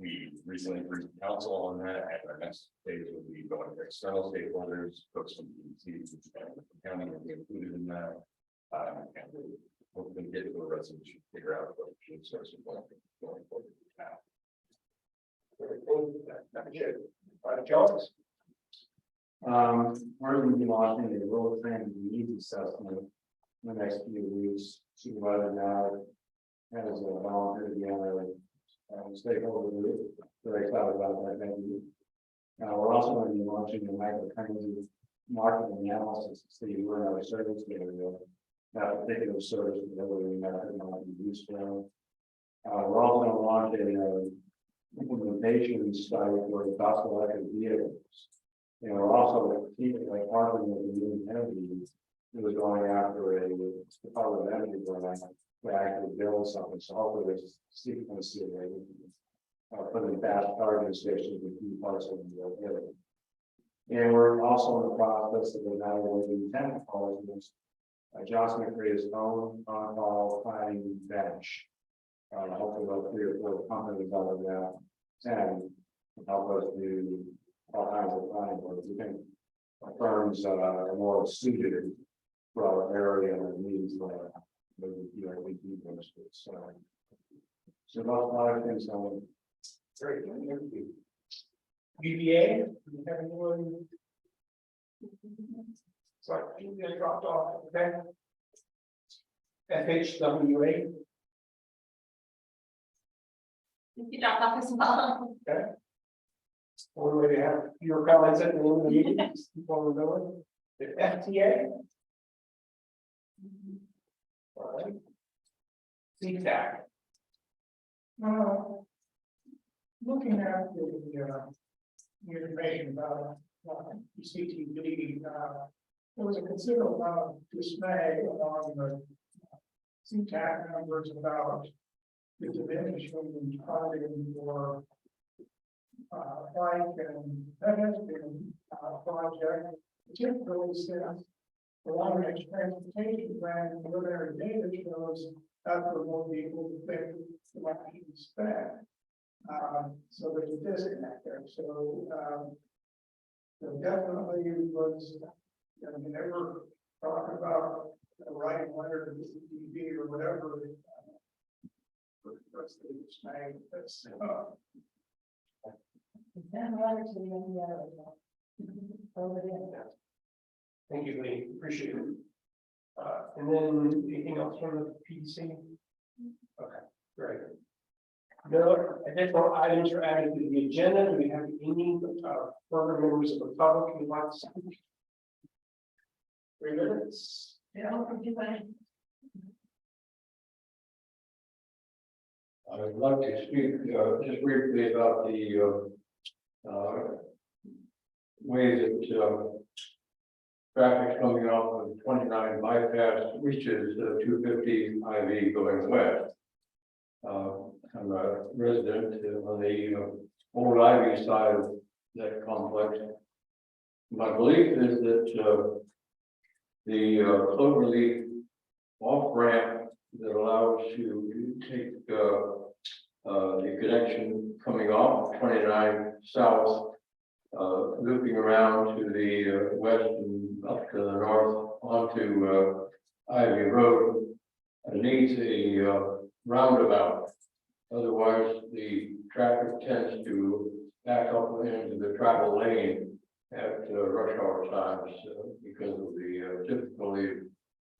We recently briefed council on that, and our next phase will be going to external stakeholders, folks from the county will be included in that. And we'll hopefully get to a resolution, figure out what the fuel source is going forward now. Jones. We're going to be launching a road plan needs assessment in the next few weeks. Supervisor now has a volunteer to be on our stakeholder group. Very excited about that. Thank you. We're also going to be launching the micro kinds of market analysis to see where our service area, that particular service delivery method might be useful. We're also going to launch a implementation study for the cost of electric vehicles. We're also like partnering with the new energy who was going after a Department of Energy grant to actually build something. So hopefully there's sequence of putting fast charging stations in key parts of the area. And we're also in the process of evaluating tenant policies. Johnson will create his own on-call planning bench. Hopefully about 3 or 4 companies out of that 10 help us do all kinds of planning work. We think firms are more suited for our area and needs like we do those. So a lot of things going. Great, thank you. UVA, do you have anyone? Sorry, you dropped off, okay? FHWA. You dropped off as well. Okay. One way to have your comments at the end of the meeting, before we're going. The FTA. All right. CTAC. Looking at the information about CTV, there was a considerable amount of dismay among the CTAC members about the diminishment in funding for bike and pedestrian project, particularly since the long-range transportation plan and preliminary data shows that for more people to think what we spend. So there's a disconnect there. So there definitely was, never talk about writing letter to the CTV or whatever. What's the dismay? That's Thank you, Lee. Appreciate it. And then anything else from the PDC? Okay, great. No additional items are added to the agenda. Do we have any further members of the public who would like to speak? 3 minutes. Yeah, I would like to speak just briefly about the way that traffic coming off of 29 bypass reaches 250 IV going west. I'm a resident on the old Ivy side of that complex. My belief is that the cloverleaf off ramp that allows you to take the connection coming off 29 south, looping around to the west and up to the north onto Ivy Road, needs a roundabout. Otherwise, the traffic tends to back up into the travel lane at rush hour times because of the difficulty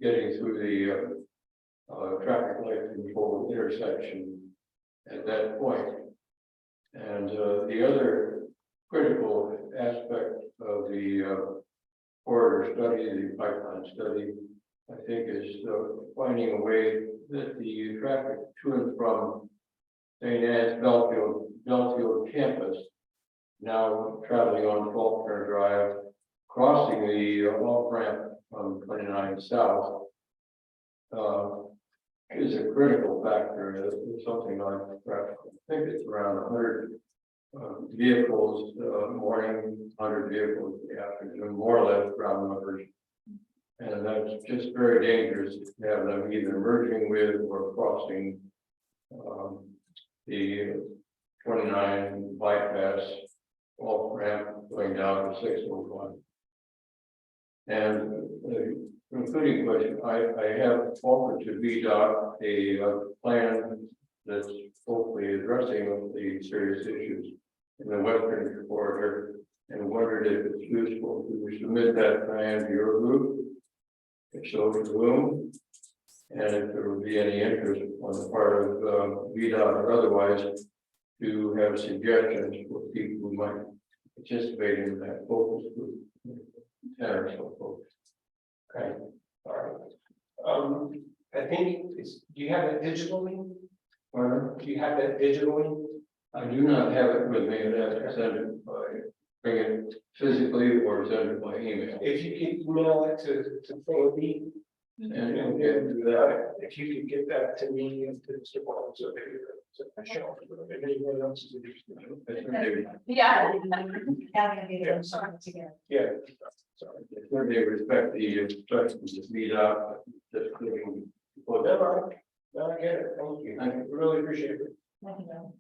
getting through the traffic light control intersection at that point. And the other critical aspect of the corridor study, the pipeline study, I think, is finding a way that the traffic to and from St. Anne's Belfield campus, now traveling on Faulkner Drive, crossing the off ramp from 29 south, is a critical factor. It's something like, I think it's around 100 vehicles morning, 100 vehicles in the afternoon, more or less round numbers. And that's just very dangerous to have them either merging with or crossing the 29 bypass off ramp going down to 601. And the concluding question, I have offered to VDOT a plan that's hopefully addressing the serious issues in the western corridor, and wondered if it's useful to submit that plan to your group. If so, to whom, and if there would be any interest on the part of VDOT or otherwise to have suggestions for people who might participate in that focus group, 10 or so folks. Okay, all right. I think do you have it digitally? Or do you have that digitally? I do not have it with me, and I send it by, bring it physically or send it by email. If you could email it to Philippi, And and do that, if you could get that to me and to Mr. Barnes over here. So I shall, and anyone else is interested. Yeah. Yeah. Together. Yeah. Sorry. They respect the instructions of VDOT, just clicking. Well, that's all right. No, I get it. Thank you. I really appreciate it. Thank you.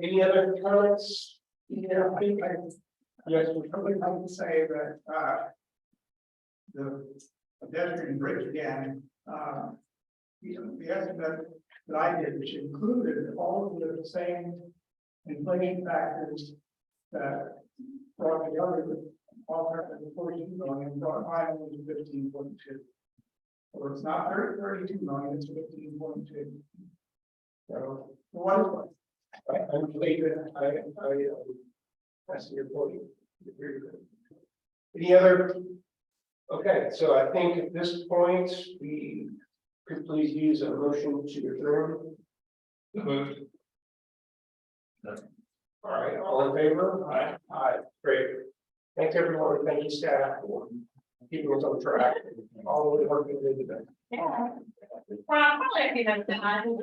Any other comments? Yeah, yes, I would like to say that, the pedestrian bridge again, the estimate that I did, which included all of the same inflation factors that brought the other alternative to 14 million, brought mine was 15.2. So it's not 32 million, it's 15.2. So what is what? I'm glad that I see your point. Very good. Any other? Okay, so I think at this point, we could please use a motion to adjourn. Moved. All right, all in favor? Aye. Aye, great. Thanks, everyone. Thank you, staff, for keeping us on track. All the work that they did today. Yeah. Well, probably if you have time.